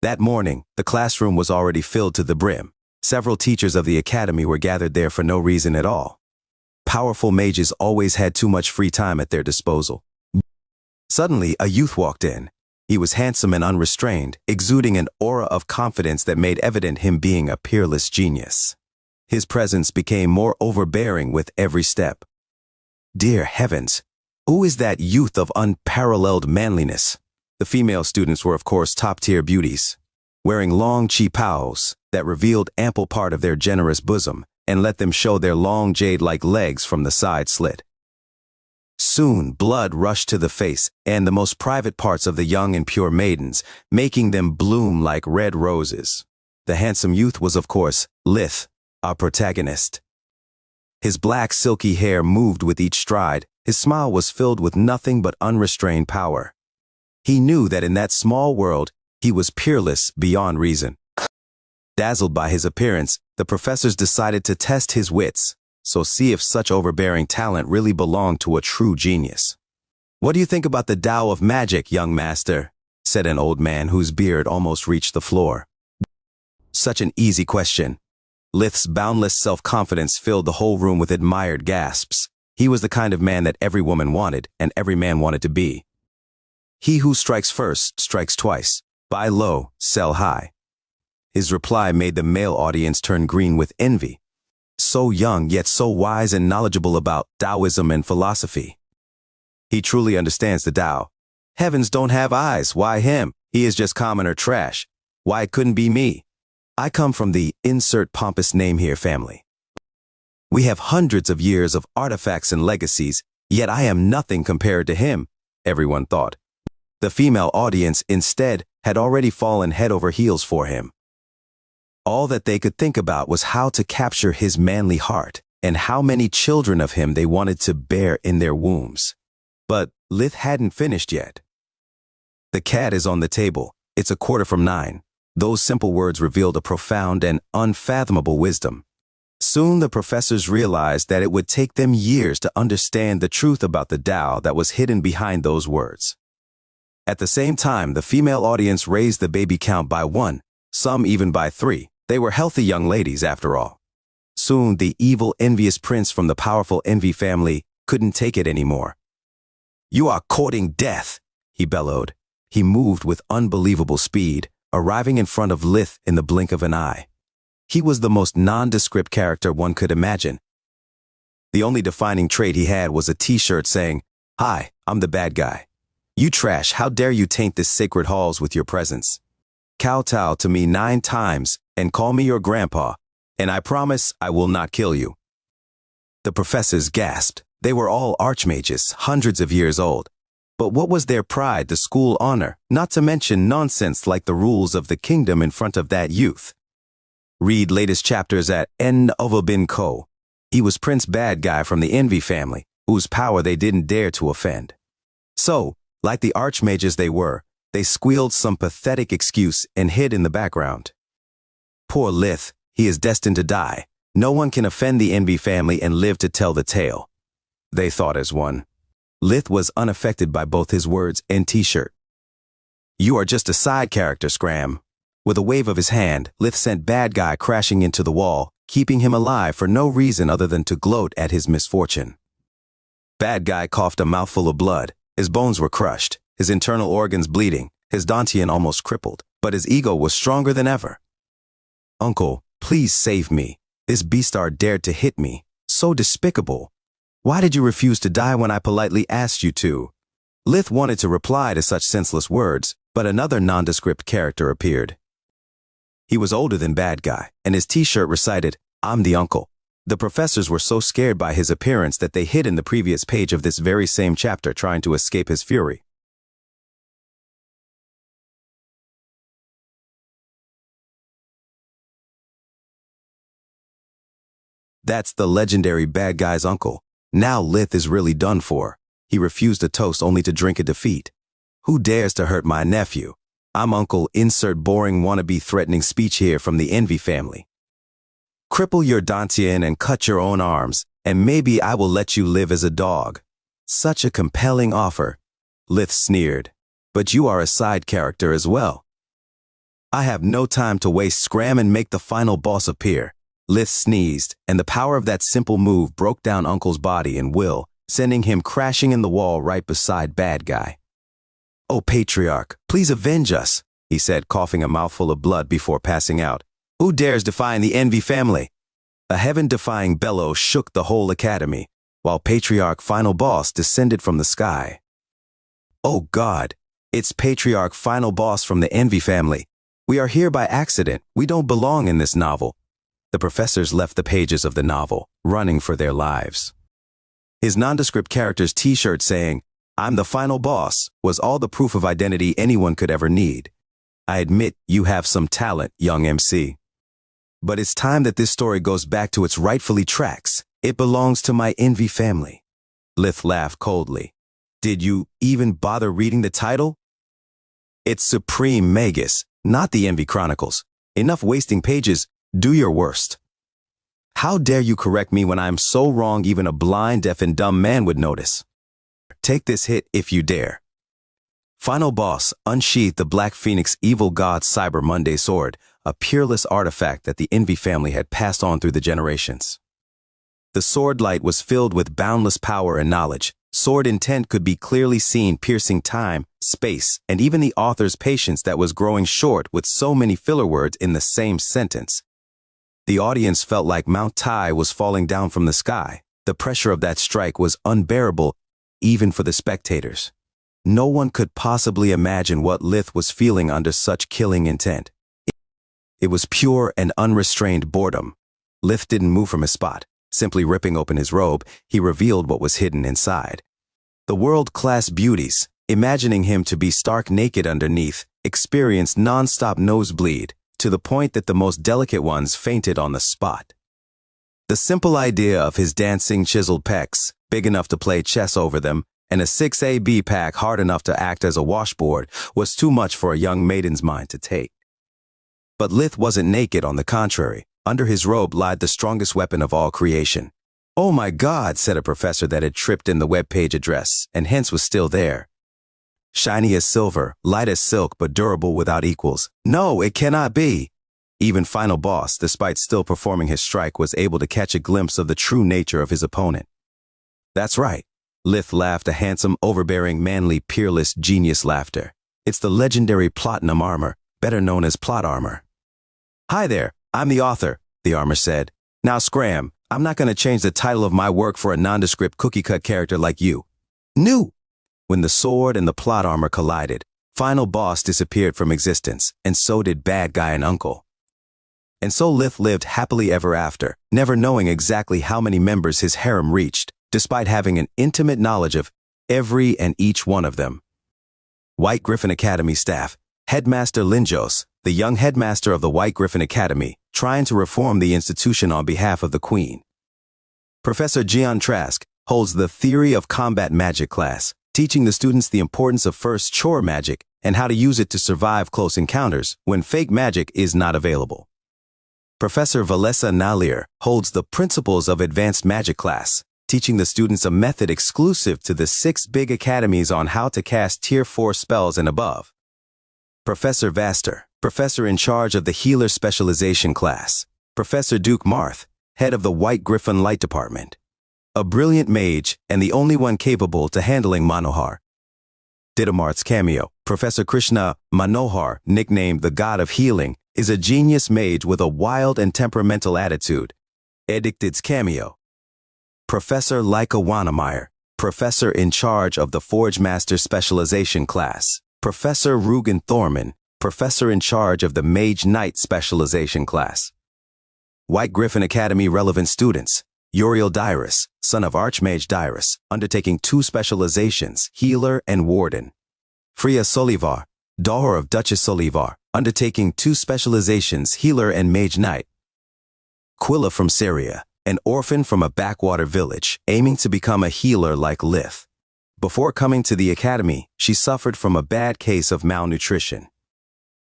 That morning, the classroom was already filled to the brim. Several teachers of the academy were gathered there for no reason at all. Powerful mages always had too much free time at their disposal. Suddenly, a youth walked in. He was handsome and unrestrained, exuding an aura of confidence that made evident him being a peerless genius. His presence became more overbearing with every step. Dear heavens, who is that youth of unparalleled manliness? The female students were of course top-tier beauties, wearing long chipaos that revealed ample part of their generous bosom and let them show their long jade-like legs from the side slit. Soon, blood rushed to the face and the most private parts of the young and pure maidens, making them bloom like red roses. The handsome youth was, of course, Lith, our protagonist. His black, silky hair moved with each stride. His smile was filled with nothing but unrestrained power. He knew that in that small world, he was peerless beyond reason. Dazzled by his appearance, the professors decided to test his wits, so see if such overbearing talent really belonged to a true genius. "What do you think about the Tao of magic, young master?" said an old man whose beard almost reached the floor. Such an easy question. Lith's boundless self-confidence filled the whole room with admired gasps. He was the kind of man that every woman wanted, and every man wanted to be. He who strikes first strikes twice. Buy low, sell high. His reply made the male audience turn green with envy. So young, yet so wise and knowledgeable about Taoism and philosophy. He truly understands the Tao. Heavens don't have eyes, why him? He is just common or trash. Why it couldn't be me? I come from the insert pompous name here family. We have hundreds of years of artifacts and legacies, yet I am nothing compared to him, everyone thought. The female audience, instead, had already fallen head over heels for him. All that they could think about was how to capture his manly heart, and how many children of him they wanted to bear in their wombs. But Lith hadn't finished yet. "The cat is on the table. It's 9:15. Those simple words revealed a profound and unfathomable wisdom. Soon the professors realized that it would take them years to understand the truth about the Tao that was hidden behind those words. At the same time, the female audience raised the baby count by 1, some even by 3. They were healthy young ladies, after all. Soon, the evil, envious prince from the powerful Envy family couldn't take it anymore. "You are courting death," he bellowed. He moved with unbelievable speed, arriving in front of Lith in the blink of an eye. He was the most nondescript character one could imagine. The only defining trait he had was a t-shirt saying, "Hi, I'm the bad guy. You trash, how dare you taint this sacred halls with your presence? Kowtow to me 9 times and call me your grandpa, and I promise I will not kill you." The professors gasped. They were all archmages, hundreds of years old. But what was their pride, the school honor, not to mention nonsense like the rules of the kingdom in front of that youth? Read latest chapters at N Ovabin Co. He was Prince Bad Guy from the Envy family, whose power they didn't dare to offend. So, like the archmages they were, they squealed some pathetic excuse and hid in the background. Poor Lith, he is destined to die. No one can offend the Envy family and live to tell the tale. They thought as one. Lith was unaffected by both his words and t-shirt. "You are just a side character, Scram." With a wave of his hand, Lith sent Bad Guy crashing into the wall, keeping him alive for no reason other than to gloat at his misfortune. Bad Guy coughed a mouthful of blood. His bones were crushed, his internal organs bleeding, his dantian almost crippled, but his ego was stronger than ever. "Uncle, please save me. This beastard dared to hit me. So despicable. Why did you refuse to die when I politely asked you to?" Lith wanted to reply to such senseless words, but another nondescript character appeared. He was older than Bad Guy, and his t-shirt recited, "I'm the uncle." The professors were so scared by his appearance that they hid in the previous page of this very same chapter, trying to escape his fury. That's the legendary Bad Guy's uncle. Now Lith is really done for. He refused a toast only to drink a defeat. "Who dares to hurt my nephew? I'm Uncle insert boring wannabe threatening speech here from the Envy family. Cripple your dantian and cut your own arms, and maybe I will let you live as a dog." Such a compelling offer. Lith sneered. "But you are a side character as well." I have no time to waste. Scram and make the final boss appear. Lith sneezed, and the power of that simple move broke down Uncle's body and will, sending him crashing in the wall right beside Bad Guy. "Oh, Patriarch, please avenge us," he said, coughing a mouthful of blood before passing out. "Who dares defy the Envy family?" A heaven-defying bellow shook the whole academy, while Patriarch Final Boss descended from the sky. "Oh God, it's Patriarch Final Boss from the Envy family. We are here by accident. We don't belong in this novel." The professors left the pages of the novel, running for their lives. His nondescript character's t-shirt saying, "I'm the final boss," was all the proof of identity anyone could ever need. I admit you have some talent, young MC. But it's time that this story goes back to its rightfully tracks. It belongs to my Envy family. Lith laughed coldly. Did you even bother reading the title? It's Supreme Magus, not the Envy Chronicles. Enough wasting pages. Do your worst. How dare you correct me when I'm so wrong even a blind, deaf, and dumb man would notice? Take this hit if you dare. Final Boss unsheathed the Black Phoenix Evil God Cyber Monday sword, a peerless artifact that the Envy family had passed on through the generations. The sword light was filled with boundless power and knowledge. Sword intent could be clearly seen, piercing time, space, and even the author's patience that was growing short with so many filler words in the same sentence. The audience felt like Mount Tai was falling down from the sky. The pressure of that strike was unbearable, even for the spectators. No one could possibly imagine what Lith was feeling under such killing intent. It was pure and unrestrained boredom. Lith didn't move from his spot. Simply ripping open his robe, he revealed what was hidden inside. The world-class beauties, imagining him to be stark naked underneath, experienced non-stop nosebleed, to the point that the most delicate ones fainted on the spot. The simple idea of his dancing chiseled pecs, big enough to play chess over them, and a 6AB pack hard enough to act as a washboard, was too much for a young maiden's mind to take. But Lith wasn't naked, on the contrary. Under his robe lied the strongest weapon of all creation. "Oh my God," said a professor that had tripped in the web page address, and hence was still there. "Shiny as silver, light as silk, but durable without equals. No, it cannot be." Even Final Boss, despite still performing his strike, was able to catch a glimpse of the true nature of his opponent. "That's right." Lith laughed a handsome, overbearing, manly, peerless, genius laughter. "It's the legendary platinum armor, better known as plot armor." "Hi there, I'm the author," the armor said. "Now scram, I'm not going to change the title of my work for a nondescript cookie-cut character like you." "New!" When the sword and the plot armor collided, Final Boss disappeared from existence, and so did Bad Guy and Uncle. And so Lith lived happily ever after, never knowing exactly how many members his harem reached, despite having an intimate knowledge of every and each one of them. White Griffin Academy staff, Headmaster Linjos, the young headmaster of the White Griffin Academy, trying to reform the institution on behalf of the Queen. Professor Gian Trask holds the Theory of Combat Magic class, teaching the students the importance of first chore magic and how to use it to survive close encounters when fake magic is not available. Professor Valessa Nalier holds the Principles of Advanced Magic class, teaching the students a method exclusive to the 6 big academies on how to cast Tier 4 spells and above. Professor Vaster, professor in charge of the Healer Specialization class. Professor Duke Marth, head of the White Griffin Light Department. A brilliant mage and the only one capable to handling Manohar. Didamart's cameo, Professor Krishna Manohar, nicknamed the God of Healing, is a genius mage with a wild and temperamental attitude. Edicted's cameo. Professor Leica Wannemeyer, professor in charge of the Forge Master Specialization class. Professor Rugen Thorman, professor in charge of the Mage Knight Specialization class. White Griffin Academy relevant students. Uriel Dyrus, son of Archmage Dyrus, undertaking 2 specializations, Healer and Warden. Freya Solivar, daughter of Duchess Solivar, undertaking 2 specializations, Healer and Mage Knight. Quilla from Syria, an orphan from a backwater village, aiming to become a healer like Lith. Before coming to the academy, she suffered from a bad case of malnutrition.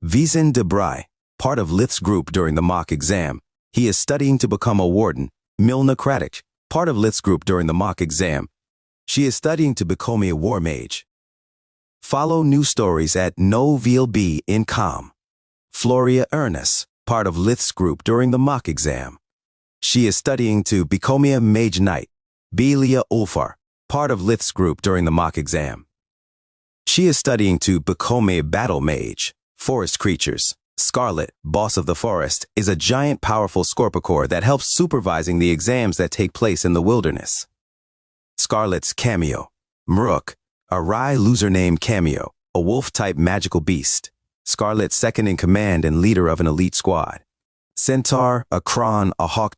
Vizen de Bry, part of Lith's group during the mock exam. He is studying to become a warden. Milna Kratic, part of Lith's group during the mock exam. She is studying to become a war mage. Follow new stories at NoVLB.com. Floria Ernest, part of Lith's group during the mock exam. She is studying to become a Mage Knight. Belia Ulfar, part of Lith's group during the mock exam. She is studying to become a Battle Mage. Forest creatures. Scarlet, boss of the forest, is a giant powerful scorpicore that helps supervising the exams that take place in the wilderness. Scarlet's cameo. Muruk, a Rai loser named Cameo, a wolf-type magical beast. Scarlet's second in command and leader of an elite squad. Centaur, a Kron, a hawk.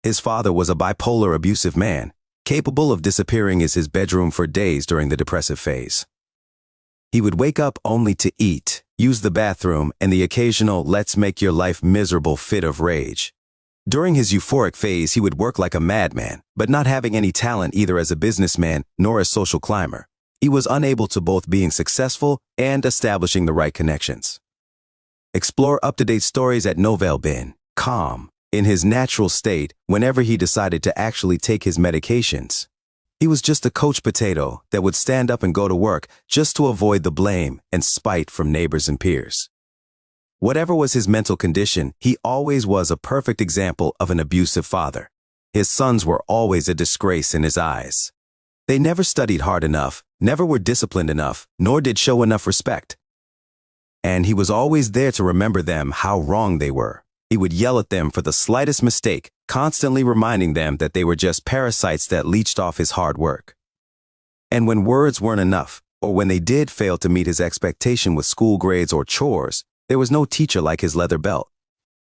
His father was a bipolar abusive man, capable of disappearing in his bedroom for days during the depressive phase. He would wake up only to eat, use the bathroom, and the occasional "let's make your life miserable" fit of rage. During his euphoric phase, he would work like a madman, but not having any talent either as a businessman nor a social climber. He was unable to both being successful and establishing the right connections. Explore up-to-date stories at novelbin.com. In his natural state, whenever he decided to actually take his medications, he was just a coach potato that would stand up and go to work just to avoid the blame and spite from neighbors and peers. Whatever was his mental condition, he always was a perfect example of an abusive father. His sons were always a disgrace in his eyes. They never studied hard enough, never were disciplined enough, nor did show enough respect. And he was always there to remember them how wrong they were. He would yell at them for the slightest mistake, constantly reminding them that they were just parasites that leached off his hard work. And when words weren't enough, or when they did fail to meet his expectation with school grades or chores, there was no teacher like his leather belt.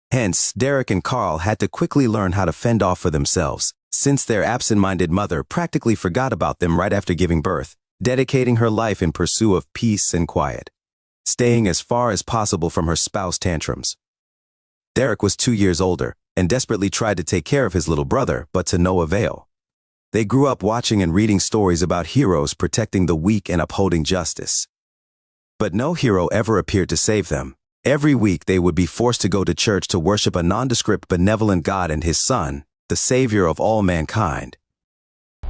Hence, Derek and Carl had to quickly learn how to fend off for themselves, since their absent-minded mother practically forgot about them right after giving birth, dedicating her life in pursuit of peace and quiet, staying as far as possible from her spouse tantrums. Derek was 2 years older and desperately tried to take care of his little brother, but to no avail. They grew up watching and reading stories about heroes protecting the weak and upholding justice. But no hero ever appeared to save them. Every week they would be forced to go to church to worship a nondescript benevolent God and his son, the savior of all mankind.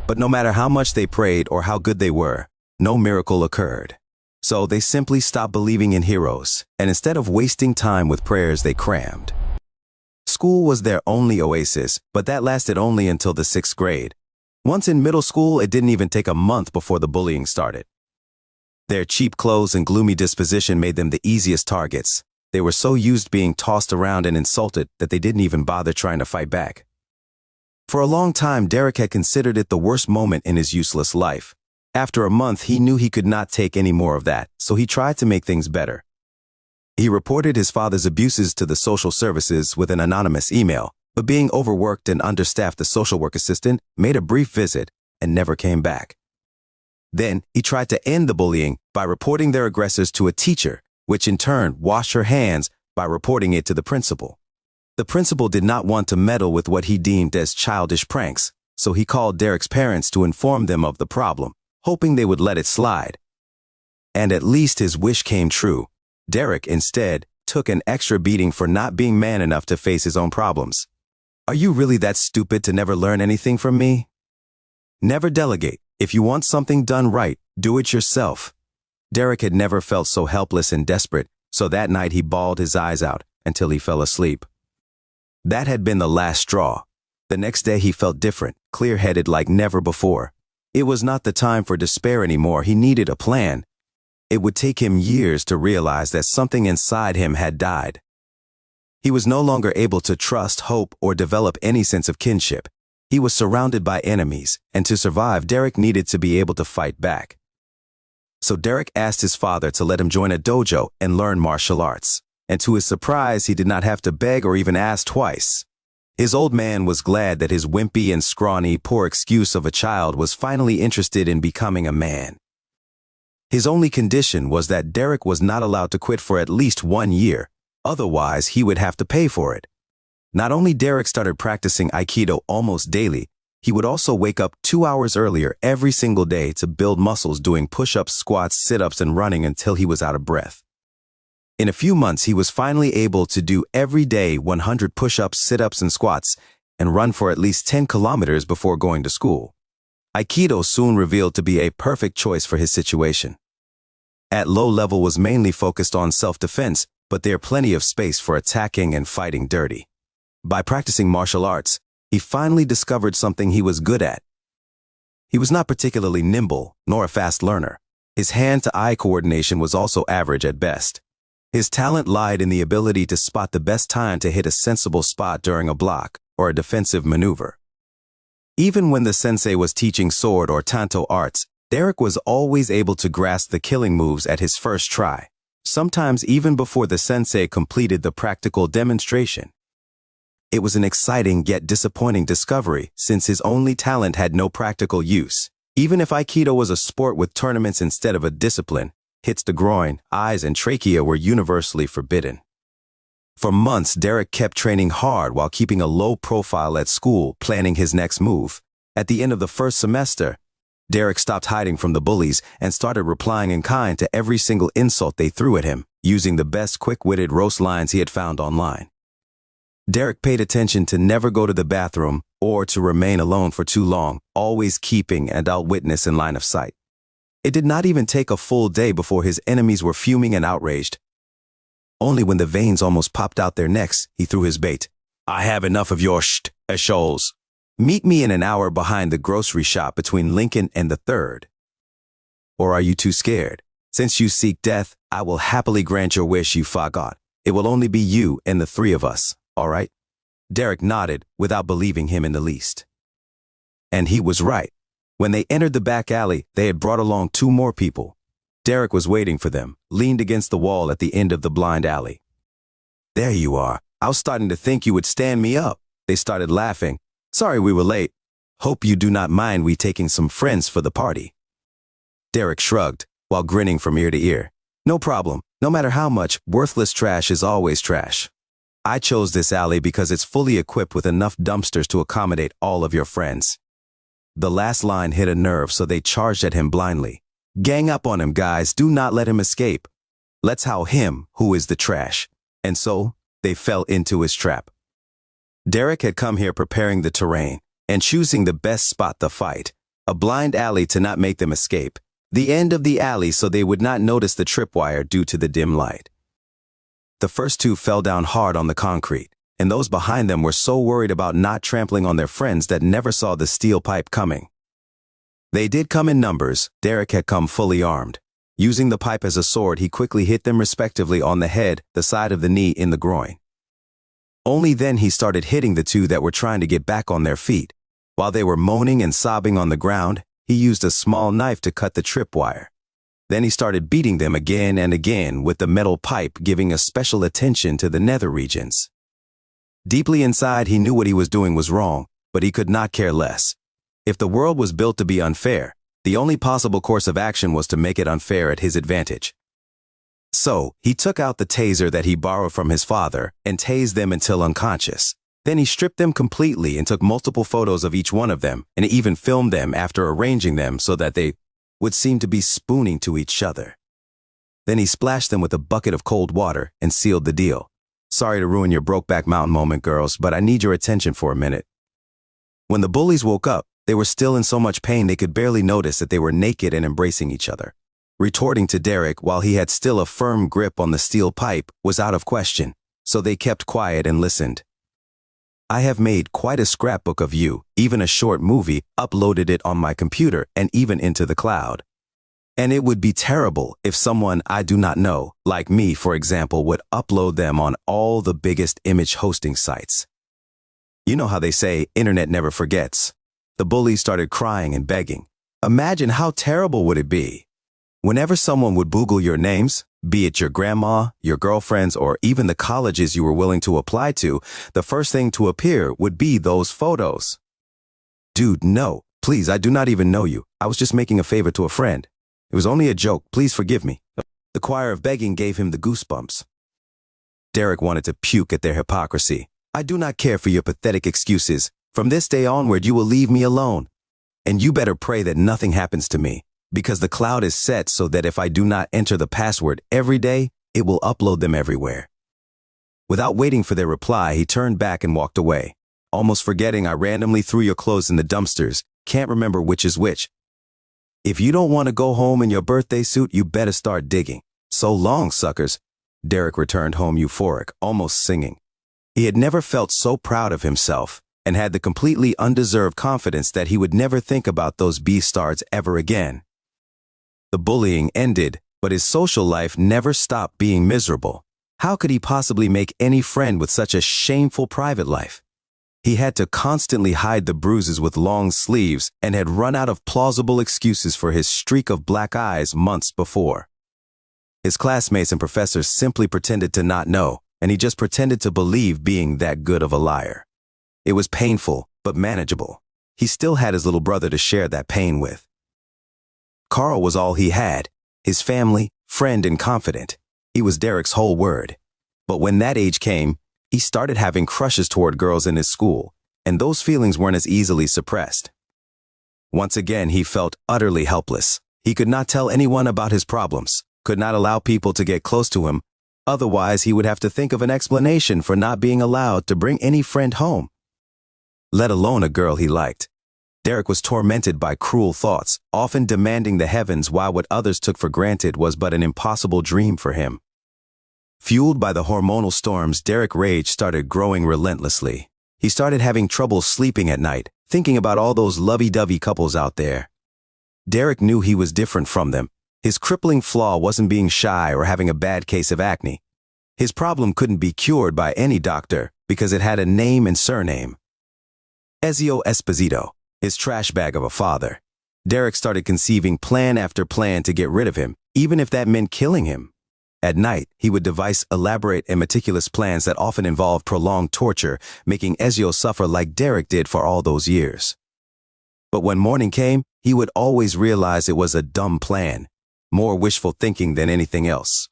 But no matter how much they prayed or how good they were, no miracle occurred. So they simply stopped believing in heroes, and instead of wasting time with prayers, they crammed. School was their only oasis, but that lasted only until the 6th grade. Once in middle school, it didn't even take a month before the bullying started. Their cheap clothes and gloomy disposition made them the easiest targets. They were so used being tossed around and insulted that they didn't even bother trying to fight back. For a long time, Derek had considered it the worst moment in his useless life. After a month, he knew he could not take any more of that, so he tried to make things better. He reported his father's abuses to the social services with an anonymous email, but being overworked and understaffed, the social work assistant made a brief visit and never came back. Then, he tried to end the bullying by reporting their aggressors to a teacher, which in turn washed her hands by reporting it to the principal. The principal did not want to meddle with what he deemed as childish pranks, so he called Derek's parents to inform them of the problem, hoping they would let it slide. And at least his wish came true. Derek, instead, took an extra beating for not being man enough to face his own problems. Are you really that stupid to never learn anything from me? Never delegate. If you want something done right, do it yourself. Derek had never felt so helpless and desperate, so that night he bawled his eyes out until he fell asleep. That had been the last straw. The next day he felt different, clear-headed like never before. It was not the time for despair anymore. He needed a plan. It would take him years to realize that something inside him had died. He was no longer able to trust, hope, or develop any sense of kinship. He was surrounded by enemies, and to survive, Derek needed to be able to fight back. So Derek asked his father to let him join a dojo and learn martial arts. And to his surprise, he did not have to beg or even ask twice. His old man was glad that his wimpy and scrawny, poor excuse of a child was finally interested in becoming a man. His only condition was that Derek was not allowed to quit for at least 1 year, otherwise he would have to pay for it. Not only Derek started practicing Aikido almost daily, he would also wake up 2 hours earlier every single day to build muscles doing push-ups, squats, sit-ups, and running until he was out of breath. In a few months, he was finally able to do every day 100 push-ups, sit-ups, and squats, and run for at least 10 kilometers before going to school. Aikido soon revealed to be a perfect choice for his situation. At low level was mainly focused on self-defense, but there plenty of space for attacking and fighting dirty. By practicing martial arts, he finally discovered something he was good at. He was not particularly nimble, nor a fast learner. His hand-to-eye coordination was also average at best. His talent lied in the ability to spot the best time to hit a sensible spot during a block or a defensive maneuver. Even when the sensei was teaching sword or tanto arts, Derek was always able to grasp the killing moves at his first try, sometimes even before the sensei completed the practical demonstration. It was an exciting yet disappointing discovery since his only talent had no practical use. Even if Aikido was a sport with tournaments instead of a discipline, hits to groin, eyes, and trachea were universally forbidden. For months, Derek kept training hard while keeping a low profile at school, planning his next move. At the end of the first semester, Derek stopped hiding from the bullies and started replying in kind to every single insult they threw at him, using the best quick-witted roast lines he had found online. Derek paid attention to never go to the bathroom or to remain alone for too long, always keeping an adult witness in line of sight. It did not even take a full day before his enemies were fuming and outraged. Only when the veins almost popped out their necks, he threw his bait. "I have enough of your shoals. Meet me in an hour behind the grocery shop between Lincoln and the 3rd. Or are you too scared? Since you seek death, I will happily grant your wish, you fagot. It will only be you and the 3 of us. All right?" Derek nodded without believing him in the least. And he was right. When they entered the back alley, they had brought along 2 more people. Derek was waiting for them, leaned against the wall at the end of the blind alley. "There you are. I was starting to think you would stand me up." They started laughing. "Sorry we were late. Hope you do not mind we taking some friends for the party." Derek shrugged, while grinning from ear to ear. "No problem. No matter how much, worthless trash is always trash. I chose this alley because it's fully equipped with enough dumpsters to accommodate all of your friends." The last line hit a nerve, so they charged at him blindly. "Gang up on him, guys. Do not let him escape. Let's how him, who is the trash." And so, they fell into his trap. Derek had come here preparing the terrain and choosing the best spot to fight. A blind alley to not make them escape. The end of the alley so they would not notice the tripwire due to the dim light. The first 2 fell down hard on the concrete, and those behind them were so worried about not trampling on their friends that never saw the steel pipe coming. They did come in numbers. Derek had come fully armed. Using the pipe as a sword, he quickly hit them respectively on the head, the side of the knee, and the groin. Only then he started hitting the 2 that were trying to get back on their feet. While they were moaning and sobbing on the ground, he used a small knife to cut the tripwire. Then he started beating them again and again with the metal pipe, giving a special attention to the nether regions. Deeply inside, he knew what he was doing was wrong, but he could not care less. If the world was built to be unfair, the only possible course of action was to make it unfair at his advantage. So, he took out the taser that he borrowed from his father and tased them until unconscious. Then he stripped them completely and took multiple photos of each one of them, and even filmed them after arranging them so that they would seem to be spooning to each other. Then he splashed them with a bucket of cold water and sealed the deal. "Sorry to ruin your Brokeback Mountain moment, girls, but I need your attention for a minute." When the bullies woke up, they were still in so much pain they could barely notice that they were naked and embracing each other. Retorting to Derek while he had still a firm grip on the steel pipe was out of question, so they kept quiet and listened. "I have made quite a scrapbook of you, even a short movie, uploaded it on my computer and even into the cloud. And it would be terrible if someone I do not know, like me for example, would upload them on all the biggest image hosting sites. You know how they say, internet never forgets." The bullies started crying and begging. "Imagine how terrible would it be? Whenever someone would Google your names, be it your grandma, your girlfriends, or even the colleges you were willing to apply to, the first thing to appear would be those photos." "Dude, no. Please, I do not even know you. I was just making a favor to a friend. It was only a joke. Please forgive me." The choir of begging gave him the goosebumps. Derek wanted to puke at their hypocrisy. "I do not care for your pathetic excuses. From this day onward, you will leave me alone. And you better pray that nothing happens to me, because the cloud is set so that if I do not enter the password every day, it will upload them everywhere." Without waiting for their reply, he turned back and walked away. "Almost forgetting, I randomly threw your clothes in the dumpsters. Can't remember which is which." If you don't want to go home in your birthday suit, you better start digging. So long, suckers. Derek returned home euphoric, almost singing. He had never felt so proud of himself and had the completely undeserved confidence that he would never think about those B-stars ever again. The bullying ended, but his social life never stopped being miserable. How could he possibly make any friend with such a shameful private life? He had to constantly hide the bruises with long sleeves and had run out of plausible excuses for his streak of black eyes months before. His classmates and professors simply pretended to not know, and he just pretended to believe being that good of a liar. It was painful, but manageable. He still had his little brother to share that pain with. Carl was all he had, his family, friend, and confidant. He was Derek's whole world. But when that age came, he started having crushes toward girls in his school, and those feelings weren't as easily suppressed. Once again, he felt utterly helpless. He could not tell anyone about his problems, could not allow people to get close to him. Otherwise, he would have to think of an explanation for not being allowed to bring any friend home, let alone a girl he liked. Derek was tormented by cruel thoughts, often demanding the heavens why what others took for granted was but an impossible dream for him. Fueled by the hormonal storms, Derek's rage started growing relentlessly. He started having trouble sleeping at night, thinking about all those lovey-dovey couples out there. Derek knew he was different from them. His crippling flaw wasn't being shy or having a bad case of acne. His problem couldn't be cured by any doctor because it had a name and surname. Ezio Esposito, his trash bag of a father. Derek started conceiving plan after plan to get rid of him, even if that meant killing him. At night, he would devise elaborate and meticulous plans that often involved prolonged torture, making Ezio suffer like Derek did for all those years. But when morning came, he would always realize it was a dumb plan, more wishful thinking than anything else.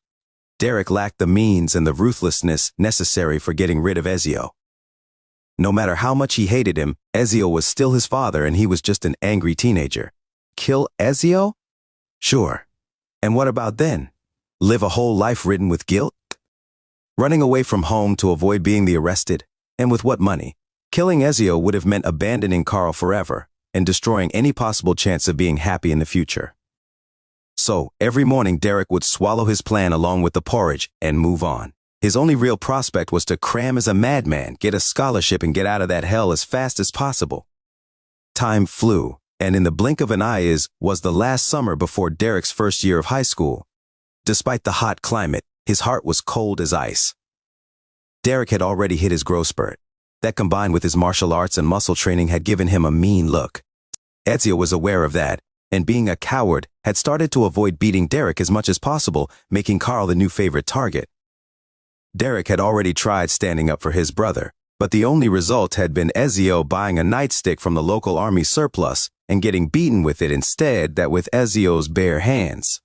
Derek lacked the means and the ruthlessness necessary for getting rid of Ezio. No matter how much he hated him, Ezio was still his father and he was just an angry teenager. Kill Ezio? Sure. And what about then? Live a whole life ridden with guilt? Running away from home to avoid being the arrested? And with what money? Killing Ezio would have meant abandoning Carl forever and destroying any possible chance of being happy in the future. So, every morning Derek would swallow his plan along with the porridge and move on. His only real prospect was to cram as a madman, get a scholarship, and get out of that hell as fast as possible. Time flew, and in the blink of an eye was the last summer before Derek's first year of high school. Despite the hot climate, his heart was cold as ice. Derek had already hit his growth spurt. That combined with his martial arts and muscle training had given him a mean look. Ezio was aware of that, and being a coward, had started to avoid beating Derek as much as possible, making Carl the new favorite target. Derek had already tried standing up for his brother, but the only result had been Ezio buying a nightstick from the local army surplus and getting beaten with it instead that with Ezio's bare hands.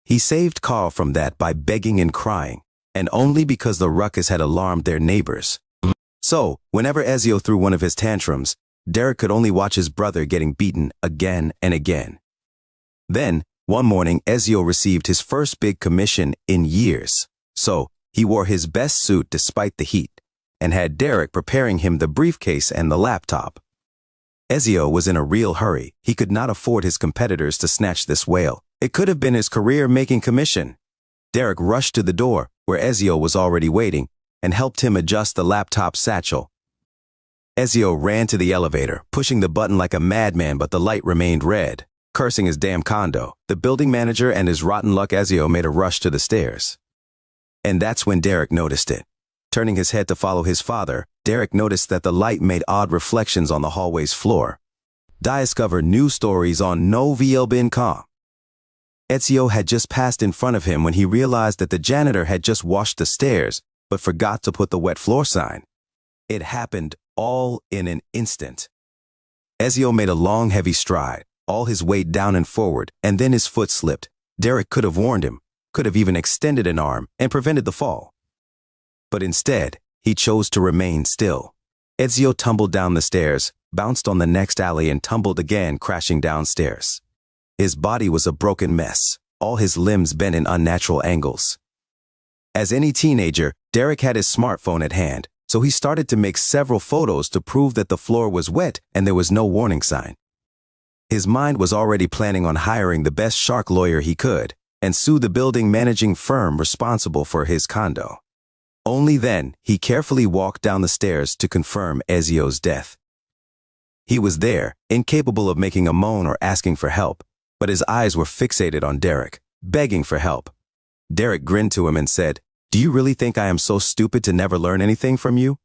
He saved Carl from that by begging and crying, and only because the ruckus had alarmed their neighbors. So, whenever Ezio threw one of his tantrums, Derek could only watch his brother getting beaten again and again. Then, one morning, Ezio received his first big commission in years. So, he wore his best suit despite the heat, and had Derek preparing him the briefcase and the laptop. Ezio was in a real hurry. He could not afford his competitors to snatch this whale. It could have been his career-making commission. Derek rushed to the door, where Ezio was already waiting, and helped him adjust the laptop satchel. Ezio ran to the elevator, pushing the button like a madman, but the light remained red. Cursing his damn condo, the building manager and his rotten luck Ezio made a rush to the stairs. And that's when Derek noticed it. Turning his head to follow his father, Derek noticed that the light made odd reflections on the hallway's floor. Discover new stories on NoVLBN.com. Ezio had just passed in front of him when he realized that the janitor had just washed the stairs, but forgot to put the wet floor sign. It happened all in an instant. Ezio made a long, heavy stride, all his weight down and forward, and then his foot slipped. Derek could have warned him, could have even extended an arm and prevented the fall. But instead, he chose to remain still. Ezio tumbled down the stairs, bounced on the next alley, and tumbled again, crashing downstairs. His body was a broken mess, all his limbs bent in unnatural angles. As any teenager, Derek had his smartphone at hand, so he started to make several photos to prove that the floor was wet and there was no warning sign. His mind was already planning on hiring the best shark lawyer he could and sue the building managing firm responsible for his condo. Only then, he carefully walked down the stairs to confirm Ezio's death. He was there, incapable of making a moan or asking for help, but his eyes were fixated on Derek, begging for help. Derek grinned to him and said, "Do you really think I am so stupid to never learn anything from you?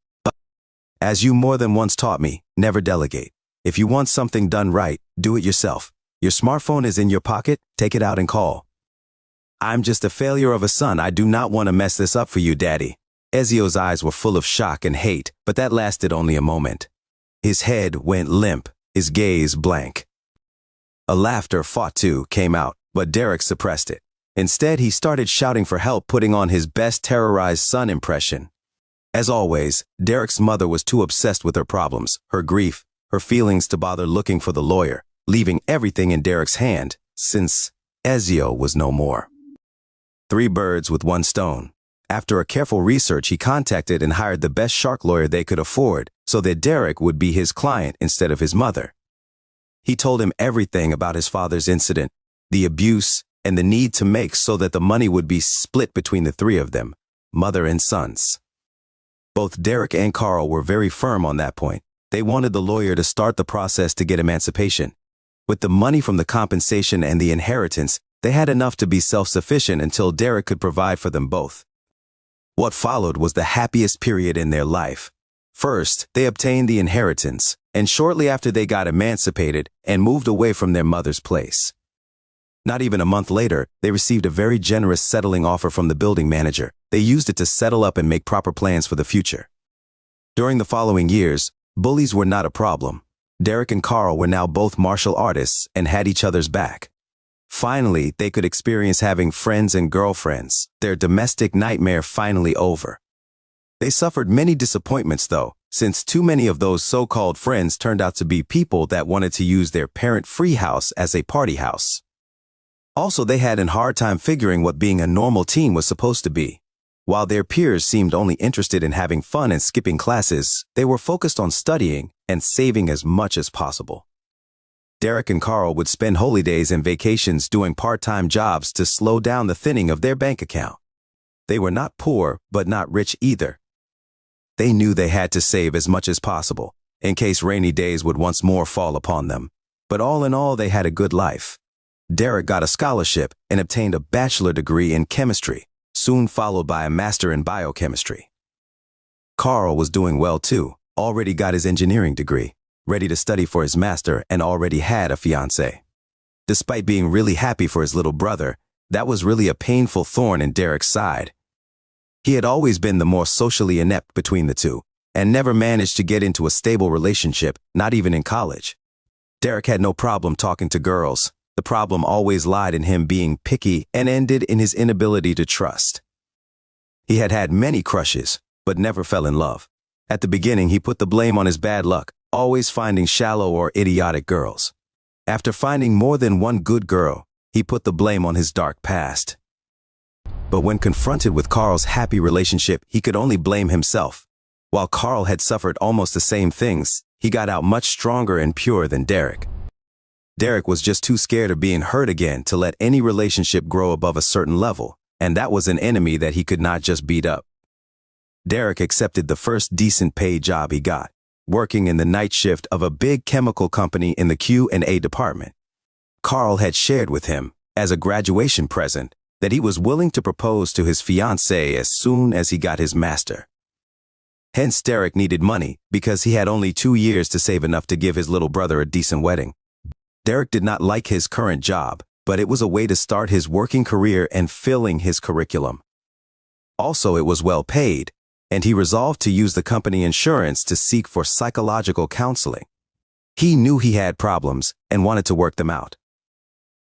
As you more than once taught me, never delegate. If you want something done right, do it yourself. Your smartphone is in your pocket, take it out and call. I'm just a failure of a son. I do not want to mess this up for you, Daddy." Ezio's eyes were full of shock and hate, but that lasted only a moment. His head went limp, his gaze blank. A laughter fought to came out, but Derek suppressed it. Instead, he started shouting for help, putting on his best terrorized son impression. As always, Derek's mother was too obsessed with her problems, her grief, her feelings to bother looking for the lawyer, leaving everything in Derek's hand, since Ezio was no more. 3 birds with 1 stone. After a careful research, he contacted and hired the best shark lawyer they could afford so that Derek would be his client instead of his mother. He told him everything about his father's incident, the abuse, and the need to make so that the money would be split between the 3 of them, mother and sons. Both Derek and Carl were very firm on that point. They wanted the lawyer to start the process to get emancipation. With the money from the compensation and the inheritance, they had enough to be self-sufficient until Derek could provide for them both. What followed was the happiest period in their life. First, they obtained the inheritance, and shortly after they got emancipated and moved away from their mother's place. Not even a month later, they received a very generous settling offer from the building manager. They used it to settle up and make proper plans for the future. During the following years, bullies were not a problem. Derek and Carl were now both martial artists and had each other's back. Finally, they could experience having friends and girlfriends, their domestic nightmare finally over. They suffered many disappointments though, since too many of those so-called friends turned out to be people that wanted to use their parent-free house as a party house. Also, they had a hard time figuring what being a normal teen was supposed to be. While their peers seemed only interested in having fun and skipping classes, they were focused on studying and saving as much as possible. Derek and Carl would spend holidays and vacations doing part-time jobs to slow down the thinning of their bank account. They were not poor, but not rich either. They knew they had to save as much as possible, in case rainy days would once more fall upon them. But all in all, they had a good life. Derek got a scholarship and obtained a bachelor degree in chemistry, soon followed by a master in biochemistry. Carl was doing well too, already got his engineering degree, ready to study for his master, and already had a fiancée. Despite being really happy for his little brother, that was really a painful thorn in Derek's side. He had always been the more socially inept between the two, and never managed to get into a stable relationship, not even in college. Derek had no problem talking to girls. The problem always lied in him being picky and ended in his inability to trust. He had had many crushes, but never fell in love. At the beginning, he put the blame on his bad luck, always finding shallow or idiotic girls. After finding more than one good girl, he put the blame on his dark past. But when confronted with Carl's happy relationship, he could only blame himself. While Carl had suffered almost the same things, he got out much stronger and purer than Derek. Derek was just too scared of being hurt again to let any relationship grow above a certain level, and that was an enemy that he could not just beat up. Derek accepted the first decent paid job he got, working in the night shift of a big chemical company in the Q&A department. Carl had shared with him, as a graduation present, that he was willing to propose to his fiancée as soon as he got his master. Hence, Derek needed money because he had only 2 years to save enough to give his little brother a decent wedding. Derek did not like his current job, but it was a way to start his working career and filling his curriculum. Also, it was well paid, and he resolved to use the company insurance to seek for psychological counseling. He knew he had problems and wanted to work them out.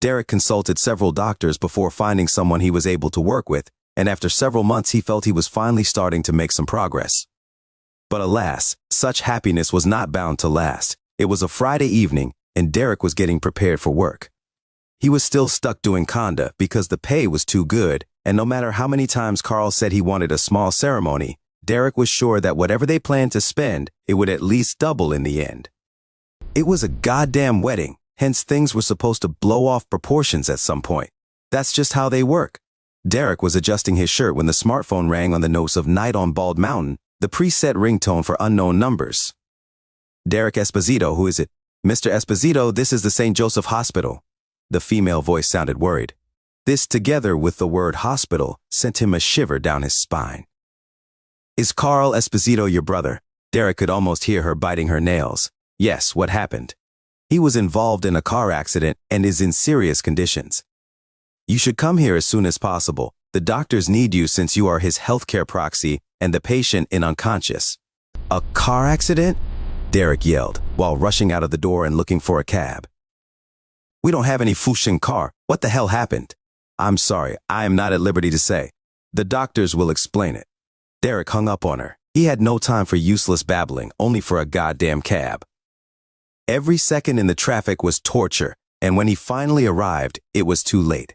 Derek consulted several doctors before finding someone he was able to work with, and after several months he felt he was finally starting to make some progress. But alas, such happiness was not bound to last. It was a Friday evening, and Derek was getting prepared for work. He was still stuck doing conda because the pay was too good, and no matter how many times Carl said he wanted a small ceremony, Derek was sure that whatever they planned to spend, it would at least double in the end. It was a goddamn wedding, Hence, things were supposed to blow off proportions at some point. That's just how they work. Derek was adjusting his shirt when the smartphone rang on the notes of Night on Bald Mountain, the preset ringtone for unknown numbers. Derek Esposito, who is it? Mr. Esposito, this is the St. Joseph Hospital. The female voice sounded worried. This, together with the word hospital, sent him a shiver down his spine. Is Carl Esposito your brother? Derek could almost hear her biting her nails. Yes, what happened? He was involved in a car accident and is in serious conditions. You should come here as soon as possible. The doctors need you since you are his healthcare proxy and the patient in unconscious. A car accident? Derek yelled, while rushing out of the door and looking for a cab. We don't have any Fushin car. What the hell happened? I'm sorry, I am not at liberty to say. The doctors will explain it. Derek hung up on her. He had no time for useless babbling, only for a goddamn cab. Every second in the traffic was torture, and when he finally arrived, it was too late.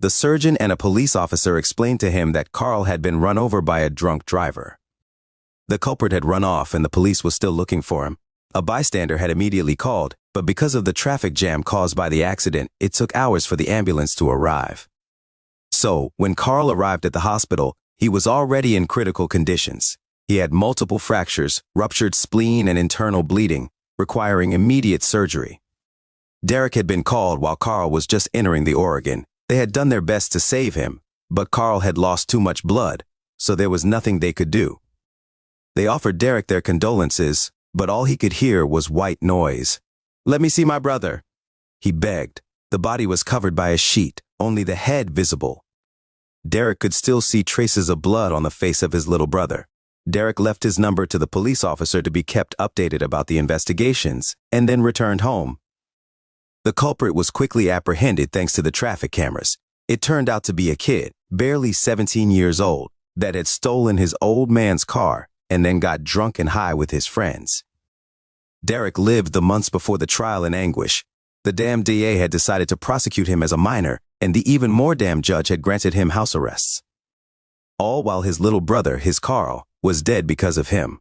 The surgeon and a police officer explained to him that Carl had been run over by a drunk driver. The culprit had run off and the police was still looking for him. A bystander had immediately called, but because of the traffic jam caused by the accident, it took hours for the ambulance to arrive. So, when Carl arrived at the hospital, he was already in critical conditions. He had multiple fractures, ruptured spleen and internal bleeding, requiring immediate surgery. Derek had been called while Carl was just entering the Oregon. They had done their best to save him, but Carl had lost too much blood, so there was nothing they could do. They offered Derek their condolences, but all he could hear was white noise. Let me see my brother, he begged. The body was covered by a sheet, only the head visible. Derek could still see traces of blood on the face of his little brother. Derek left his number to the police officer to be kept updated about the investigations, and then returned home. The culprit was quickly apprehended thanks to the traffic cameras. It turned out to be a kid, barely 17 years old, that had stolen his old man's car and then got drunk and high with his friends. Derek lived the months before the trial in anguish. The damn DA had decided to prosecute him as a minor, and the even more damn judge had granted him house arrests. All while his little brother, his Carl, was dead because of him.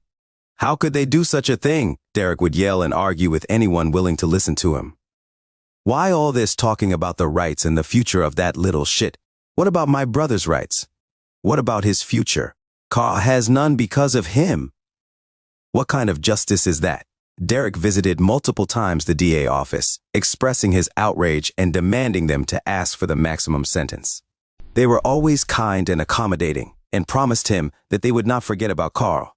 How could they do such a thing? Derek would yell and argue with anyone willing to listen to him. Why all this talking about the rights and the future of that little shit? What about my brother's rights? What about his future? Carl has none because of him. What kind of justice is that? Derek visited multiple times the DA office, expressing his outrage and demanding them to ask for the maximum sentence. They were always kind and accommodating, and promised him that they would not forget about Carl.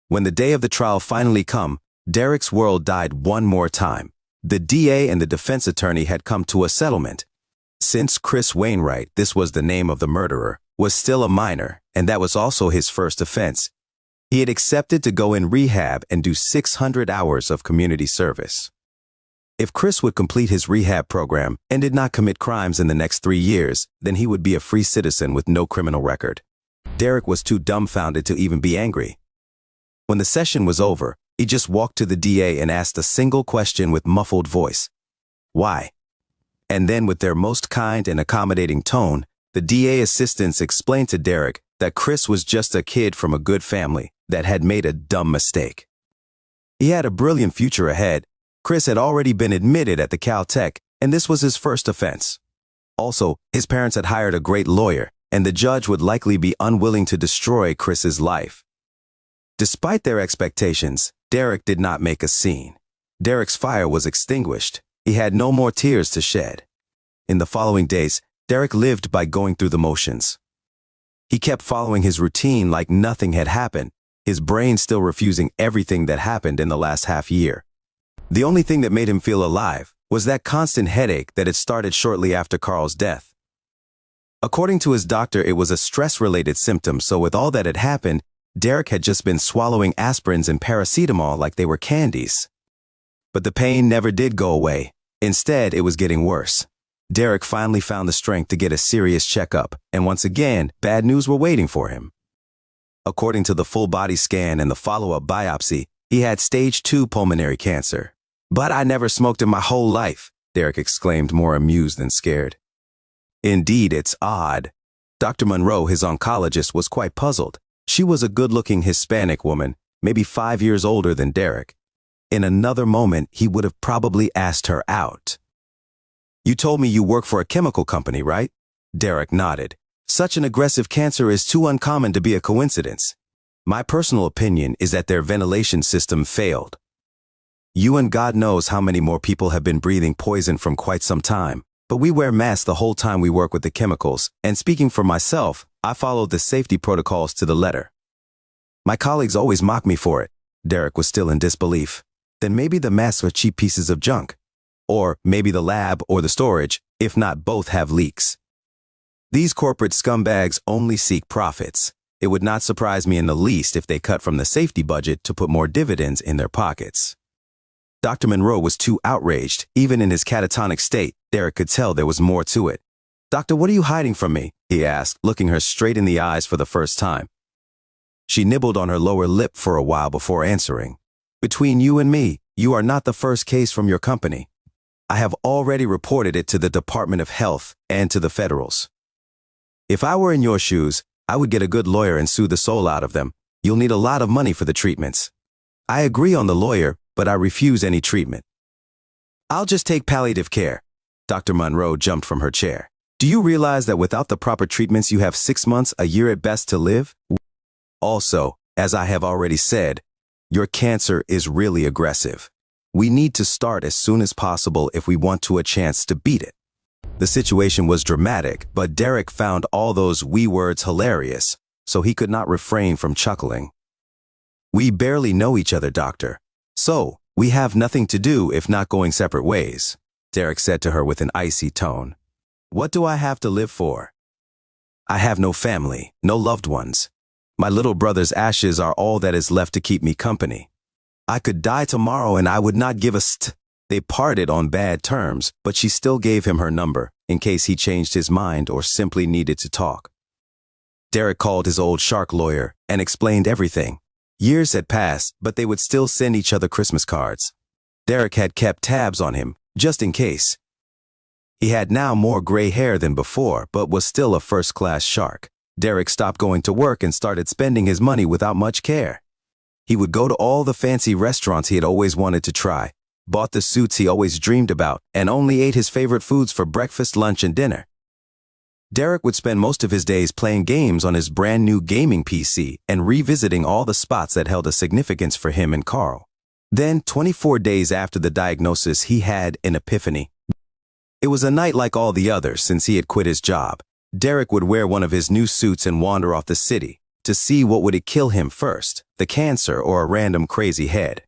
When the day of the trial finally came, Derek's world died one more time. The DA and the defense attorney had come to a settlement. Since Chris Wainwright, this was the name of the murderer, was still a minor, and that was also his first offense, he had accepted to go in rehab and do 600 hours of community service. If Chris would complete his rehab program and did not commit crimes in the next 3 years, then he would be a free citizen with no criminal record. Derek was too dumbfounded to even be angry. When the session was over, he just walked to the DA and asked a single question with muffled voice. Why? And then with their most kind and accommodating tone, the DA assistants explained to Derek that Chris was just a kid from a good family that had made a dumb mistake. He had a brilliant future ahead. Chris had already been admitted at the Caltech, and this was his first offense. Also, his parents had hired a great lawyer, and the judge would likely be unwilling to destroy Chris's life. Despite their expectations, Derek did not make a scene. Derek's fire was extinguished. He had no more tears to shed. In the following days, Derek lived by going through the motions. He kept following his routine like nothing had happened, his brain still refusing everything that happened in the last half year. The only thing that made him feel alive was that constant headache that had started shortly after Carl's death. According to his doctor, it was a stress-related symptom, so with all that had happened, Derek had just been swallowing aspirins and paracetamol like they were candies. But the pain never did go away. Instead, it was getting worse. Derek finally found the strength to get a serious checkup, and once again, bad news were waiting for him. According to the full-body scan and the follow-up biopsy, he had stage 2 pulmonary cancer. But I never smoked in my whole life, Derek exclaimed, more amused than scared. Indeed, it's odd. Dr. Monroe, his oncologist, was quite puzzled. She was a good-looking Hispanic woman, maybe 5 years older than Derek. In another moment, he would have probably asked her out. You told me you work for a chemical company, right? Derek nodded. Such an aggressive cancer is too uncommon to be a coincidence. My personal opinion is that their ventilation system failed. You and God knows how many more people have been breathing poison from quite some time, but we wear masks the whole time we work with the chemicals, and speaking for myself, I followed the safety protocols to the letter. My colleagues always mock me for it. Derek was still in disbelief. Then maybe the masks are cheap pieces of junk. Or maybe the lab or the storage, if not both, have leaks. These corporate scumbags only seek profits. It would not surprise me in the least if they cut from the safety budget to put more dividends in their pockets. Dr. Monroe was too outraged. Even in his catatonic state, Derek could tell there was more to it. Doctor, what are you hiding from me? He asked, looking her straight in the eyes for the first time. She nibbled on her lower lip for a while before answering. Between you and me, you are not the first case from your company. I have already reported it to the Department of Health and to the federals. If I were in your shoes, I would get a good lawyer and sue the soul out of them. You'll need a lot of money for the treatments. I agree on the lawyer, but I refuse any treatment. I'll just take palliative care. Dr. Monroe jumped from her chair. Do you realize that without the proper treatments you have 6 months, a year at best to live? Also, as I have already said, your cancer is really aggressive. We need to start as soon as possible if we want to a chance to beat it. The situation was dramatic, but Derek found all those wee words hilarious, so he could not refrain from chuckling. We barely know each other, doctor. So, we have nothing to do if not going separate ways, Derek said to her with an icy tone. What do I have to live for? I have no family, no loved ones. My little brother's ashes are all that is left to keep me company. I could die tomorrow and I would not give a st. They parted on bad terms, but she still gave him her number, in case he changed his mind or simply needed to talk. Derek called his old shark lawyer and explained everything. Years had passed, but they would still send each other Christmas cards. Derek had kept tabs on him, just in case. He had now more gray hair than before, but was still a first-class shark. Derek stopped going to work and started spending his money without much care. He would go to all the fancy restaurants he had always wanted to try, bought the suits he always dreamed about, and only ate his favorite foods for breakfast, lunch, and dinner. Derek would spend most of his days playing games on his brand new gaming PC and revisiting all the spots that held a significance for him and Carl. Then, 24 days after the diagnosis, he had an epiphany. It was a night like all the others since he had quit his job. Derek would wear one of his new suits and wander off the city to see what would kill him first, the cancer or a random crazy head.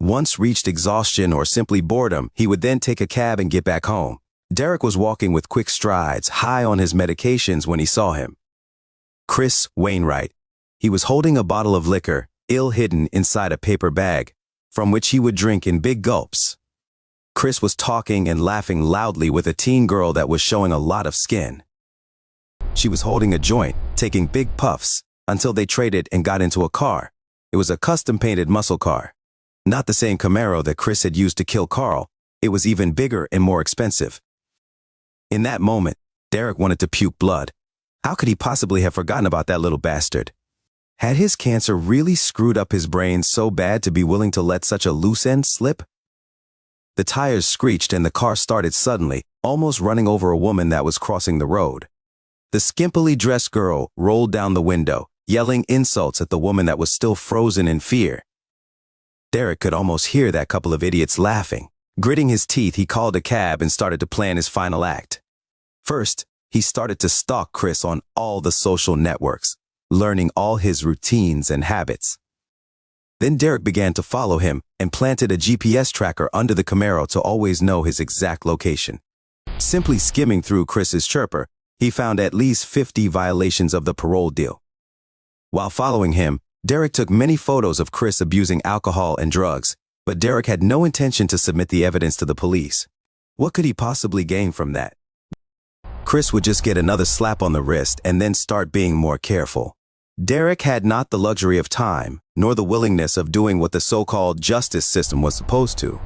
Once reached exhaustion or simply boredom, he would then take a cab and get back home. Derek was walking with quick strides, high on his medications when he saw him. Chris Wainwright. He was holding a bottle of liquor, ill hidden inside a paper bag, from which he would drink in big gulps. Chris was talking and laughing loudly with a teen girl that was showing a lot of skin. She was holding a joint, taking big puffs, until they traded and got into a car. It was a custom-painted muscle car. Not the same Camaro that Chris had used to kill Carl. It was even bigger and more expensive. In that moment, Derek wanted to puke blood. How could he possibly have forgotten about that little bastard? Had his cancer really screwed up his brain so bad to be willing to let such a loose end slip? The tires screeched and the car started suddenly, almost running over a woman that was crossing the road. The skimpily dressed girl rolled down the window, yelling insults at the woman that was still frozen in fear. Derek could almost hear that couple of idiots laughing. Gritting his teeth, he called a cab and started to plan his final act. First, he started to stalk Chris on all the social networks, learning all his routines and habits. Then Derek began to follow him and planted a GPS tracker under the Camaro to always know his exact location. Simply skimming through Chris's chirper, he found at least 50 violations of the parole deal. While following him, Derek took many photos of Chris abusing alcohol and drugs, but Derek had no intention to submit the evidence to the police. What could he possibly gain from that? Chris would just get another slap on the wrist and then start being more careful. Derek had not the luxury of time, nor the willingness of doing what the so-called justice system was supposed to.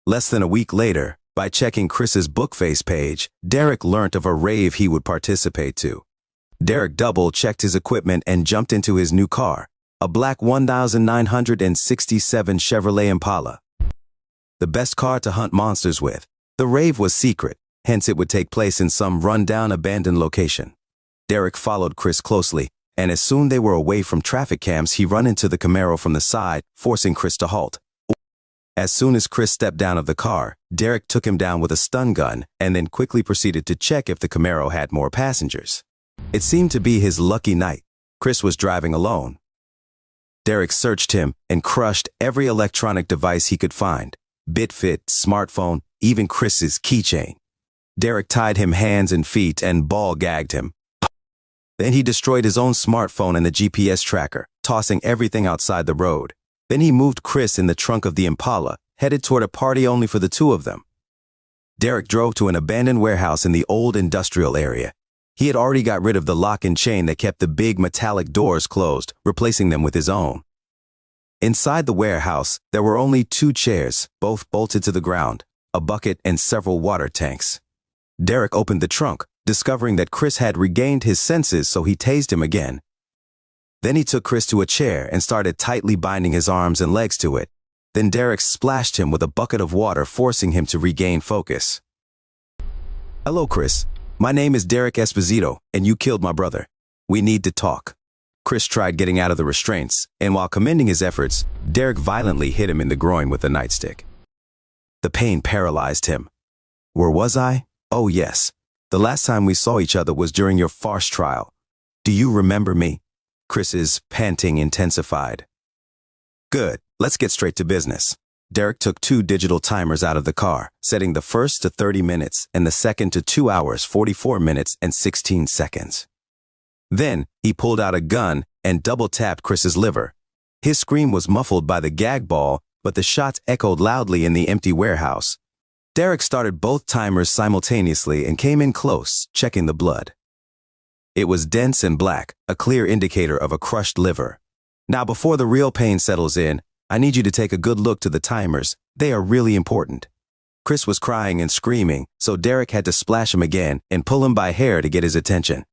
Less than a week later, by checking Chris's Bookface page, Derek learnt of a rave he would participate to. Derek double-checked his equipment and jumped into his new car, a black 1967 Chevrolet Impala. The best car to hunt monsters with. The rave was secret, hence it would take place in some run-down abandoned location. Derek followed Chris closely, and as soon they were away from traffic cams, he ran into the Camaro from the side, forcing Chris to halt. As soon as Chris stepped down of the car, Derek took him down with a stun gun and then quickly proceeded to check if the Camaro had more passengers. It seemed to be his lucky night. Chris was driving alone. Derek searched him and crushed every electronic device he could find. Bitfit, smartphone, even Chris's keychain. Derek tied him hands and feet and ball-gagged him. Then he destroyed his own smartphone and the GPS tracker, tossing everything outside the road. Then he moved Chris in the trunk of the Impala, headed toward a party only for the two of them. Derek drove to an abandoned warehouse in the old industrial area. He had already got rid of the lock and chain that kept the big metallic doors closed, replacing them with his own. Inside the warehouse, there were only 2 chairs, both bolted to the ground, a bucket and several water tanks. Derek opened the trunk, discovering that Chris had regained his senses, so he tased him again. Then he took Chris to a chair and started tightly binding his arms and legs to it. Then Derek splashed him with a bucket of water, forcing him to regain focus. "Hello, Chris. My name is Derek Esposito, and you killed my brother. We need to talk." Chris tried getting out of the restraints, and while commending his efforts, Derek violently hit him in the groin with a nightstick. The pain paralyzed him. "Where was I? Oh, yes. The last time we saw each other was during your farce trial. Do you remember me?" Chris's panting intensified. "Good. Let's get straight to business." Derek took 2 digital timers out of the car, setting the first to 30 minutes and the second to 2 hours, 44 minutes, and 16 seconds. Then, he pulled out a gun and double-tapped Chris's liver. His scream was muffled by the gag ball, but the shots echoed loudly in the empty warehouse. Derek started both timers simultaneously and came in close, checking the blood. It was dense and black, a clear indicator of a crushed liver. "Now, before the real pain settles in, I need you to take a good look to the timers. They are really important." Chris was crying and screaming, so Derek had to splash him again and pull him by hair to get his attention.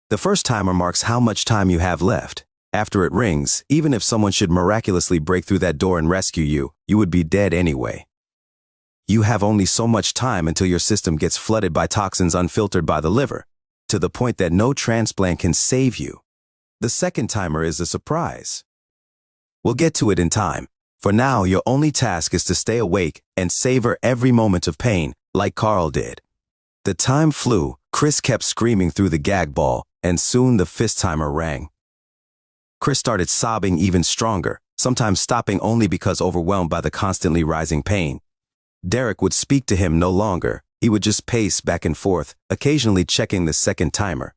The first timer marks how much time you have left. After it rings, even if someone should miraculously break through that door and rescue you, you would be dead anyway. You have only so much time until your system gets flooded by toxins unfiltered by the liver, to the point that no transplant can save you. The second timer is a surprise. We'll get to it in time. For now, your only task is to stay awake and savor every moment of pain, like Carl did. The time flew. Chris kept screaming through the gag ball, and soon the fist timer rang. Chris started sobbing even stronger, sometimes stopping only because overwhelmed by the constantly rising pain. Derek would speak to him no longer. He would just pace back and forth, occasionally checking the second timer.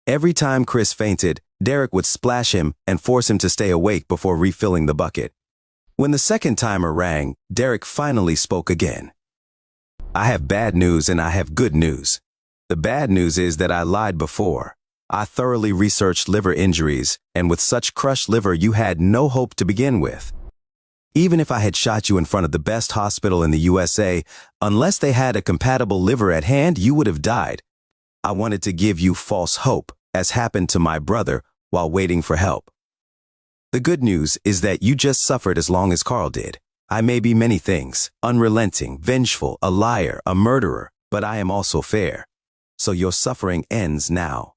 Every time Chris fainted, Derek would splash him and force him to stay awake before refilling the bucket. When the second timer rang, Derek finally spoke again. "I have bad news and I have good news. The bad news is that I lied before. I thoroughly researched liver injuries, and with such crushed liver you had no hope to begin with. Even if I had shot you in front of the best hospital in the USA, unless they had a compatible liver at hand, you would have died. I wanted to give you false hope, as happened to my brother, while waiting for help. The good news is that you just suffered as long as Carl did. I may be many things, unrelenting, vengeful, a liar, a murderer, but I am also fair. So your suffering ends now."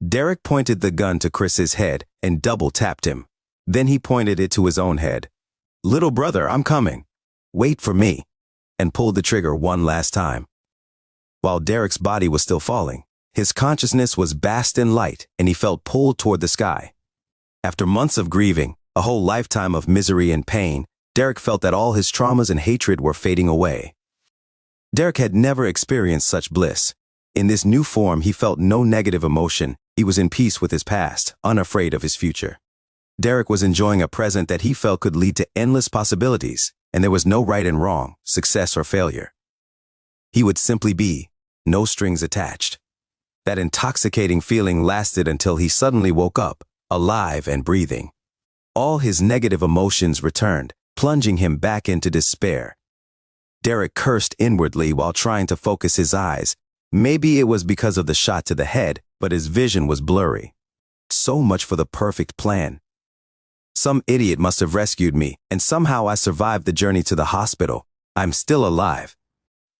Derek pointed the gun to Chris's head and double-tapped him. Then he pointed it to his own head. "Little brother, I'm coming. Wait for me," and pulled the trigger one last time. While Derek's body was still falling, his consciousness was bathed in light and he felt pulled toward the sky. After months of grieving, a whole lifetime of misery and pain, Derek felt that all his traumas and hatred were fading away. Derek had never experienced such bliss. In this new form, he felt no negative emotion. He was in peace with his past, unafraid of his future. Derek was enjoying a present that he felt could lead to endless possibilities, and there was no right and wrong, success or failure. He would simply be, no strings attached. That intoxicating feeling lasted until he suddenly woke up, alive and breathing. All his negative emotions returned, plunging him back into despair. Derek cursed inwardly while trying to focus his eyes. Maybe it was because of the shot to the head, but his vision was blurry. So much for the perfect plan. Some idiot must have rescued me, and somehow I survived the journey to the hospital. I'm still alive.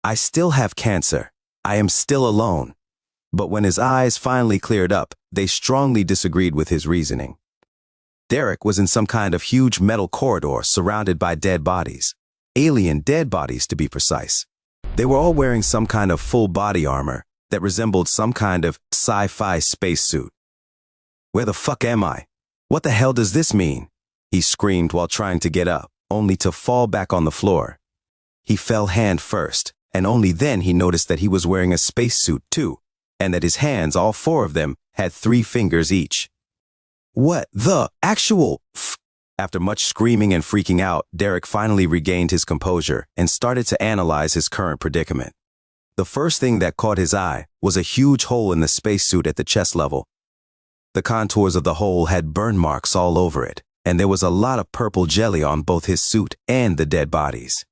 I still have cancer. I am still alone. But when his eyes finally cleared up, they strongly disagreed with his reasoning. Derek was in some kind of huge metal corridor surrounded by dead bodies. Alien dead bodies, to be precise. They were all wearing some kind of full body armor that resembled some kind of sci-fi spacesuit. Where the fuck am I? What the hell does this mean? He screamed while trying to get up, only to fall back on the floor. He fell hand first, and only then he noticed that he was wearing a spacesuit too, and that his hands, all four of them, had 3 fingers each. What the actual f? After much screaming and freaking out, Derek finally regained his composure and started to analyze his current predicament. The first thing that caught his eye was a huge hole in the spacesuit at the chest level. The contours of the hole had burn marks all over it, and there was a lot of purple jelly on both his suit and the dead bodies.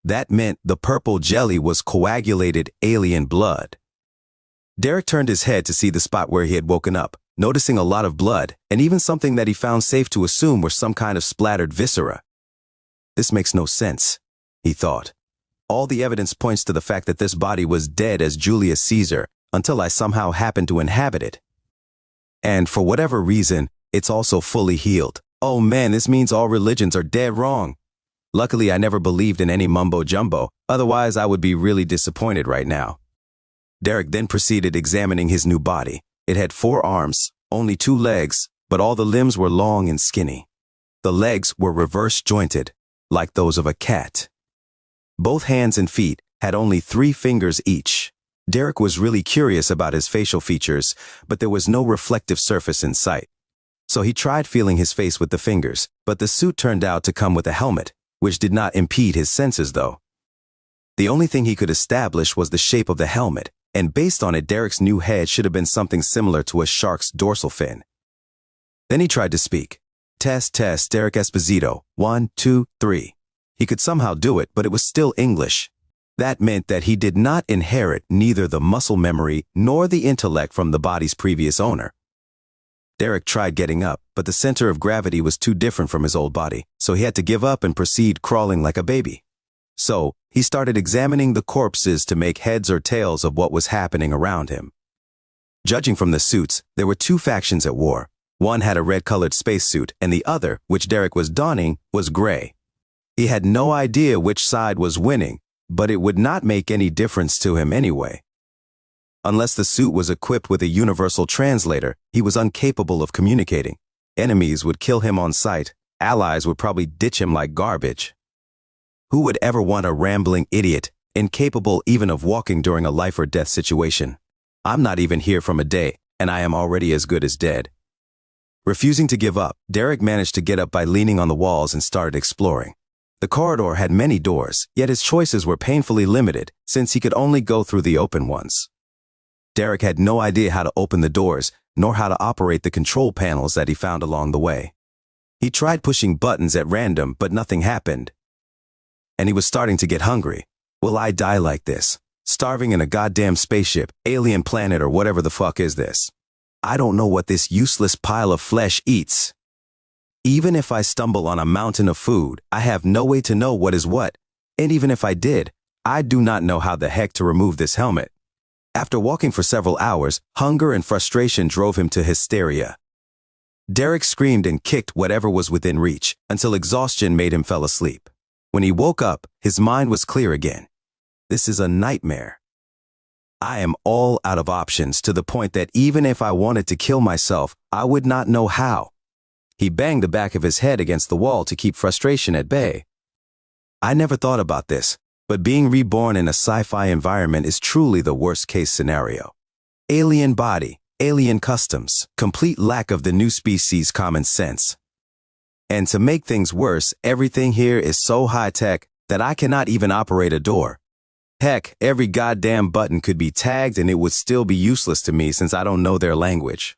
That meant the purple jelly was coagulated alien blood. Derek turned his head to see the spot where he had woken up, noticing a lot of blood, and even something that he found safe to assume were some kind of splattered viscera. This makes no sense, he thought. All the evidence points to the fact that this body was dead as Julius Caesar until I somehow happened to inhabit it. And for whatever reason, it's also fully healed. Oh man, this means all religions are dead wrong. Luckily, I never believed in any mumbo-jumbo, otherwise I would be really disappointed right now. Derek then proceeded examining his new body. It had 4 arms, only 2 legs, but all the limbs were long and skinny. The legs were reverse-jointed, like those of a cat. Both hands and feet had only 3 fingers each. Derek was really curious about his facial features, but there was no reflective surface in sight. So he tried feeling his face with the fingers, but the suit turned out to come with a helmet, which did not impede his senses though. The only thing he could establish was the shape of the helmet, and based on it, Derek's new head should have been something similar to a shark's dorsal fin. Then he tried to speak. Test, Derek Esposito, 1, 2, 3. He could somehow do it, but it was still English. That meant that he did not inherit neither the muscle memory nor the intellect from the body's previous owner. Derek tried getting up, but the center of gravity was too different from his old body, so he had to give up and proceed crawling like a baby. So, he started examining the corpses to make heads or tails of what was happening around him. Judging from the suits, there were 2 factions at war. One had a red-colored spacesuit, and the other, which Derek was donning, was gray. He had no idea which side was winning, but it would not make any difference to him anyway. Unless the suit was equipped with a universal translator, he was incapable of communicating. Enemies would kill him on sight. Allies would probably ditch him like garbage. Who would ever want a rambling idiot, incapable even of walking during a life or death situation? I'm not even here from a day, and I am already as good as dead. Refusing to give up, Derek managed to get up by leaning on the walls and started exploring. The corridor had many doors, yet his choices were painfully limited since he could only go through the open ones. Derek had no idea how to open the doors, nor how to operate the control panels that he found along the way. He tried pushing buttons at random, but nothing happened. And he was starting to get hungry. Will I die like this? Starving in a goddamn spaceship, alien planet, or whatever the fuck is this? I don't know what this useless pile of flesh eats. Even if I stumble on a mountain of food, I have no way to know what is what. And even if I did, I do not know how the heck to remove this helmet. After walking for several hours, hunger and frustration drove him to hysteria. Derek screamed and kicked whatever was within reach, until exhaustion made him fall asleep. When he woke up, his mind was clear again. This is a nightmare. I am all out of options to the point that even if I wanted to kill myself, I would not know how. He banged the back of his head against the wall to keep frustration at bay. I never thought about this, but being reborn in a sci-fi environment is truly the worst-case scenario. Alien body, alien customs, complete lack of the new species' common sense. And to make things worse, everything here is so high-tech that I cannot even operate a door. Heck, every goddamn button could be tagged and it would still be useless to me since I don't know their language.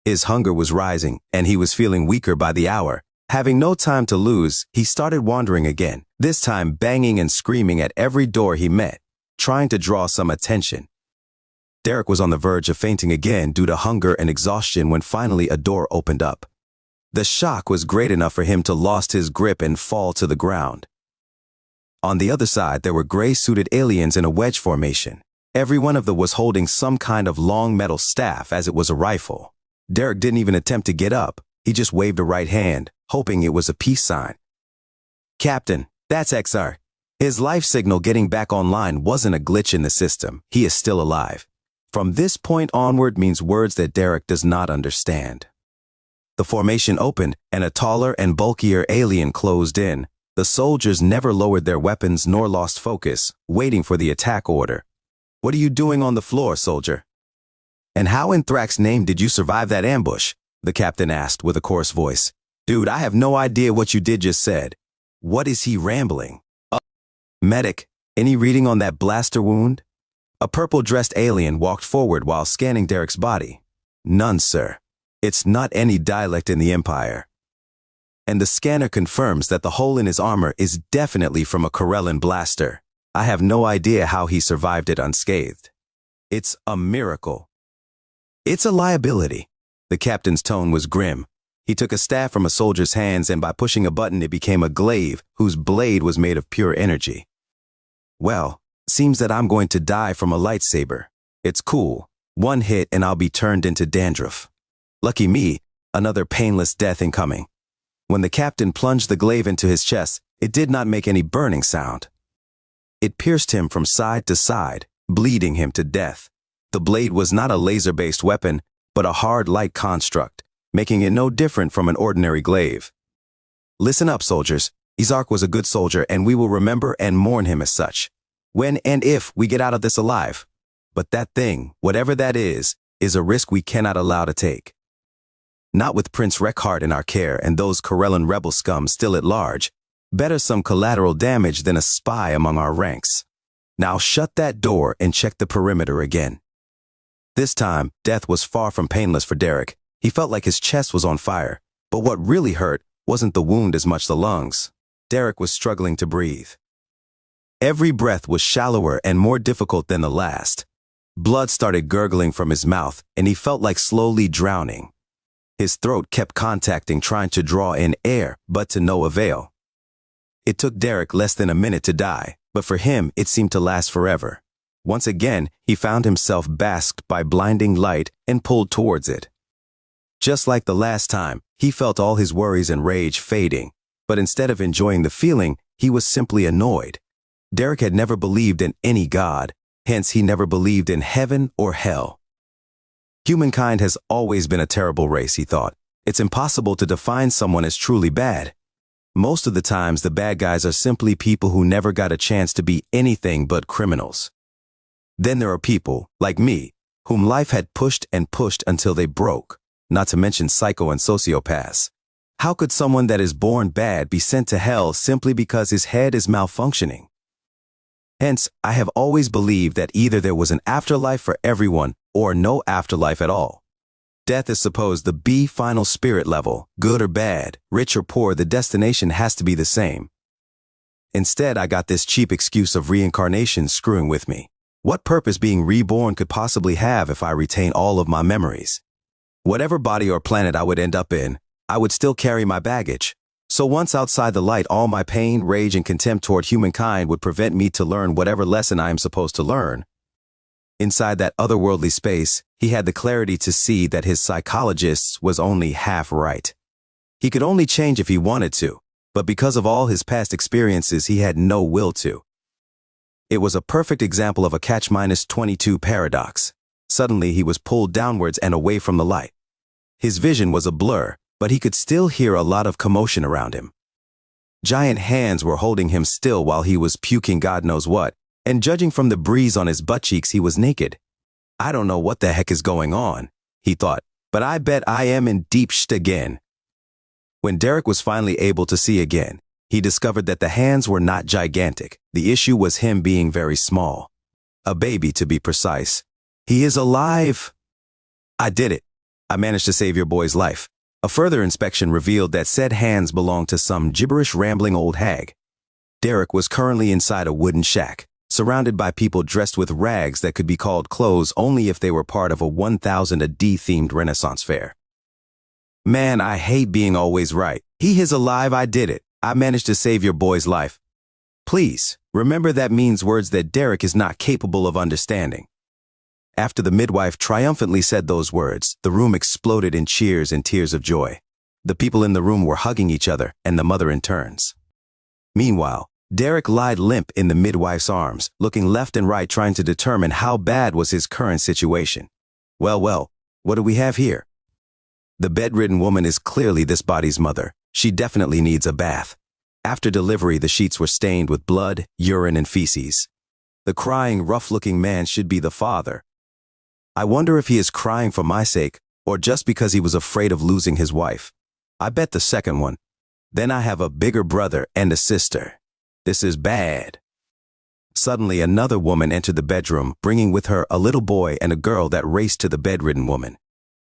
His hunger was rising, and he was feeling weaker by the hour. Having no time to lose, he started wandering again, this time banging and screaming at every door he met, trying to draw some attention. Derek was on the verge of fainting again due to hunger and exhaustion when finally a door opened up. The shock was great enough for him to lose his grip and fall to the ground. On the other side, there were gray-suited aliens in a wedge formation. Every one of them was holding some kind of long metal staff as it was a rifle. Derek didn't even attempt to get up. He just waved a right hand, hoping it was a peace sign. "Captain, that's XR. His life signal getting back online wasn't a glitch in the system. He is still alive." From this point onward means words that Derek does not understand. The formation opened, and a taller and bulkier alien closed in. The soldiers never lowered their weapons nor lost focus, waiting for the attack order. "What are you doing on the floor, soldier?" "And how in Thrax's name did you survive that ambush?" the captain asked with a coarse voice. "Dude, I have no idea what you did just said." What is he rambling? "Medic, any reading on that blaster wound?" A purple-dressed alien walked forward while scanning Derek's body. "None, sir. It's not any dialect in the Empire." And the scanner confirms that the hole in his armor is definitely from a Corellan blaster. I have no idea how he survived it unscathed. It's a miracle. "It's a liability." The captain's tone was grim. He took a staff from a soldier's hands, and by pushing a button it became a glaive whose blade was made of pure energy. "Well, seems that I'm going to die from a lightsaber. It's cool. One hit and I'll be turned into dandruff. Lucky me, another painless death incoming." When the captain plunged the glaive into his chest, it did not make any burning sound. It pierced him from side to side, bleeding him to death. The blade was not a laser-based weapon, but a hard light construct, making it no different from an ordinary glaive. "Listen up, soldiers. Izark was a good soldier, and we will remember and mourn him as such. When and if we get out of this alive. But that thing, whatever that is a risk we cannot allow to take. Not with Prince Rekhart in our care and those Corellan rebel scum still at large. Better some collateral damage than a spy among our ranks. Now shut that door and check the perimeter again." This time, death was far from painless for Derek. He felt like his chest was on fire, but what really hurt wasn't the wound as much the lungs. Derek was struggling to breathe. Every breath was shallower and more difficult than the last. Blood started gurgling from his mouth, and he felt like slowly drowning. His throat kept contacting, trying to draw in air, but to no avail. It took Derek less than a minute to die, but for him it seemed to last forever. Once again, he found himself basked by blinding light and pulled towards it. Just like the last time, he felt all his worries and rage fading, but instead of enjoying the feeling, he was simply annoyed. Derek had never believed in any god, hence he never believed in heaven or hell. Humankind has always been a terrible race, he thought. It's impossible to define someone as truly bad. Most of the times, the bad guys are simply people who never got a chance to be anything but criminals. Then there are people, like me, whom life had pushed and pushed until they broke, not to mention psycho and sociopaths. How could someone that is born bad be sent to hell simply because his head is malfunctioning? Hence, I have always believed that either there was an afterlife for everyone or no afterlife at all. Death is supposed to be final spirit level, good or bad, rich or poor, the destination has to be the same. Instead, I got this cheap excuse of reincarnation screwing with me. What purpose being reborn could possibly have if I retain all of my memories? Whatever body or planet I would end up in, I would still carry my baggage. So once outside the light, all my pain, rage, and contempt toward humankind would prevent me to learn whatever lesson I am supposed to learn. Inside that otherworldly space, he had the clarity to see that his psychologist was only half right. He could only change if he wanted to, but because of all his past experiences, he had no will to. It was a perfect example of a catch-22 paradox. Suddenly, he was pulled downwards and away from the light. His vision was a blur, but he could still hear a lot of commotion around him. Giant hands were holding him still while he was puking God knows what, and judging from the breeze on his butt cheeks, he was naked. I don't know what the heck is going on, he thought, but I bet I am in deep shit again. When Derek was finally able to see again, he discovered that the hands were not gigantic. The issue was him being very small. A baby, to be precise. He is alive. I did it. I managed to save your boy's life. A further inspection revealed that said hands belonged to some gibberish rambling old hag. Derek was currently inside a wooden shack, surrounded by people dressed with rags that could be called clothes only if they were part of a 1000 AD themed Renaissance fair. Man, I hate being always right. He is alive, I did it. I managed to save your boy's life. Please, remember that means words that Derek is not capable of understanding. After the midwife triumphantly said those words, the room exploded in cheers and tears of joy. The people in the room were hugging each other, and the mother in turns. Meanwhile, Derek lied limp in the midwife's arms, looking left and right trying to determine how bad was his current situation. Well, what do we have here? The bedridden woman is clearly this body's mother. She definitely needs a bath. After delivery, the sheets were stained with blood, urine, and feces. The crying, rough-looking man should be the father. I wonder if he is crying for my sake, or just because he was afraid of losing his wife. I bet the second one. Then I have a bigger brother and a sister. This is bad. Suddenly, another woman entered the bedroom, bringing with her a little boy and a girl that raced to the bedridden woman.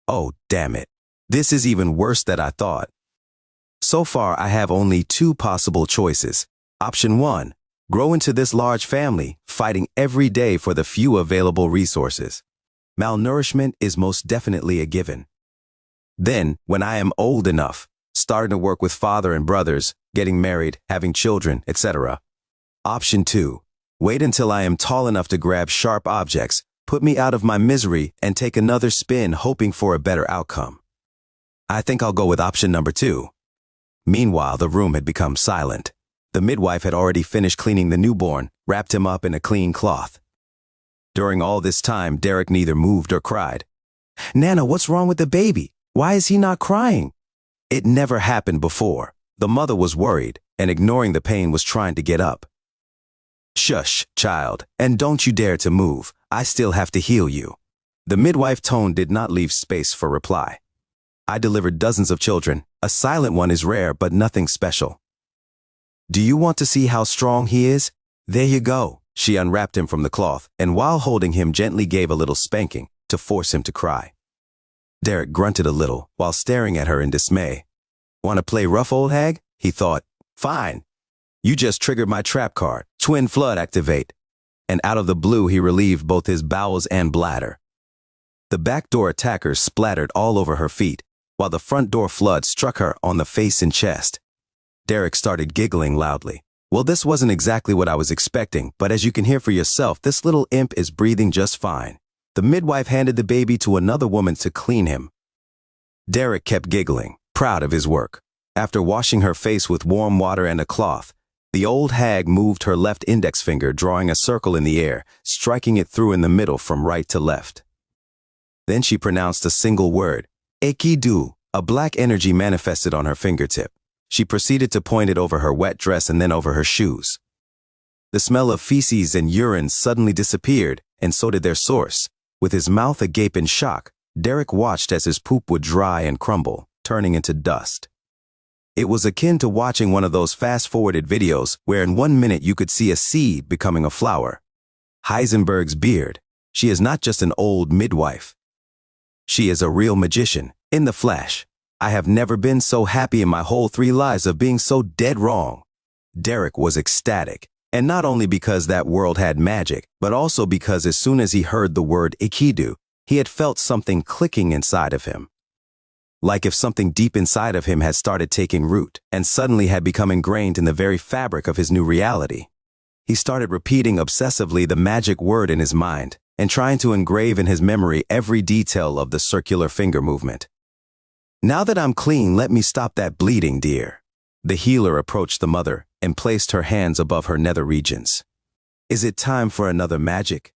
Oh, damn it. This is even worse than I thought. So far, I have only two possible choices. Option 1, grow into this large family, fighting every day for the few available resources. Malnourishment is most definitely a given. Then, when I am old enough, starting to work with father and brothers, getting married, having children, etc. Option 2, wait until I am tall enough to grab sharp objects, put me out of my misery, and take another spin hoping for a better outcome. I think I'll go with option number 2. Meanwhile, the room had become silent. The midwife had already finished cleaning the newborn, wrapped him up in a clean cloth. During all this time, Derek neither moved or cried. Nana, what's wrong with the baby? Why is he not crying? It never happened before. The mother was worried, and ignoring the pain was trying to get up. Shush, child, and don't you dare to move. I still have to heal you. The midwife tone did not leave space for reply. I delivered dozens of children. A silent one is rare, but nothing special. Do you want to see how strong he is? There you go. She unwrapped him from the cloth, and while holding him gently gave a little spanking to force him to cry. Derek grunted a little while staring at her in dismay. Want to play rough, old hag? He thought. Fine. You just triggered my trap card. Twin flood activate. And out of the blue he relieved both his bowels and bladder. The backdoor attacker splattered all over her feet, while the front door flood struck her on the face and chest. Derek started giggling loudly. Well, this wasn't exactly what I was expecting, but as you can hear for yourself, this little imp is breathing just fine. The midwife handed the baby to another woman to clean him. Derek kept giggling, proud of his work. After washing her face with warm water and a cloth, the old hag moved her left index finger, drawing a circle in the air, striking it through in the middle from right to left. Then she pronounced a single word, Ekidu. A black energy manifested on her fingertip. She proceeded to point it over her wet dress and then over her shoes. The smell of feces and urine suddenly disappeared, and so did their source. With his mouth agape in shock, Derek watched as his poop would dry and crumble, turning into dust. It was akin to watching one of those fast-forwarded videos where in 1 minute you could see a seed becoming a flower. Heisenberg's beard. She is not just an old midwife. She is a real magician, in the flesh. I have never been so happy in my whole 3 lives of being so dead wrong. Derek was ecstatic, and not only because that world had magic, but also because as soon as he heard the word Ikidu, he had felt something clicking inside of him. Like if something deep inside of him had started taking root, and suddenly had become ingrained in the very fabric of his new reality. He started repeating obsessively the magic word in his mind, and trying to engrave in his memory every detail of the circular finger movement. Now that I'm clean, let me stop that bleeding, dear. The healer approached the mother and placed her hands above her nether regions. Is it time for another magic?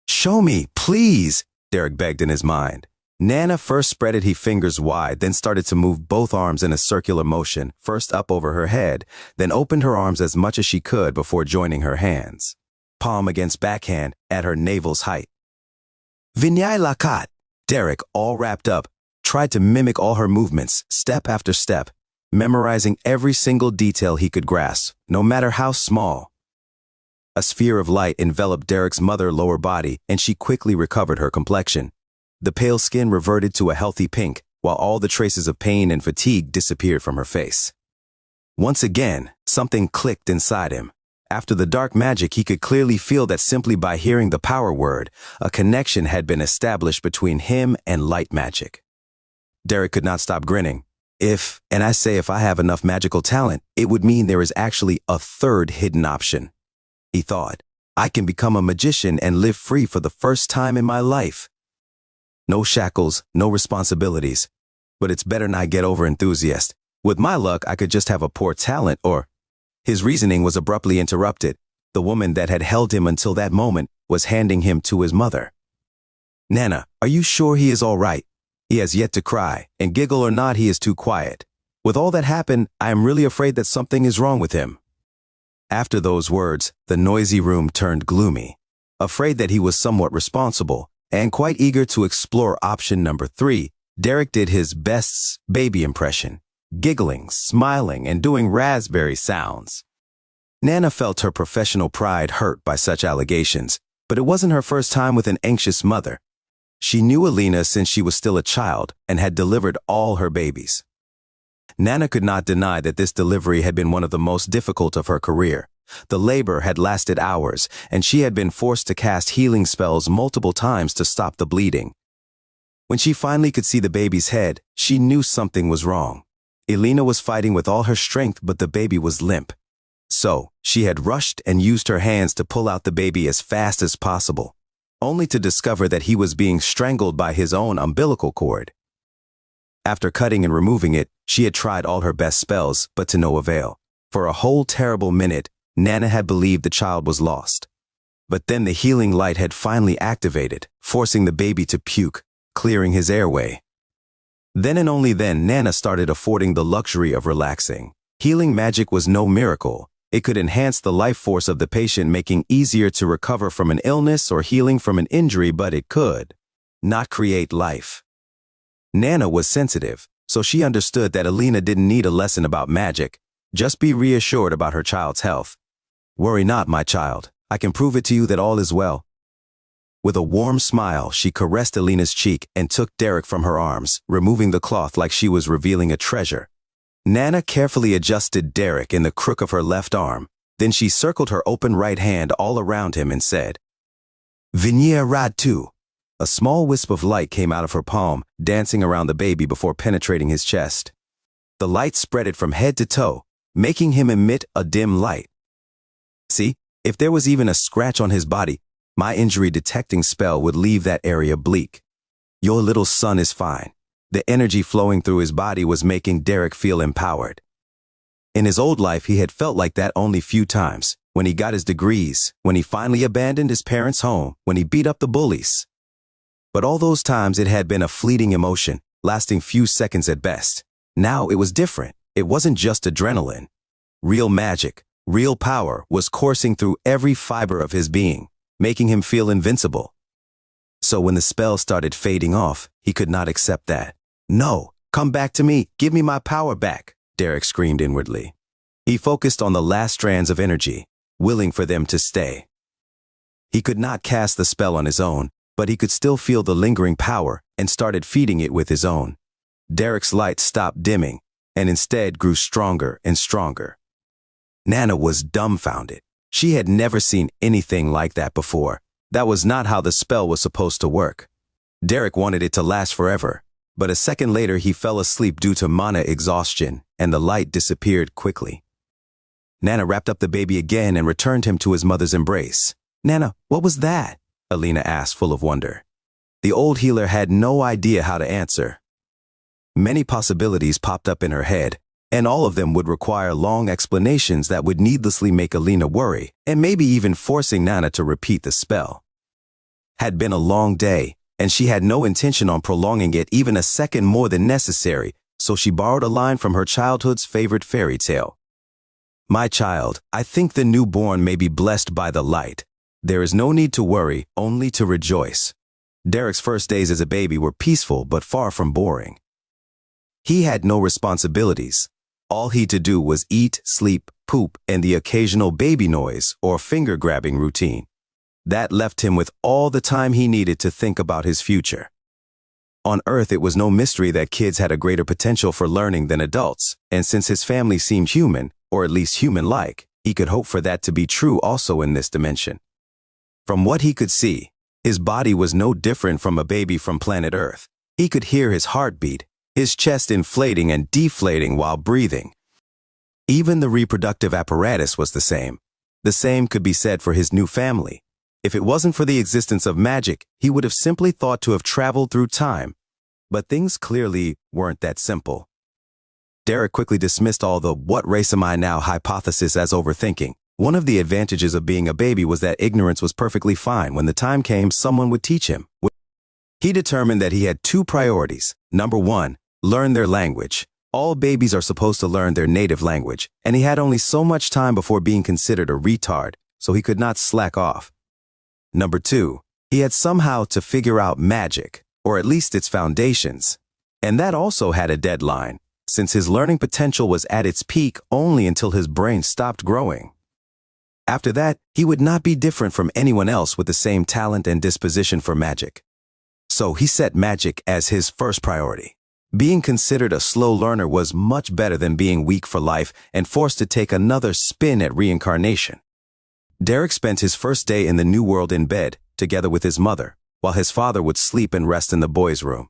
Show me, please, Derek begged in his mind. Nana first spreaded her fingers wide, then started to move both arms in a circular motion, first up over her head, then opened her arms as much as she could before joining her hands. Palm against backhand at her navel's height. Vinyai Lakat. Derek, all wrapped up, tried to mimic all her movements, step after step, memorizing every single detail he could grasp, no matter how small. A sphere of light enveloped Derek's mother's lower body, and she quickly recovered her complexion. The pale skin reverted to a healthy pink, while all the traces of pain and fatigue disappeared from her face. Once again, something clicked inside him. After the dark magic, he could clearly feel that simply by hearing the power word, a connection had been established between him and light magic. Derek could not stop grinning. If I have enough magical talent, it would mean there is actually a third hidden option. He thought, I can become a magician and live free for the first time in my life. No shackles, no responsibilities. But it's better not get over-enthusiastic. With my luck, I could just have a poor talent or... His reasoning was abruptly interrupted. The woman that had held him until that moment was handing him to his mother. Nana, are you sure he is all right? He has yet to cry, and giggle or not, he is too quiet. With all that happened, I am really afraid that something is wrong with him. After those words, the noisy room turned gloomy. Afraid that he was somewhat responsible, and quite eager to explore option number 3, Derek did his best baby impression, giggling, smiling, and doing raspberry sounds. Nana felt her professional pride hurt by such allegations, but it wasn't her first time with an anxious mother. She knew Alina since she was still a child and had delivered all her babies. Nana could not deny that this delivery had been one of the most difficult of her career. The labor had lasted hours, and she had been forced to cast healing spells multiple times to stop the bleeding. When she finally could see the baby's head, she knew something was wrong. Alina was fighting with all her strength, but the baby was limp. So, she had rushed and used her hands to pull out the baby as fast as possible, only to discover that he was being strangled by his own umbilical cord. After cutting and removing it, she had tried all her best spells, but to no avail. For a whole terrible minute, Nana had believed the child was lost. But then the healing light had finally activated, forcing the baby to puke, clearing his airway. Then and only then, Nana started affording the luxury of relaxing. Healing magic was no miracle. It could enhance the life force of the patient, making easier to recover from an illness or healing from an injury, but it could not create life. Nana was sensitive, so she understood that Alina didn't need a lesson about magic. Just be reassured about her child's health. Worry not, my child. I can prove it to you that all is well. With a warm smile, she caressed Alina's cheek and took Derek from her arms, removing the cloth like she was revealing a treasure. Nana carefully adjusted Derek in the crook of her left arm. Then she circled her open right hand all around him and said, Venir rad tu. A small wisp of light came out of her palm, dancing around the baby before penetrating his chest. The light spread it from head to toe, making him emit a dim light. See, if there was even a scratch on his body, my injury-detecting spell would leave that area bleak. Your little son is fine. The energy flowing through his body was making Derek feel empowered. In his old life, he had felt like that only few times, when he got his degrees, when he finally abandoned his parents' home, when he beat up the bullies. But all those times it had been a fleeting emotion, lasting few seconds at best. Now it was different. It wasn't just adrenaline. Real magic, real power was coursing through every fiber of his being, making him feel invincible. So when the spell started fading off, he could not accept that. No, come back to me, give me my power back, Derek screamed inwardly. He focused on the last strands of energy, willing for them to stay. He could not cast the spell on his own, but he could still feel the lingering power and started feeding it with his own. Derek's light stopped dimming and instead grew stronger and stronger. Nana was dumbfounded. She had never seen anything like that before. That was not how the spell was supposed to work. Derek wanted it to last forever, but a second later he fell asleep due to mana exhaustion, and the light disappeared quickly. Nana wrapped up the baby again and returned him to his mother's embrace. Nana, what was that? Alina asked, full of wonder. The old healer had no idea how to answer. Many possibilities popped up in her head, and all of them would require long explanations that would needlessly make Alina worry, and maybe even forcing Nana to repeat the spell. Had been a long day, and she had no intention on prolonging it even a second more than necessary, so she borrowed a line from her childhood's favorite fairy tale. My child, I think the newborn may be blessed by the light. There is no need to worry, only to rejoice. Derek's first days as a baby were peaceful but far from boring. He had no responsibilities. All he to do was eat, sleep, poop, and the occasional baby noise or finger-grabbing routine. That left him with all the time he needed to think about his future. On Earth, it was no mystery that kids had a greater potential for learning than adults, and since his family seemed human, or at least human-like, he could hope for that to be true also in this dimension. From what he could see, his body was no different from a baby from planet Earth. He could hear his heartbeat, his chest inflating and deflating while breathing. Even the reproductive apparatus was the same. The same could be said for his new family. If it wasn't for the existence of magic, he would have simply thought to have traveled through time. But things clearly weren't that simple. Derek quickly dismissed all the "what race am I now" hypothesis as overthinking. One of the advantages of being a baby was that ignorance was perfectly fine. When the time came, someone would teach him. He determined that he had two priorities. Number one, learn their language. All babies are supposed to learn their native language, and he had only so much time before being considered a retard, so he could not slack off. Number two, he had somehow to figure out magic, or at least its foundations. And that also had a deadline, since his learning potential was at its peak only until his brain stopped growing. After that, he would not be different from anyone else with the same talent and disposition for magic. So he set magic as his first priority. Being considered a slow learner was much better than being weak for life and forced to take another spin at reincarnation. Derek spent his first day in the new world in bed, together with his mother, while his father would sleep and rest in the boys' room.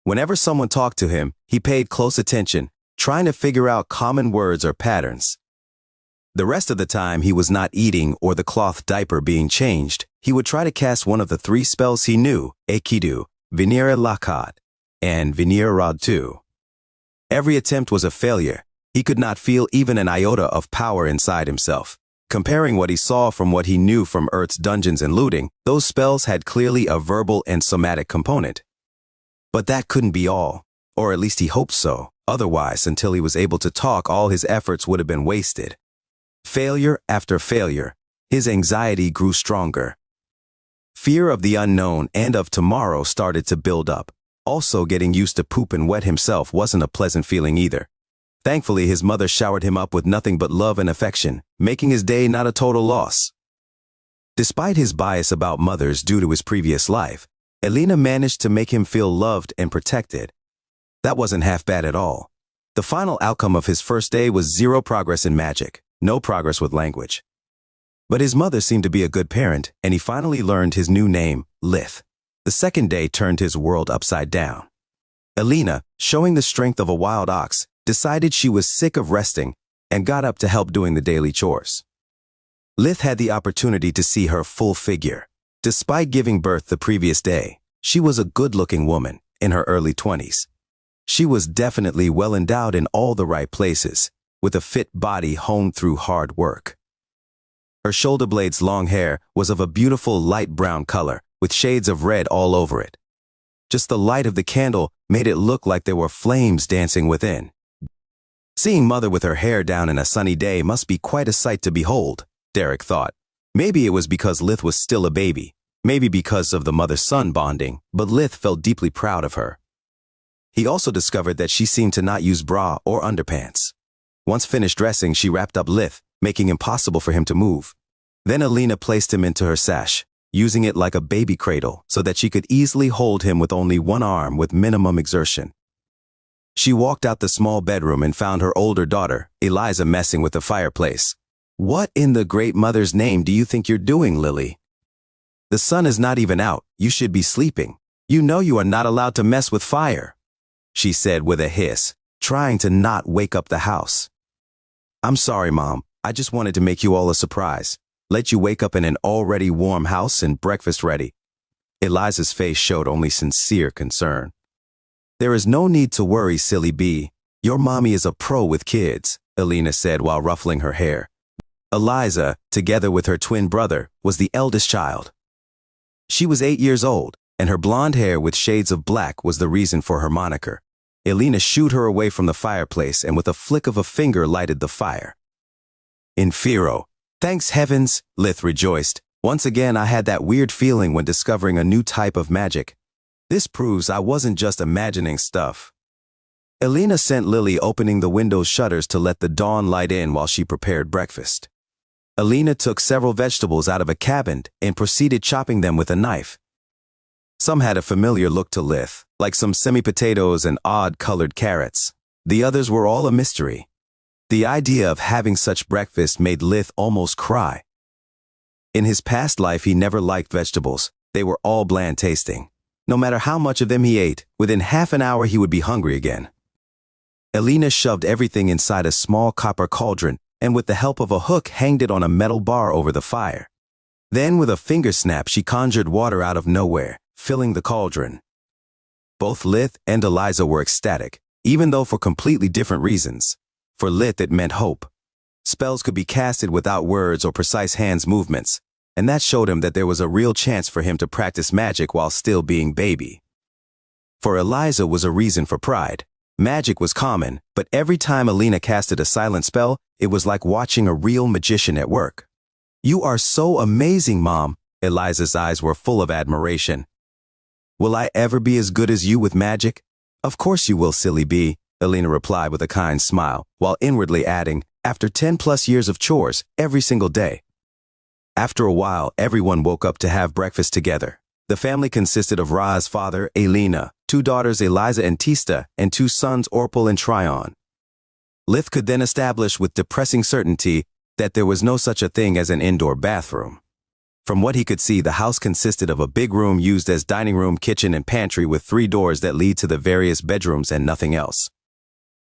Whenever someone talked to him, he paid close attention, trying to figure out common words or patterns. The rest of the time he was not eating or the cloth diaper being changed, he would try to cast one of the three spells he knew: Aikido, Venera Lakad, and Venera Rod 2. Every attempt was a failure. He could not feel even an iota of power inside himself. Comparing what he saw from what he knew from Earth's dungeons and looting, those spells had clearly a verbal and somatic component. But that couldn't be all, or at least he hoped so. Otherwise, until he was able to talk, all his efforts would have been wasted. Failure after failure, his anxiety grew stronger. Fear of the unknown and of tomorrow started to build up. Also, getting used to poop and wet himself wasn't a pleasant feeling either. Thankfully, his mother showered him up with nothing but love and affection, making his day not a total loss. Despite his bias about mothers due to his previous life, Elena managed to make him feel loved and protected. That wasn't half bad at all. The final outcome of his first day was zero progress in magic, no progress with language. But his mother seemed to be a good parent, and he finally learned his new name, Lith. The second day turned his world upside down. Elena, showing the strength of a wild ox, decided she was sick of resting and got up to help doing the daily chores. Lith had the opportunity to see her full figure. Despite giving birth the previous day, she was a good-looking woman in her early 20s. She was definitely well endowed in all the right places, with a fit body honed through hard work. Her shoulder blades' long hair was of a beautiful light brown color, with shades of red all over it. Just the light of the candle made it look like there were flames dancing within. Seeing Mother with her hair down in a sunny day must be quite a sight to behold, Derek thought. Maybe it was because Lith was still a baby, maybe because of the mother-son bonding, but Lith felt deeply proud of her. He also discovered that she seemed to not use bra or underpants. Once finished dressing, she wrapped up Lith, making it impossible for him to move. Then Elena placed him into her sash, using it like a baby cradle so that she could easily hold him with only one arm with minimum exertion. She walked out the small bedroom and found her older daughter, Eliza, messing with the fireplace. "What in the great mother's name do you think you're doing, Lily? The sun is not even out. You should be sleeping. You know you are not allowed to mess with fire," she said with a hiss, trying to not wake up the house. "I'm sorry, Mom. I just wanted to make you all a surprise. Let you wake up in an already warm house and breakfast ready." Eliza's face showed only sincere concern. "There is no need to worry, silly bee. Your mommy is a pro with kids," Elena said while ruffling her hair. Eliza, together with her twin brother, was the eldest child. She was 8 years old, and her blonde hair with shades of black was the reason for her moniker. Elena shooed her away from the fireplace and with a flick of a finger lighted the fire. "Infero. Thanks heavens," Lith rejoiced. "Once again I had that weird feeling when discovering a new type of magic. This proves I wasn't just imagining stuff." Elena sent Lily opening the window shutters to let the dawn light in while she prepared breakfast. Elena took several vegetables out of a cabinet and proceeded chopping them with a knife. Some had a familiar look to Lith, like some semi-potatoes and odd-colored carrots. The others were all a mystery. The idea of having such breakfast made Lith almost cry. In his past life, he never liked vegetables. They were all bland tasting. No matter how much of them he ate, within half an hour he would be hungry again. Elena shoved everything inside a small copper cauldron and with the help of a hook hanged it on a metal bar over the fire. Then with a finger snap she conjured water out of nowhere, filling the cauldron. Both Lith and Eliza were ecstatic, even though for completely different reasons. For Lith it meant hope. Spells could be casted without words or precise hands movements, and that showed him that there was a real chance for him to practice magic while still being baby. For Eliza was a reason for pride. Magic was common, but every time Elena casted a silent spell, it was like watching a real magician at work. "You are so amazing, Mom." Eliza's eyes were full of admiration. "Will I ever be as good as you with magic?" "Of course you will, silly bee," Elena replied with a kind smile, while inwardly adding, "after 10+ years of chores, every single day." After a while, everyone woke up to have breakfast together. The family consisted of Ra's father, Elena, 2 daughters, Eliza and Tista, and 2 sons, Orpal and Tryon. Lith could then establish with depressing certainty that there was no such a thing as an indoor bathroom. From what he could see, the house consisted of a big room used as dining room, kitchen, and pantry with 3 doors that lead to the various bedrooms and nothing else.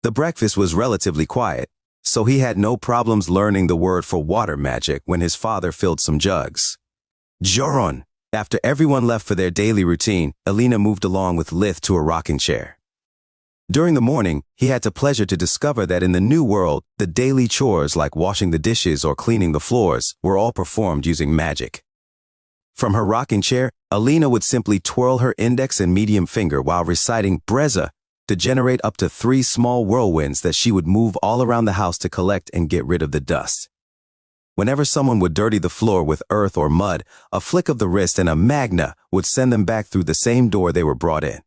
The breakfast was relatively quiet, so he had no problems learning the word for water magic when his father filled some jugs. Joron! After everyone left for their daily routine, Elena moved along with Lith to a rocking chair. During the morning, he had the pleasure to discover that in the new world, the daily chores like washing the dishes or cleaning the floors were all performed using magic. From her rocking chair, Elena would simply twirl her index and medium finger while reciting Breza to generate up to 3 small whirlwinds that she would move all around the house to collect and get rid of the dust. Whenever someone would dirty the floor with earth or mud, a flick of the wrist and a magna would send them back through the same door they were brought in.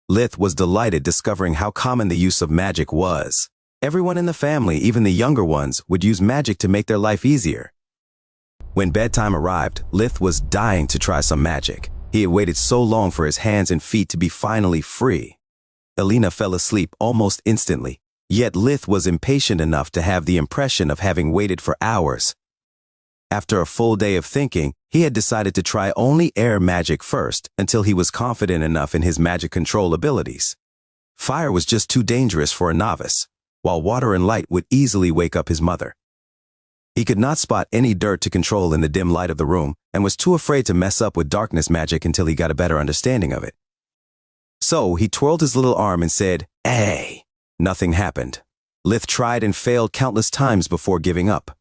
Lith was delighted discovering how common the use of magic was. Everyone in the family, even the younger ones, would use magic to make their life easier. When bedtime arrived, Lith was dying to try some magic. He had waited so long for his hands and feet to be finally free. Elena fell asleep almost instantly. Yet Lith was impatient enough to have the impression of having waited for hours. After a full day of thinking, he had decided to try only air magic first until he was confident enough in his magic control abilities. Fire was just too dangerous for a novice, while water and light would easily wake up his mother. He could not spot any dirt to control in the dim light of the room and was too afraid to mess up with darkness magic until he got a better understanding of it. So he twirled his little arm and said, "Hey." Nothing happened. Lith tried and failed countless times before giving up.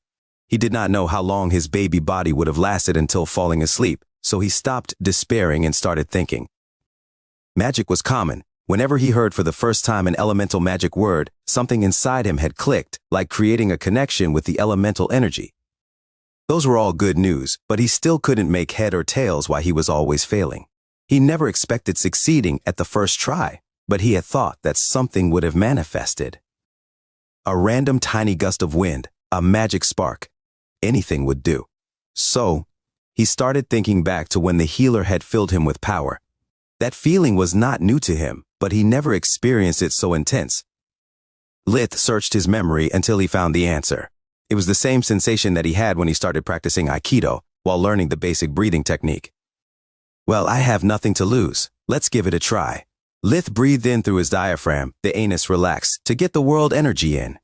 He did not know how long his baby body would have lasted until falling asleep, so he stopped despairing and started thinking. Magic was common. Whenever he heard for the first time an elemental magic word, something inside him had clicked, like creating a connection with the elemental energy. Those were all good news, but he still couldn't make head or tails why he was always failing. He never expected succeeding at the first try, but he had thought that something would have manifested. A random tiny gust of wind, a magic spark, anything would do. So, he started thinking back to when the healer had filled him with power. That feeling was not new to him, but he never experienced it so intense. Lith searched his memory until he found the answer. It was the same sensation that he had when he started practicing Aikido while learning the basic breathing technique. Well, I have nothing to lose. Let's give it a try. Lith breathed in through his diaphragm, the anus relaxed, to get the world energy in.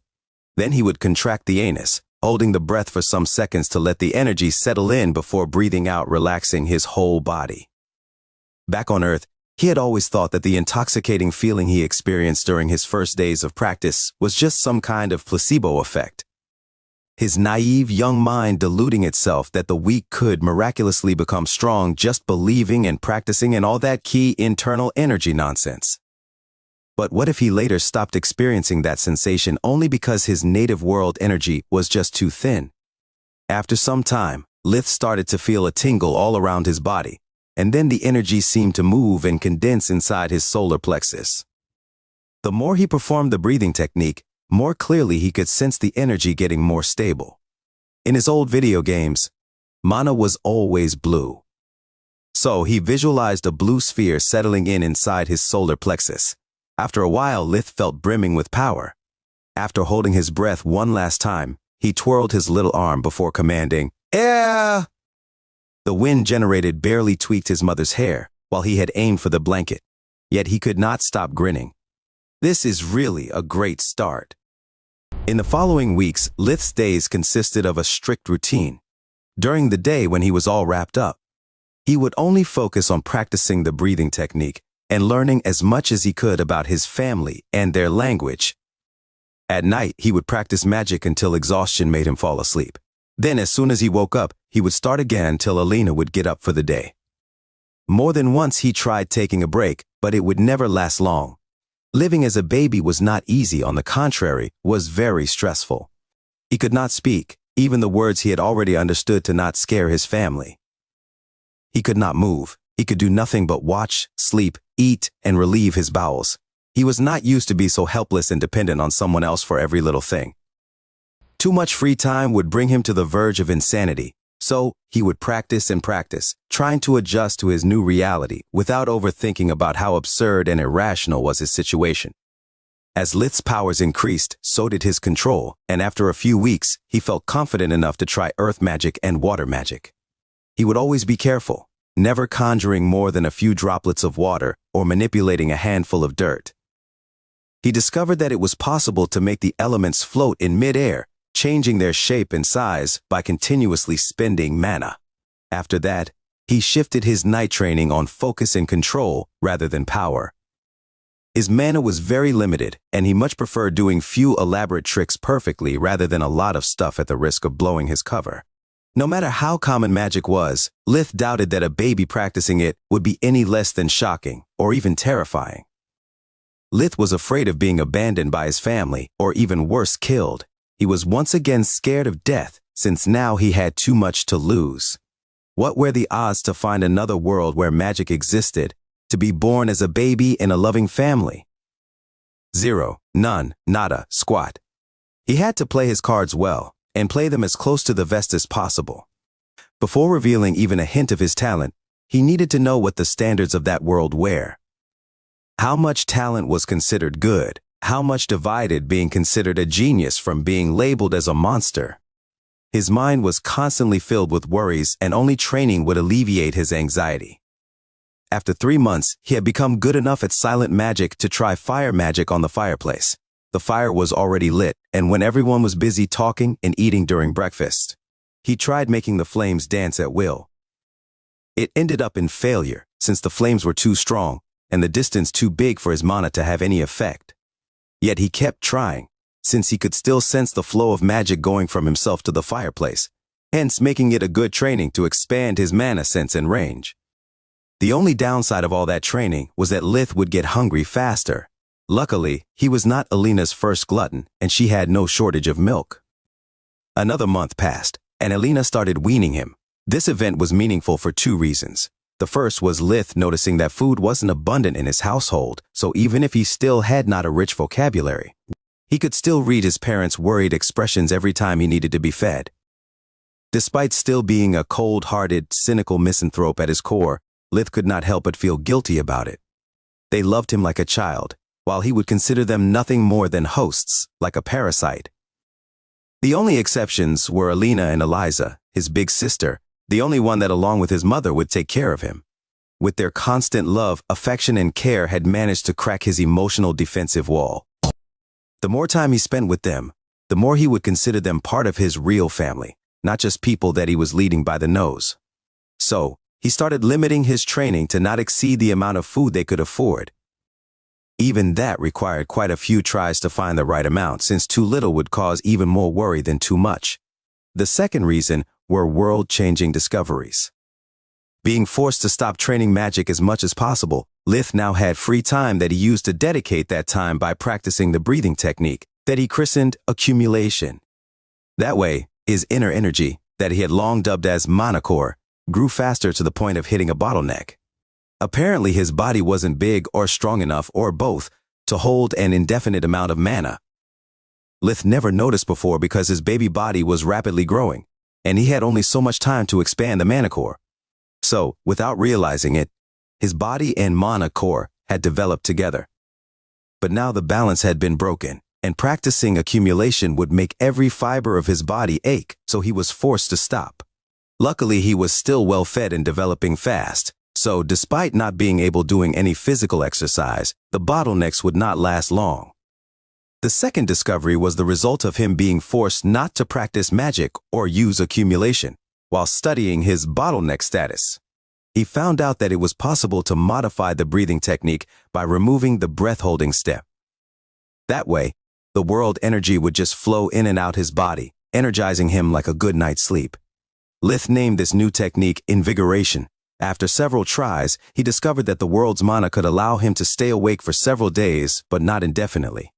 Then he would contract the anus, holding the breath for some seconds to let the energy settle in before breathing out, relaxing his whole body. Back on Earth, he had always thought that the intoxicating feeling he experienced during his first days of practice was just some kind of placebo effect. His naive young mind deluding itself that the weak could miraculously become strong just believing and practicing and all that key internal energy nonsense. But what if he later stopped experiencing that sensation only because his native world energy was just too thin? After some time, Lith started to feel a tingle all around his body, and then the energy seemed to move and condense inside his solar plexus. The more he performed the breathing technique, more clearly he could sense the energy getting more stable. In his old video games, mana was always blue. So he visualized a blue sphere settling in inside his solar plexus. After a while, Lith felt brimming with power. After holding his breath one last time, he twirled his little arm before commanding, "Air!" The wind generated barely tweaked his mother's hair while he had aimed for the blanket, yet he could not stop grinning. This is really a great start. In the following weeks, Lith's days consisted of a strict routine. During the day when he was all wrapped up, he would only focus on practicing the breathing technique and learning as much as he could about his family and their language. At night, he would practice magic until exhaustion made him fall asleep. Then, as soon as he woke up, he would start again until Alina would get up for the day. More than once he tried taking a break, but it would never last long. Living as a baby was not easy, on the contrary, was very stressful. He could not speak, even the words he had already understood to not scare his family. He could not move. He could do nothing but watch, sleep, eat, and relieve his bowels. He was not used to be so helpless and dependent on someone else for every little thing. Too much free time would bring him to the verge of insanity, so he would practice and practice, trying to adjust to his new reality without overthinking about how absurd and irrational was his situation. As Lith's powers increased, so did his control, and after a few weeks, he felt confident enough to try earth magic and water magic. He would always be careful, never conjuring more than a few droplets of water or manipulating a handful of dirt. He discovered that it was possible to make the elements float in mid-air, changing their shape and size by continuously spending mana. After that, he shifted his night training on focus and control rather than power. His mana was very limited, and he much preferred doing few elaborate tricks perfectly rather than a lot of stuff at the risk of blowing his cover. No matter how common magic was, Lith doubted that a baby practicing it would be any less than shocking or even terrifying. Lith was afraid of being abandoned by his family, or even worse, killed. He was once again scared of death, since now he had too much to lose. What were the odds to find another world where magic existed, to be born as a baby in a loving family? Zero, none, nada, squat. He had to play his cards well, and play them as close to the vest as possible. Before revealing even a hint of his talent, he needed to know what the standards of that world were. How much talent was considered good? How much divided being considered a genius from being labeled as a monster? His mind was constantly filled with worries, and only training would alleviate his anxiety. After 3 months, he had become good enough at silent magic to try fire magic on the fireplace. The fire was already lit, and when everyone was busy talking and eating during breakfast, he tried making the flames dance at will. It ended up in failure, since the flames were too strong, and the distance too big for his mana to have any effect. Yet he kept trying, since he could still sense the flow of magic going from himself to the fireplace, hence making it a good training to expand his mana sense and range. The only downside of all that training was that Lith would get hungry faster. Luckily, he was not Alina's first glutton, and she had no shortage of milk. Another month passed, and Alina started weaning him. This event was meaningful for 2 reasons. The first was Lith noticing that food wasn't abundant in his household, so even if he still had not a rich vocabulary, he could still read his parents' worried expressions every time he needed to be fed. Despite still being a cold-hearted, cynical misanthrope at his core, Lith could not help but feel guilty about it. They loved him like a child, while he would consider them nothing more than hosts, like a parasite. The only exceptions were Alina and Eliza, his big sister, the only one that along with his mother would take care of him. With their constant love, affection, and care had managed to crack his emotional defensive wall. The more time he spent with them, the more he would consider them part of his real family, not just people that he was leading by the nose. So, he started limiting his training to not exceed the amount of food they could afford. Even that required quite a few tries to find the right amount, since too little would cause even more worry than too much. The second reason were world-changing discoveries. Being forced to stop training magic as much as possible, Lith now had free time that he used to dedicate that time by practicing the breathing technique that he christened accumulation. That way, his inner energy, that he had long dubbed as mana core, grew faster to the point of hitting a bottleneck. Apparently, his body wasn't big or strong enough, or both, to hold an indefinite amount of mana. Lith never noticed before because his baby body was rapidly growing, and he had only so much time to expand the mana core. So, without realizing it, his body and mana core had developed together. But now the balance had been broken. and practicing accumulation would make every fiber of his body ache, so he was forced to stop. Luckily, he was still well fed and developing fast, so despite not being able doing any physical exercise, the bottlenecks would not last long. The second discovery was the result of him being forced not to practice magic or use accumulation while studying his bottleneck status. He found out that it was possible to modify the breathing technique by removing the breath-holding step. That way, the world energy would just flow in and out his body, energizing him like a good night's sleep. Lith named this new technique invigoration. After several tries, he discovered that the world's mana could allow him to stay awake for several days, but not indefinitely.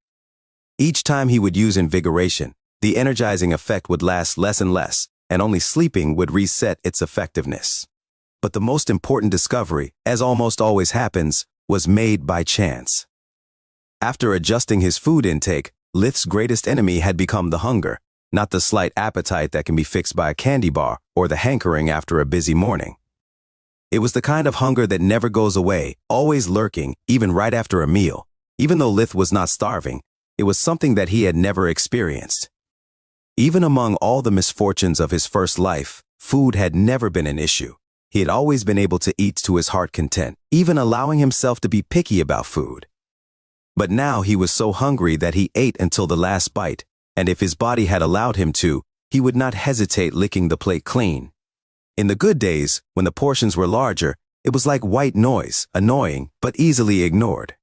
Each time he would use invigoration, the energizing effect would last less and less, and only sleeping would reset its effectiveness. But the most important discovery, as almost always happens, was made by chance. After adjusting his food intake, Lith's greatest enemy had become the hunger, not the slight appetite that can be fixed by a candy bar or the hankering after a busy morning. It was the kind of hunger that never goes away, always lurking, even right after a meal. Even though Lith was not starving, it was something that he had never experienced. Even among all the misfortunes of his first life, food had never been an issue. He had always been able to eat to his heart's content, even allowing himself to be picky about food. But now he was so hungry that he ate until the last bite, and if his body had allowed him to, he would not hesitate licking the plate clean. In the good days, when the portions were larger, it was like white noise, annoying, but easily ignored.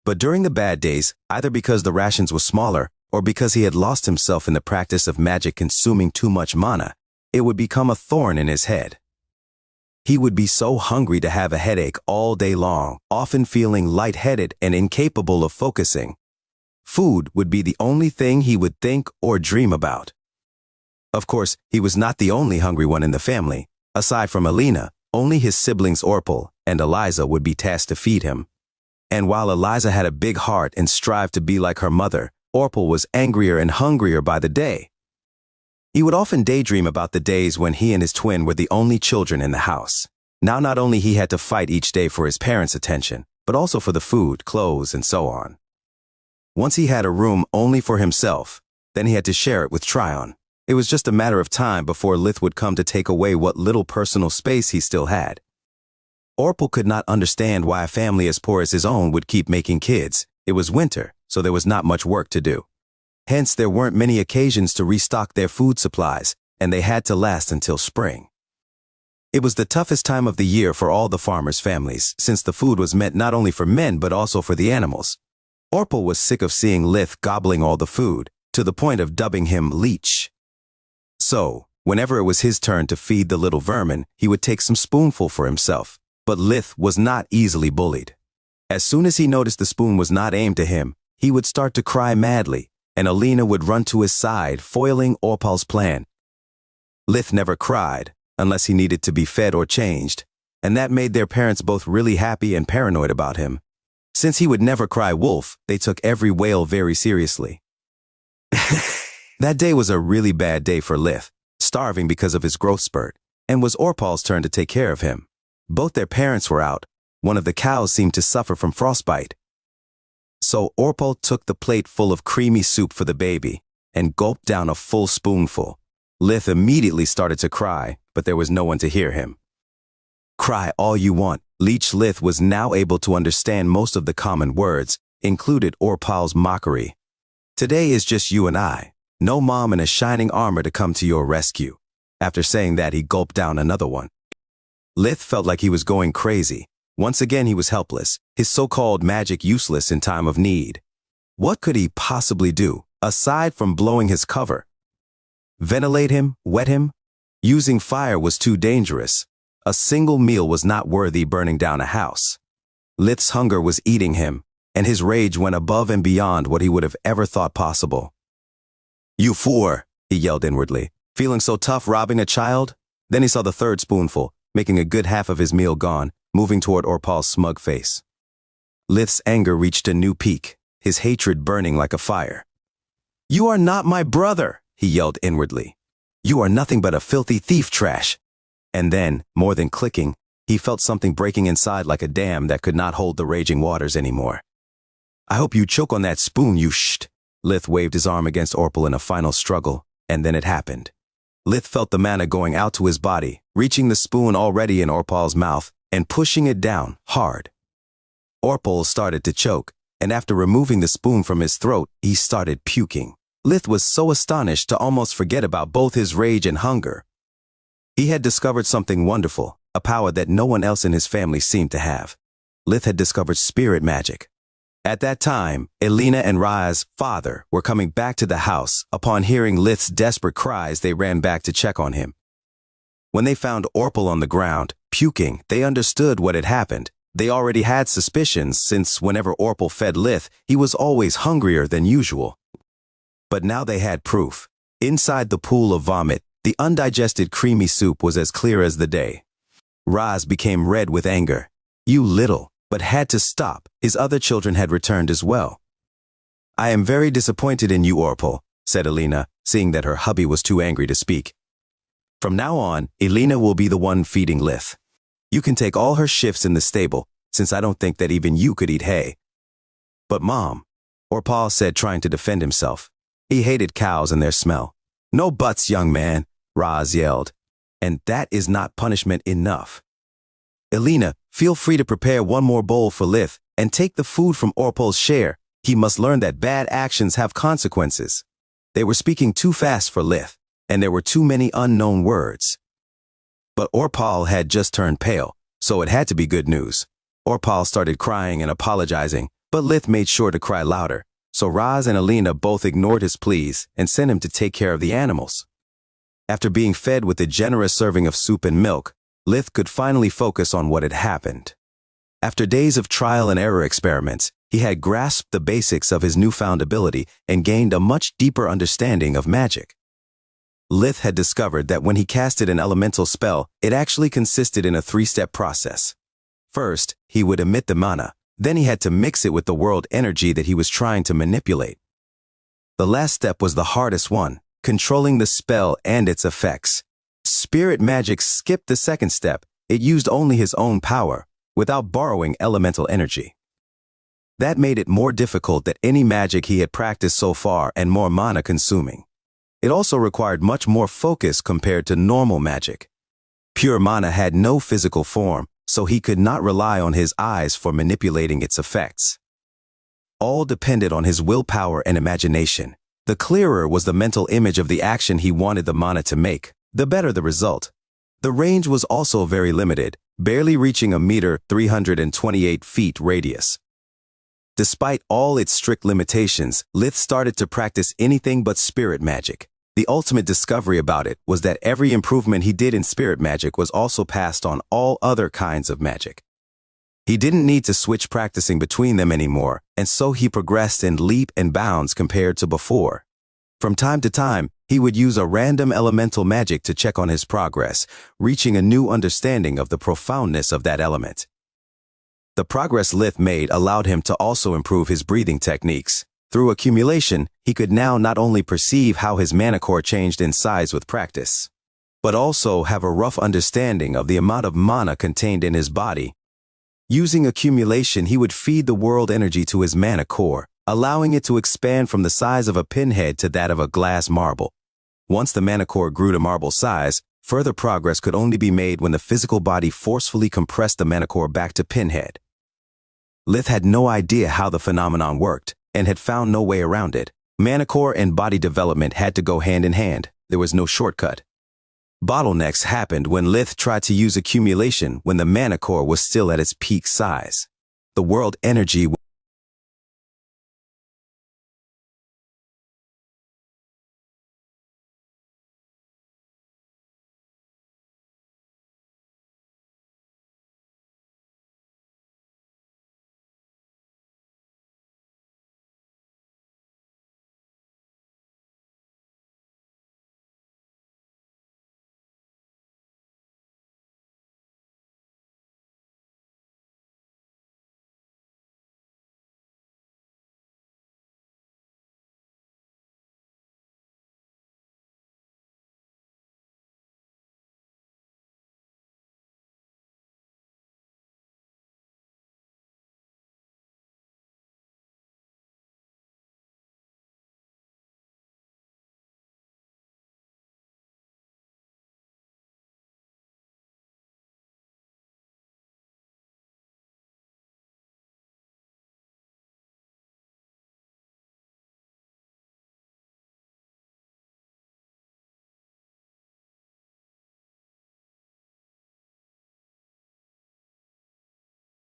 But during the bad days, either because the rations were smaller or because he had lost himself in the practice of magic consuming too much mana, it would become a thorn in his head. He would be so hungry to have a headache all day long, often feeling lightheaded and incapable of focusing. Food would be the only thing he would think or dream about. Of course, he was not the only hungry one in the family. Aside from Alina, only his siblings Orpal and Eliza would be tasked to feed him. And while Eliza had a big heart and strived to be like her mother, Orpal was angrier and hungrier by the day. He would often daydream about the days when he and his twin were the only children in the house. Now not only he had to fight each day for his parents' attention, but also for the food, clothes, and so on. Once he had a room only for himself, then he had to share it with Tryon. It was just a matter of time before Lith would come to take away what little personal space he still had. Orpal could not understand why a family as poor as his own would keep making kids. It was winter, so there was not much work to do. Hence, there weren't many occasions to restock their food supplies, and they had to last until spring. It was the toughest time of the year for all the farmers' families, since the food was meant not only for men but also for the animals. Orpal was sick of seeing Lith gobbling all the food, to the point of dubbing him Leech. So, whenever it was his turn to feed the little vermin, he would take some spoonful for himself. But Lith was not easily bullied. As soon as he noticed the spoon was not aimed to him, he would start to cry madly, and Alina would run to his side, foiling Orpal's plan. Lith never cried, unless he needed to be fed or changed, and that made their parents both really happy and paranoid about him. Since he would never cry wolf, they took every wail very seriously. That day was a really bad day for Lith, starving because of his growth spurt, and was Orpal's turn to take care of him. Both their parents were out. One of the cows seemed to suffer from frostbite. So Orpal took the plate full of creamy soup for the baby and gulped down a full spoonful. Lith immediately started to cry, but there was no one to hear him. Cry all you want. Leech Lith was now able to understand most of the common words, included Orpal's mockery. Today is just you and I. No mom in a shining armor to come to your rescue. After saying that, he gulped down another one. Lith felt like he was going crazy. Once again, he was helpless, his so-called magic useless in time of need. What could he possibly do, aside from blowing his cover? Ventilate him? Wet him? Using fire was too dangerous. A single meal was not worthy burning down a house. Lith's hunger was eating him, and his rage went above and beyond what he would have ever thought possible. "You fool!" he yelled inwardly. Feeling so tough robbing a child? Then he saw the third spoonful, making a good half of his meal gone, moving toward Orpal's smug face. Lith's anger reached a new peak, his hatred burning like a fire. "You are not my brother," he yelled inwardly. "You are nothing but a filthy thief trash." And then, more than clicking, he felt something breaking inside like a dam that could not hold the raging waters anymore. "I hope you choke on that spoon, you sht," Lith waved his arm against Orpal in a final struggle, and then it happened. Lith felt the mana going out to his body, reaching the spoon already in Orpal's mouth, and pushing it down, hard. Orpal started to choke, and after removing the spoon from his throat, he started puking. Lith was so astonished to almost forget about both his rage and hunger. He had discovered something wonderful, a power that no one else in his family seemed to have. Lith had discovered spirit magic. At that time, Elena and Ra's father were coming back to the house. Upon hearing Lith's desperate cries, they ran back to check on him. When they found Orpal on the ground, puking, they understood what had happened. They already had suspicions since whenever Orpal fed Lith, he was always hungrier than usual. But now they had proof. Inside the pool of vomit, the undigested creamy soup was as clear as the day. Raz became red with anger. You little, but had to stop. His other children had returned as well. I am very disappointed in you, Orpal, said Elena, seeing that her hubby was too angry to speak. From now on, Elena will be the one feeding Lith. You can take all her shifts in the stable, since I don't think that even you could eat hay. But Mom, Orpal said, trying to defend himself. He hated cows and their smell. No buts, young man, Raz yelled. And that is not punishment enough. Elena, feel free to prepare one more bowl for Lith and take the food from Orpal's share. He must learn that bad actions have consequences. They were speaking too fast for Lith, and there were too many unknown words. But Orpal had just turned pale, so it had to be good news. Orpal started crying and apologizing, but Lith made sure to cry louder, so Raz and Elena both ignored his pleas and sent him to take care of the animals. After being fed with a generous serving of soup and milk, Lith could finally focus on what had happened. After days of trial and error experiments, he had grasped the basics of his newfound ability and gained a much deeper understanding of magic. Lith had discovered that when he casted an elemental spell, it actually consisted in a three-step process. First, he would emit the mana, then he had to mix it with the world energy that he was trying to manipulate. The last step was the hardest one, controlling the spell and its effects. Spirit magic skipped the second step. It used only his own power, without borrowing elemental energy. That made it more difficult than any magic he had practiced so far and more mana-consuming. It also required much more focus compared to normal magic. Pure mana had no physical form, so he could not rely on his eyes for manipulating its effects. All depended on his willpower and imagination. The clearer was the mental image of the action he wanted the mana to make, the better the result. The range was also very limited, barely reaching a meter 328 feet radius. Despite all its strict limitations, Lith started to practice anything but spirit magic. The ultimate discovery about it was that every improvement he did in spirit magic was also passed on all other kinds of magic. He didn't need to switch practicing between them anymore, and so he progressed in leap and bounds compared to before. From time to time, he would use a random elemental magic to check on his progress, reaching a new understanding of the profoundness of that element. The progress Lith made allowed him to also improve his breathing techniques. Through accumulation, he could now not only perceive how his mana core changed in size with practice, but also have a rough understanding of the amount of mana contained in his body. Using accumulation, he would feed the world energy to his mana core, allowing it to expand from the size of a pinhead to that of a glass marble. Once the mana core grew to marble size, further progress could only be made when the physical body forcefully compressed the mana core back to pinhead. Lith had no idea how the phenomenon worked, and had found no way around it. Mana core and body development had to go hand in hand. There was no shortcut. Bottlenecks happened when Lith tried to use accumulation when the mana core was still at its peak size. The world energy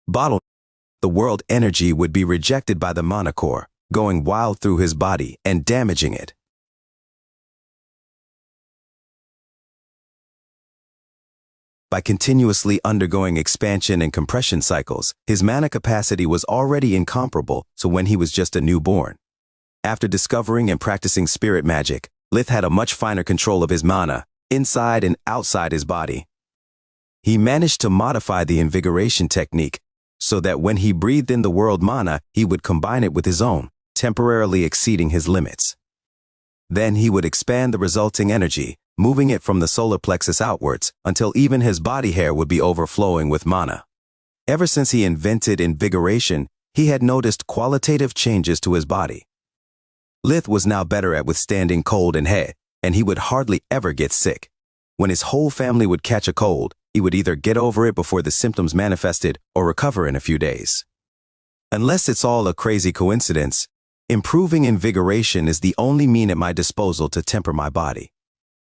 bottle, the world energy would be rejected by the mana core, going wild through his body and damaging it. By continuously undergoing expansion and compression cycles, his mana capacity was already incomparable to when he was just a newborn. After discovering and practicing spirit magic, Lith had a much finer control of his mana, inside and outside his body. He managed to modify the invigoration technique so that when he breathed in the world mana, he would combine it with his own, temporarily exceeding his limits. Then he would expand the resulting energy, moving it from the solar plexus outwards until even his body hair would be overflowing with mana. Ever since he invented invigoration, he had noticed qualitative changes to his body. Lith was now better at withstanding cold and heat, and he would hardly ever get sick. When his whole family would catch a cold, he would either get over it before the symptoms manifested or recover in a few days. Unless it's all a crazy coincidence, improving invigoration is the only mean at my disposal to temper my body.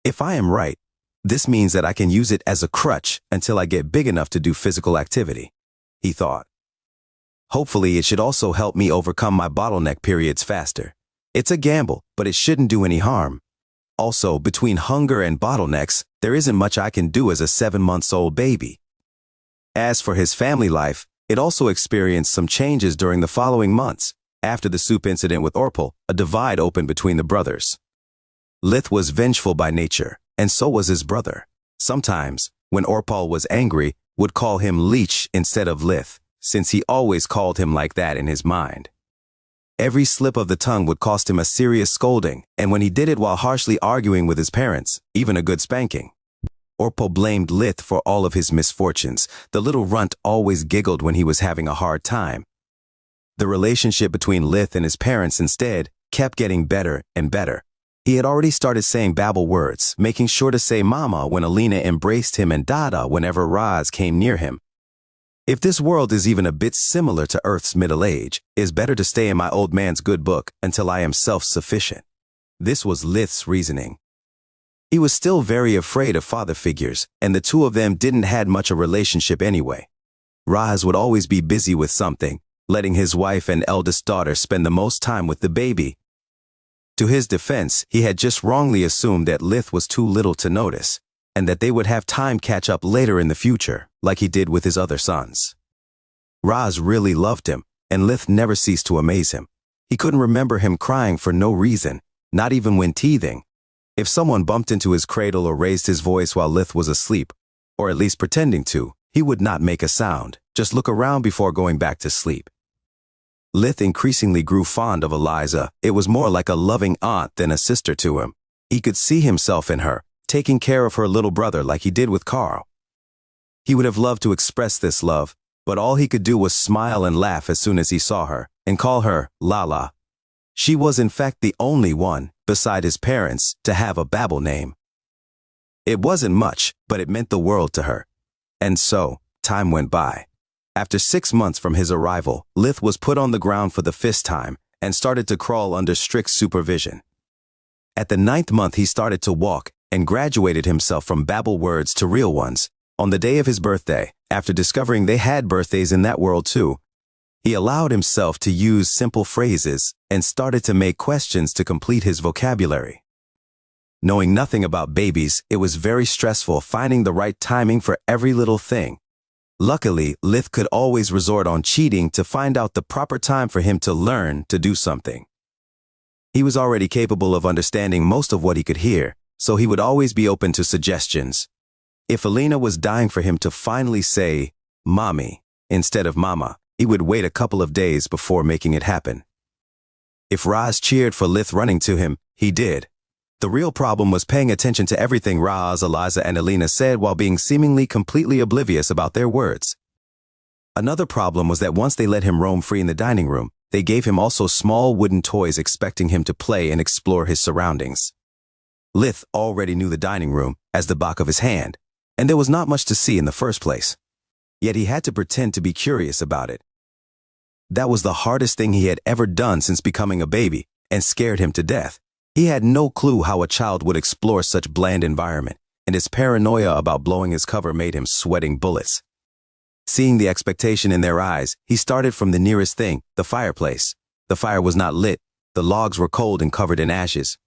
If I am right, this means that I can use it as a crutch until I get big enough to do physical activity, he thought. Hopefully, it should also help me overcome my bottleneck periods faster. It's a gamble, but it shouldn't do any harm. Also, between hunger and bottlenecks, there isn't much I can do as a 7-month-old baby. As for his family life, it also experienced some changes during the following months. After the soup incident with Orpal, a divide opened between the brothers. Lith was vengeful by nature, and so was his brother. Sometimes, when Orpal was angry, would call him Leech instead of Lith, since he always called him like that in his mind. Every slip of the tongue would cost him a serious scolding, and when he did it while harshly arguing with his parents, even a good spanking. Orpal blamed Lith for all of his misfortunes. The little runt always giggled when he was having a hard time. The relationship between Lith and his parents instead kept getting better and better. He had already started saying babble words, making sure to say mama when Alina embraced him and dada whenever Raz came near him. If this world is even a bit similar to Earth's middle age, it's better to stay in my old man's good book until I am self-sufficient. This was Lith's reasoning. He was still very afraid of father figures, and the two of them didn't had much a relationship anyway. Raz would always be busy with something, letting his wife and eldest daughter spend the most time with the baby. To his defense, he had just wrongly assumed that Lith was too little to notice, and that they would have time catch up later in the future, like he did with his other sons. Raz really loved him, and Lith never ceased to amaze him. He couldn't remember him crying for no reason, not even when teething. If someone bumped into his cradle or raised his voice while Lith was asleep, or at least pretending to, he would not make a sound, just look around before going back to sleep. Lith increasingly grew fond of Eliza. It was more like a loving aunt than a sister to him. He could see himself in her, taking care of her little brother like he did with Carl. He would have loved to express this love, but all he could do was smile and laugh as soon as he saw her, and call her Lala. She was in fact the only one, beside his parents, to have a babble name. It wasn't much, but it meant the world to her. And so, time went by. After 6 months from his arrival, Lith was put on the ground for the 5th time and started to crawl under strict supervision. At the 9th month he started to walk and graduated himself from babble words to real ones. On the day of his birthday, after discovering they had birthdays in that world too, he allowed himself to use simple phrases and started to make questions to complete his vocabulary. Knowing nothing about babies, it was very stressful finding the right timing for every little thing. Luckily, Lith could always resort on cheating to find out the proper time for him to learn to do something. He was already capable of understanding most of what he could hear, so he would always be open to suggestions. If Alina was dying for him to finally say, "Mommy," instead of "Mama," he would wait a couple of days before making it happen. If Raz cheered for Lith running to him, he did. The real problem was paying attention to everything Raz, Eliza, and Alina said while being seemingly completely oblivious about their words. Another problem was that once they let him roam free in the dining room, they gave him also small wooden toys expecting him to play and explore his surroundings. Lith already knew the dining room as the back of his hand, and there was not much to see in the first place. Yet he had to pretend to be curious about it. That was the hardest thing he had ever done since becoming a baby, and scared him to death. He had no clue how a child would explore such bland environment, and his paranoia about blowing his cover made him sweating bullets. Seeing the expectation in their eyes, he started from the nearest thing, the fireplace. The fire was not lit. The logs were cold and covered in ashes.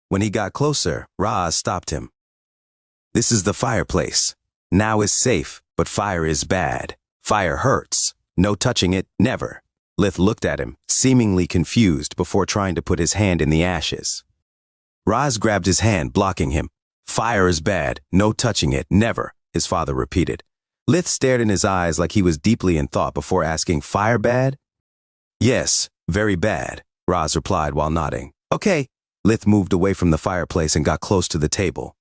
When he got closer, Roz stopped him. "This is the fireplace. Now is safe, but fire is bad. Fire hurts. No touching it, never." Lith looked at him, seemingly confused before trying to put his hand in the ashes. Roz grabbed his hand, blocking him. "Fire is bad. No touching it, never," his father repeated. Lith stared in his eyes like he was deeply in thought before asking, "Fire bad?" "Yes, very bad," Roz replied while nodding. "Okay." Lith moved away from the fireplace and got close to the table.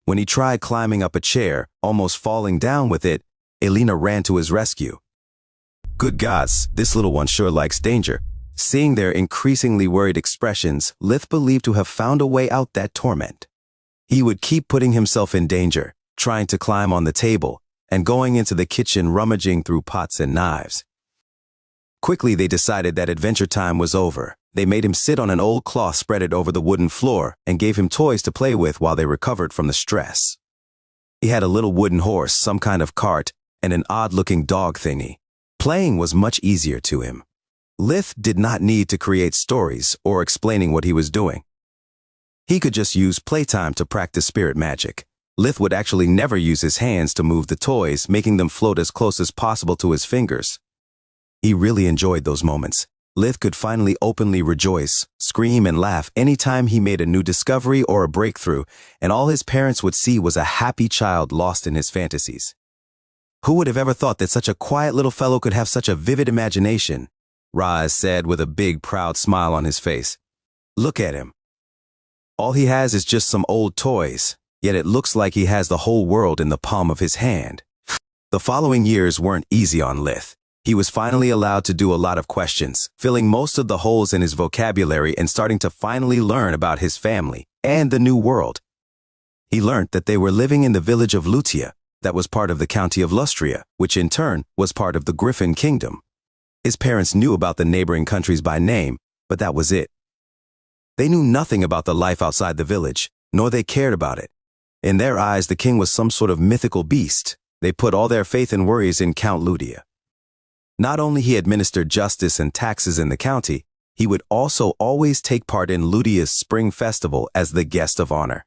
When he tried climbing up a chair, almost falling down with it, Elena ran to his rescue. Good gods, this little one sure likes danger. Seeing their increasingly worried expressions, Lith believed to have found a way out that torment. He would keep putting himself in danger, trying to climb on the table, and going into the kitchen rummaging through pots and knives. Quickly they decided that adventure time was over. They made him sit on an old cloth spreaded over the wooden floor and gave him toys to play with while they recovered from the stress. He had a little wooden horse, some kind of cart, and an odd-looking dog thingy. Playing was much easier to him. Lith did not need to create stories or explaining what he was doing. He could just use playtime to practice spirit magic. Lith would actually never use his hands to move the toys, making them float as close as possible to his fingers. He really enjoyed those moments. Lith could finally openly rejoice, scream, and laugh anytime he made a new discovery or a breakthrough, and all his parents would see was a happy child lost in his fantasies. Who would have ever thought that such a quiet little fellow could have such a vivid imagination? Roz said with a big, proud smile on his face. Look at him. All he has is just some old toys, yet it looks like he has the whole world in the palm of his hand. The following years weren't easy on Lith. He was finally allowed to do a lot of questions, filling most of the holes in his vocabulary and starting to finally learn about his family and the new world. He learned that they were living in the village of Lutia, that was part of the county of Lustria, which in turn was part of the Griffin Kingdom. His parents knew about the neighboring countries by name, but that was it. They knew nothing about the life outside the village, nor they cared about it. In their eyes, the king was some sort of mythical beast. They put all their faith and worries in Count Lutia. Not only he administered justice and taxes in the county, he would also always take part in Lutia's spring festival as the guest of honor.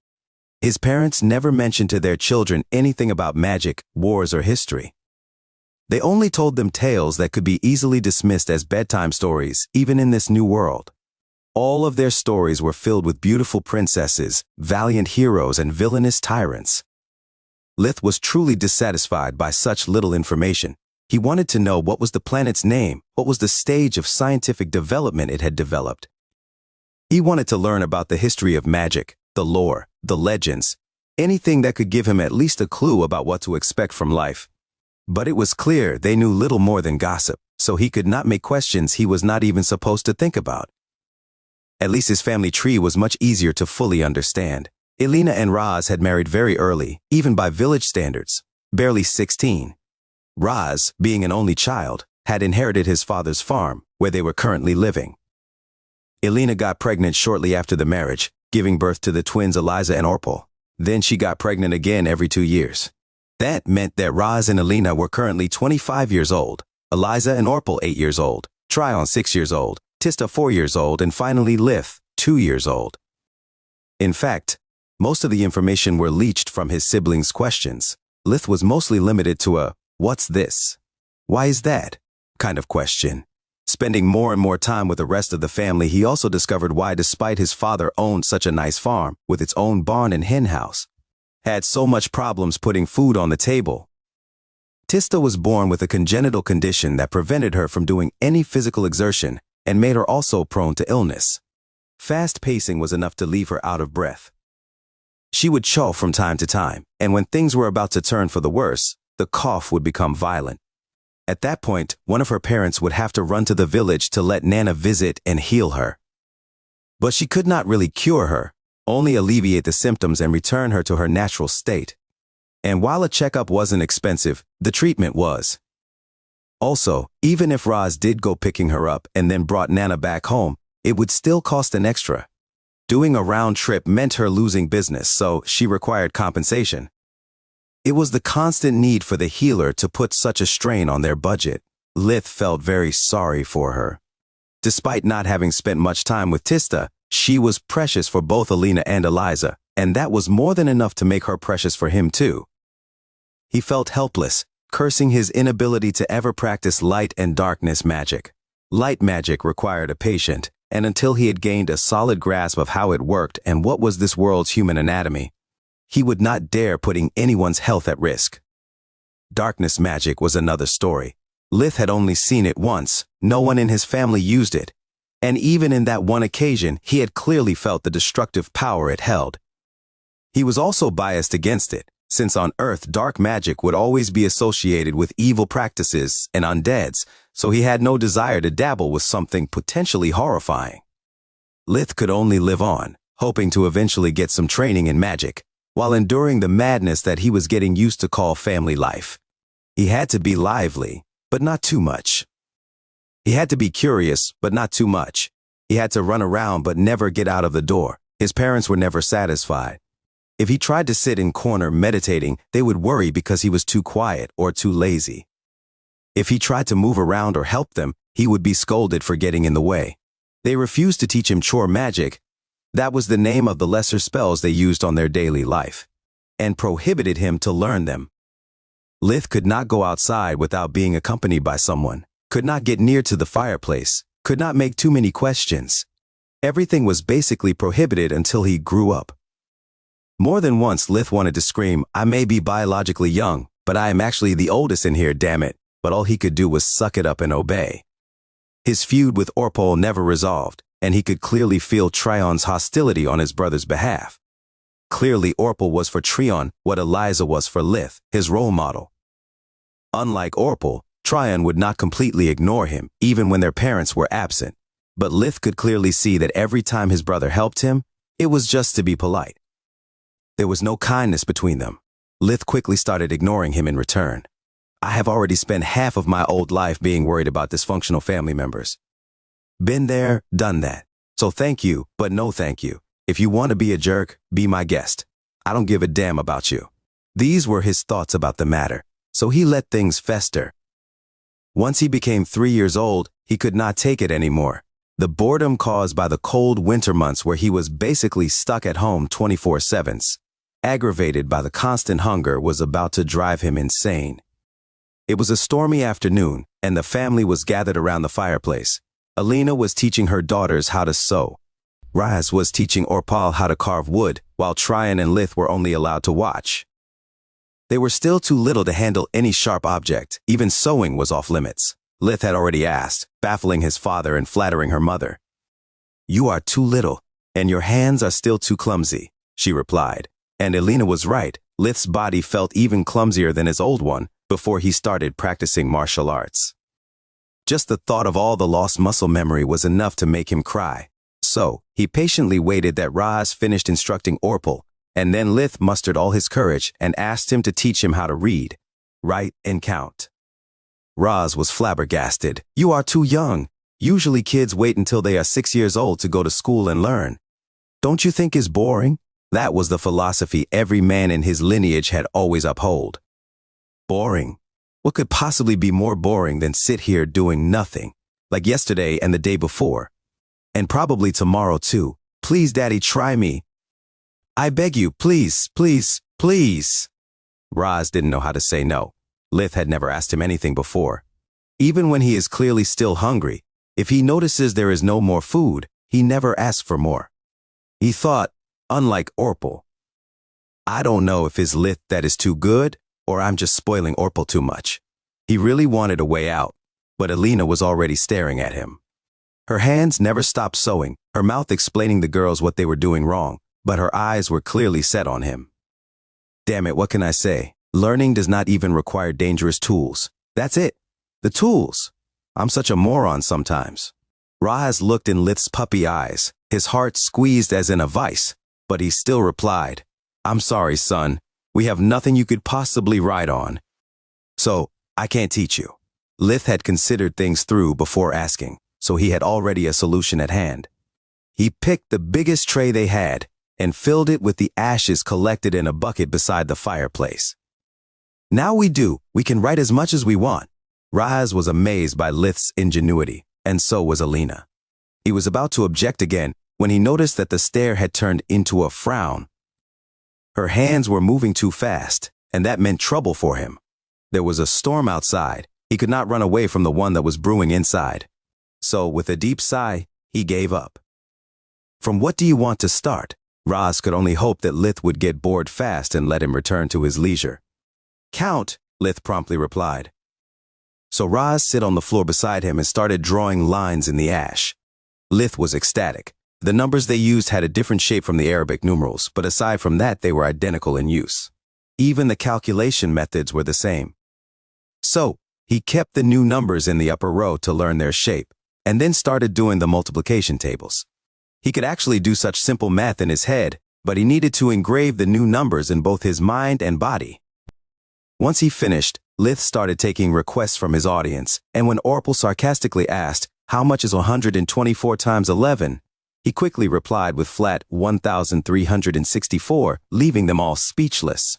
His parents never mentioned to their children anything about magic, wars, or history. They only told them tales that could be easily dismissed as bedtime stories, even in this new world. All of their stories were filled with beautiful princesses, valiant heroes, and villainous tyrants. Lith was truly dissatisfied by such little information. He wanted to know what was the planet's name, what was the stage of scientific development it had developed. He wanted to learn about the history of magic, the lore, the legends, anything that could give him at least a clue about what to expect from life. But it was clear they knew little more than gossip, so he could not make questions he was not even supposed to think about. At least his family tree was much easier to fully understand. Elena and Roz had married very early, even by village standards, barely 16. Roz, being an only child, had inherited his father's farm, where they were currently living. Elena got pregnant shortly after the marriage, giving birth to the twins Eliza and Orpal. Then she got pregnant again every 2 years. That meant that Roz and Elena were currently 25 years old, Eliza and Orpal 8 years old, Tryon 6 years old, Tista 4 years old, and finally Lith 2 years old. In fact, most of the information were leached from his siblings' questions. Lith was mostly limited to a "What's this? Why is that?" kind of question. Spending more and more time with the rest of the family, he also discovered why, despite his father owned such a nice farm with its own barn and hen house, had so much problems putting food on the table. Tista was born with a congenital condition that prevented her from doing any physical exertion and made her also prone to illness. Fast pacing was enough to leave her out of breath. She would choke from time to time, and when things were about to turn for the worse, the cough would become violent. At that point, one of her parents would have to run to the village to let Nana visit and heal her. But she could not really cure her, only alleviate the symptoms and return her to her natural state. And while a checkup wasn't expensive, the treatment was. Also, even if Roz did go picking her up and then brought Nana back home, it would still cost an extra. Doing a round trip meant her losing business, so she required compensation. It was the constant need for the healer to put such a strain on their budget. Lith felt very sorry for her. Despite not having spent much time with Tista, she was precious for both Alina and Eliza, and that was more than enough to make her precious for him too. He felt helpless, cursing his inability to ever practice light and darkness magic. Light magic required a patient, and until he had gained a solid grasp of how it worked and what was this world's human anatomy, he would not dare putting anyone's health at risk. Darkness magic was another story. Lith had only seen it once, no one in his family used it, and even in that one occasion he had clearly felt the destructive power it held. He was also biased against it, since on Earth dark magic would always be associated with evil practices and undeads, so he had no desire to dabble with something potentially horrifying. Lith could only live on, hoping to eventually get some training in magic, while enduring the madness that he was getting used to call family life. He had to be lively, but not too much. He had to be curious, but not too much. He had to run around but never get out of the door. His parents were never satisfied. If he tried to sit in corner meditating, they would worry because he was too quiet or too lazy. If he tried to move around or help them, he would be scolded for getting in the way. They refused to teach him chore magic. That was the name of the lesser spells they used on their daily life, and prohibited him to learn them. Lith could not go outside without being accompanied by someone, could not get near to the fireplace, could not make too many questions. Everything was basically prohibited until he grew up. More than once Lith wanted to scream, "I may be biologically young, but I am actually the oldest in here, damn it," but all he could do was suck it up and obey. His feud with Orpol never resolved, and he could clearly feel Tryon's hostility on his brother's behalf. Clearly Orpol was for Tryon what Eliza was for Lith, his role model. Unlike Orpol, Tryon would not completely ignore him, even when their parents were absent. But Lith could clearly see that every time his brother helped him, it was just to be polite. There was no kindness between them. Lith quickly started ignoring him in return. "I have already spent half of my old life being worried about dysfunctional family members. Been there, done that. So thank you, but no thank you. If you want to be a jerk, be my guest. I don't give a damn about you." These were his thoughts about the matter, so he let things fester. Once he became 3 years old, he could not take it anymore. The boredom caused by the cold winter months where he was basically stuck at home 24/7, aggravated by the constant hunger, was about to drive him insane. It was a stormy afternoon, and the family was gathered around the fireplace. Alina was teaching her daughters how to sew. Raz was teaching Orpal how to carve wood, while Tryon and Lith were only allowed to watch. They were still too little to handle any sharp object. Even sewing was off limits. Lith had already asked, baffling his father and flattering her mother. "You are too little, and your hands are still too clumsy," she replied. And Alina was right. Lith's body felt even clumsier than his old one before he started practicing martial arts. Just the thought of all the lost muscle memory was enough to make him cry. So, he patiently waited that Raz finished instructing Orpal, and then Lith mustered all his courage and asked him to teach him how to read, write, and count. Raz was flabbergasted. "You are too young. Usually kids wait until they are 6 years old to go to school and learn. Don't you think it's boring?" That was the philosophy every man in his lineage had always upheld. Boring? What could possibly be more boring than sit here doing nothing, like yesterday and the day before? And probably tomorrow too. "Please, Daddy, try me. I beg you, please, please, please." Raz didn't know how to say no. Lith had never asked him anything before. Even when he is clearly still hungry, if he notices there is no more food, he never asks for more. He thought, unlike Orpal, "I don't know if it's Lith that is too good, or I'm just spoiling Orpal too much." He really wanted a way out, but Alina was already staring at him. Her hands never stopped sewing, her mouth explaining the girls what they were doing wrong, but her eyes were clearly set on him. Damn it, what can I say? Learning does not even require dangerous tools. That's it. The tools. I'm such a moron sometimes. Raz looked in Lith's puppy eyes, his heart squeezed as in a vice, but he still replied, "I'm sorry, son. We have nothing you could possibly ride on. So, I can't teach you." Lith had considered things through before asking, so he had already a solution at hand. He picked the biggest tray they had and filled it with the ashes collected in a bucket beside the fireplace. Now we can write as much as we want. Raz was amazed by Lith's ingenuity, and so was Alina. He was about to object again when he noticed that the stare had turned into a frown. Her hands were moving too fast, and that meant trouble for him. There was a storm outside. He could not run away from the one that was brewing inside. So, with a deep sigh, he gave up. From what do you want to start? Raz could only hope that Lith would get bored fast and let him return to his leisure. Count, Lith promptly replied. So Raz sat on the floor beside him and started drawing lines in the ash. Lith was ecstatic. The numbers they used had a different shape from the Arabic numerals, but aside from that, they were identical in use. Even the calculation methods were the same. So, he kept the new numbers in the upper row to learn their shape, and then started doing the multiplication tables. He could actually do such simple math in his head, but he needed to engrave the new numbers in both his mind and body. Once he finished, Lith started taking requests from his audience, and when Orpal sarcastically asked, "How much is 124 times 11?" he quickly replied with flat 1,364, leaving them all speechless.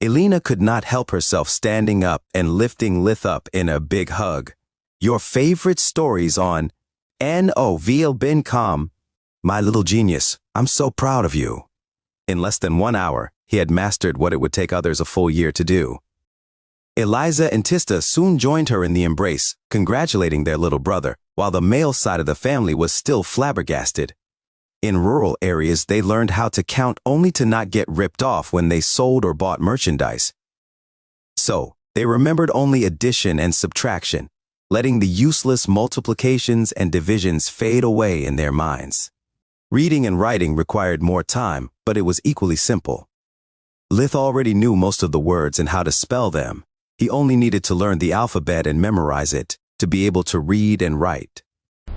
Alina could not help herself standing up and lifting Lith up in a big hug. "Your favorite stories on NOVL.com. My little genius, I'm so proud of you." In less than 1 hour, he had mastered what it would take others a full year to do. Eliza and Tista soon joined her in the embrace, congratulating their little brother, while the male side of the family was still flabbergasted. In rural areas, they learned how to count only to not get ripped off when they sold or bought merchandise. So, they remembered only addition and subtraction, letting the useless multiplications and divisions fade away in their minds. Reading and writing required more time, but it was equally simple. Lith already knew most of the words and how to spell them. He only needed to learn the alphabet and memorize it to be able to read and write.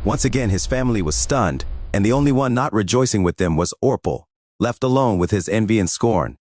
Once again, his family was stunned, and the only one not rejoicing with them was Orpal, left alone with his envy and scorn.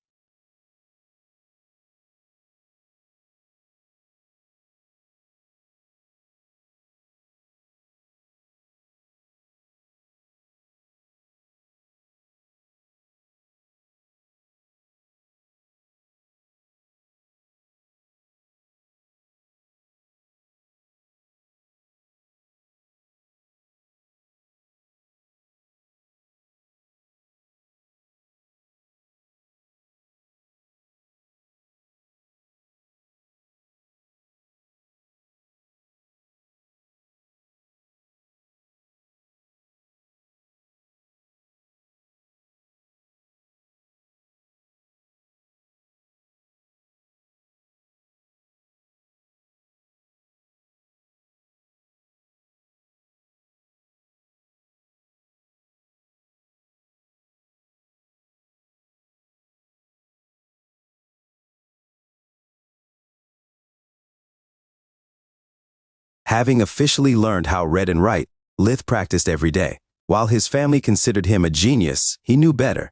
Having officially learned how read and write, Lith practiced every day. While his family considered him a genius, he knew better.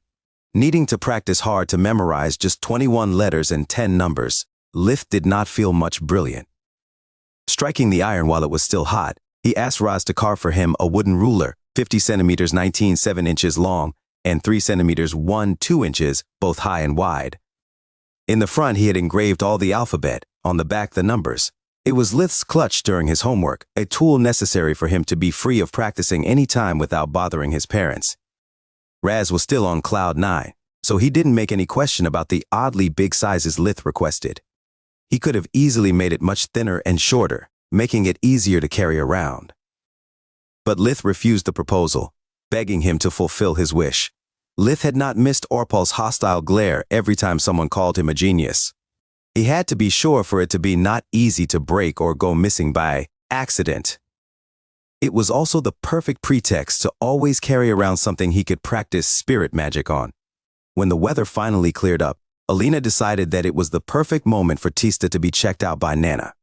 Needing to practice hard to memorize just 21 letters and 10 numbers, Lith did not feel much brilliant. Striking the iron while it was still hot, he asked Raz to carve for him a wooden ruler, 50 centimeters 19.7 inches long, and 3 centimeters 1.2 inches, both high and wide. In the front, he had engraved all the alphabet, on the back the numbers. It was Lith's clutch during his homework, a tool necessary for him to be free of practicing any time without bothering his parents. Raz was still on cloud 9, so he didn't make any question about the oddly big sizes Lith requested. He could have easily made it much thinner and shorter, making it easier to carry around. But Lith refused the proposal, begging him to fulfill his wish. Lith had not missed Orpal's hostile glare every time someone called him a genius. He had to be sure for it to be not easy to break or go missing by accident. It was also the perfect pretext to always carry around something he could practice spirit magic on. When the weather finally cleared up, Alina decided that it was the perfect moment for Tista to be checked out by Nana.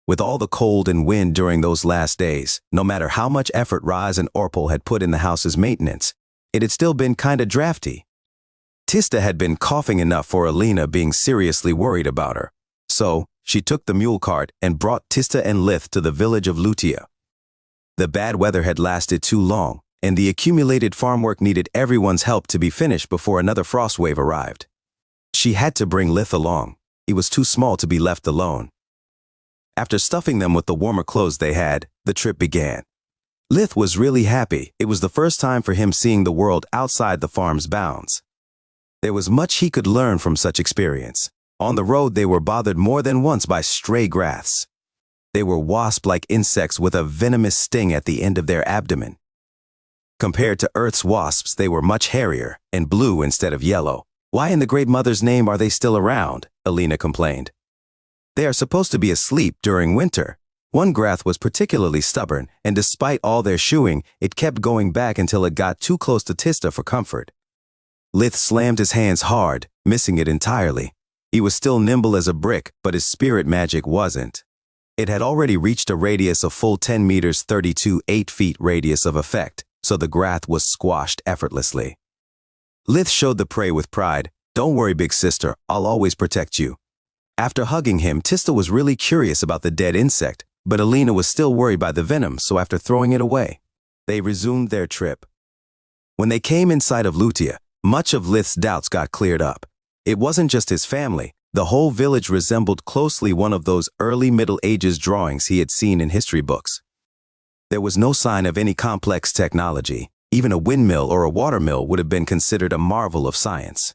With all the cold and wind during those last days, no matter how much effort Raz and Orpal had put in the house's maintenance, it had still been kinda drafty. Tista had been coughing enough for Alina being seriously worried about her. So, she took the mule cart and brought Tista and Lith to the village of Lutia. The bad weather had lasted too long, and the accumulated farm work needed everyone's help to be finished before another frost wave arrived. She had to bring Lith along. he was too small to be left alone. After stuffing them with the warmer clothes they had, the trip began. Lith was really happy. It was the first time for him seeing the world outside the farm's bounds. There was much he could learn from such experience. On the road, they were bothered more than once by stray graths. They were wasp-like insects with a venomous sting at the end of their abdomen. Compared to Earth's wasps, they were much hairier and blue instead of yellow. "Why in the Great Mother's name are they still around?" Alina complained. "They are supposed to be asleep during winter." One grath was particularly stubborn, and despite all their shooing, it kept going back until it got too close to Tista for comfort. Lith slammed his hands hard, missing it entirely. He was still nimble as a brick, but his spirit magic wasn't. It had already reached a radius of full 10 meters 8 feet radius of effect, so the grath was squashed effortlessly. Lith showed the prey with pride. "Don't worry, big sister, I'll always protect you." After hugging him, Tista was really curious about the dead insect, but Alina was still worried by the venom, so after throwing it away, they resumed their trip. When they came in sight of Lutia, much of Lith's doubts got cleared up. It wasn't just his family. The whole village resembled closely one of those early Middle Ages drawings he had seen in history books. There was no sign of any complex technology. Even a windmill or a watermill would have been considered a marvel of science.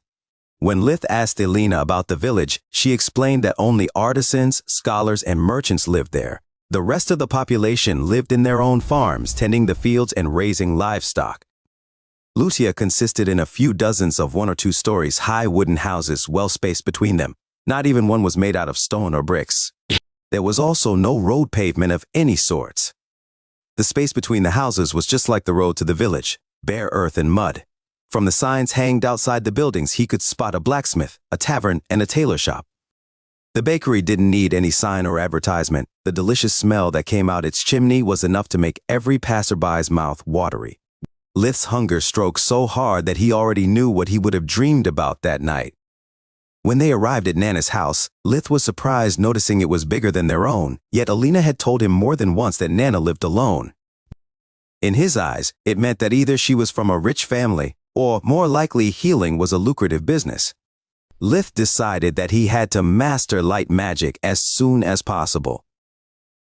When Lith asked Alina about the village, she explained that only artisans, scholars, and merchants lived there. The rest of the population lived in their own farms, tending the fields and raising livestock. Lutia consisted in a few dozens of 1 or 2 stories high wooden houses well spaced between them. Not even one was made out of stone or bricks. There was also no road pavement of any sorts. The space between the houses was just like the road to the village, bare earth and mud. From the signs hanged outside the buildings, he could spot a blacksmith, a tavern, and a tailor shop. The bakery didn't need any sign or advertisement. The delicious smell that came out its chimney was enough to make every passerby's mouth watery. Lith's hunger stroked so hard that he already knew what he would have dreamed about that night. When they arrived at Nana's house, Lith was surprised noticing it was bigger than their own, yet Alina had told him more than once that Nana lived alone. In his eyes, it meant that either she was from a rich family, or more likely healing was a lucrative business. Lith decided that he had to master light magic as soon as possible.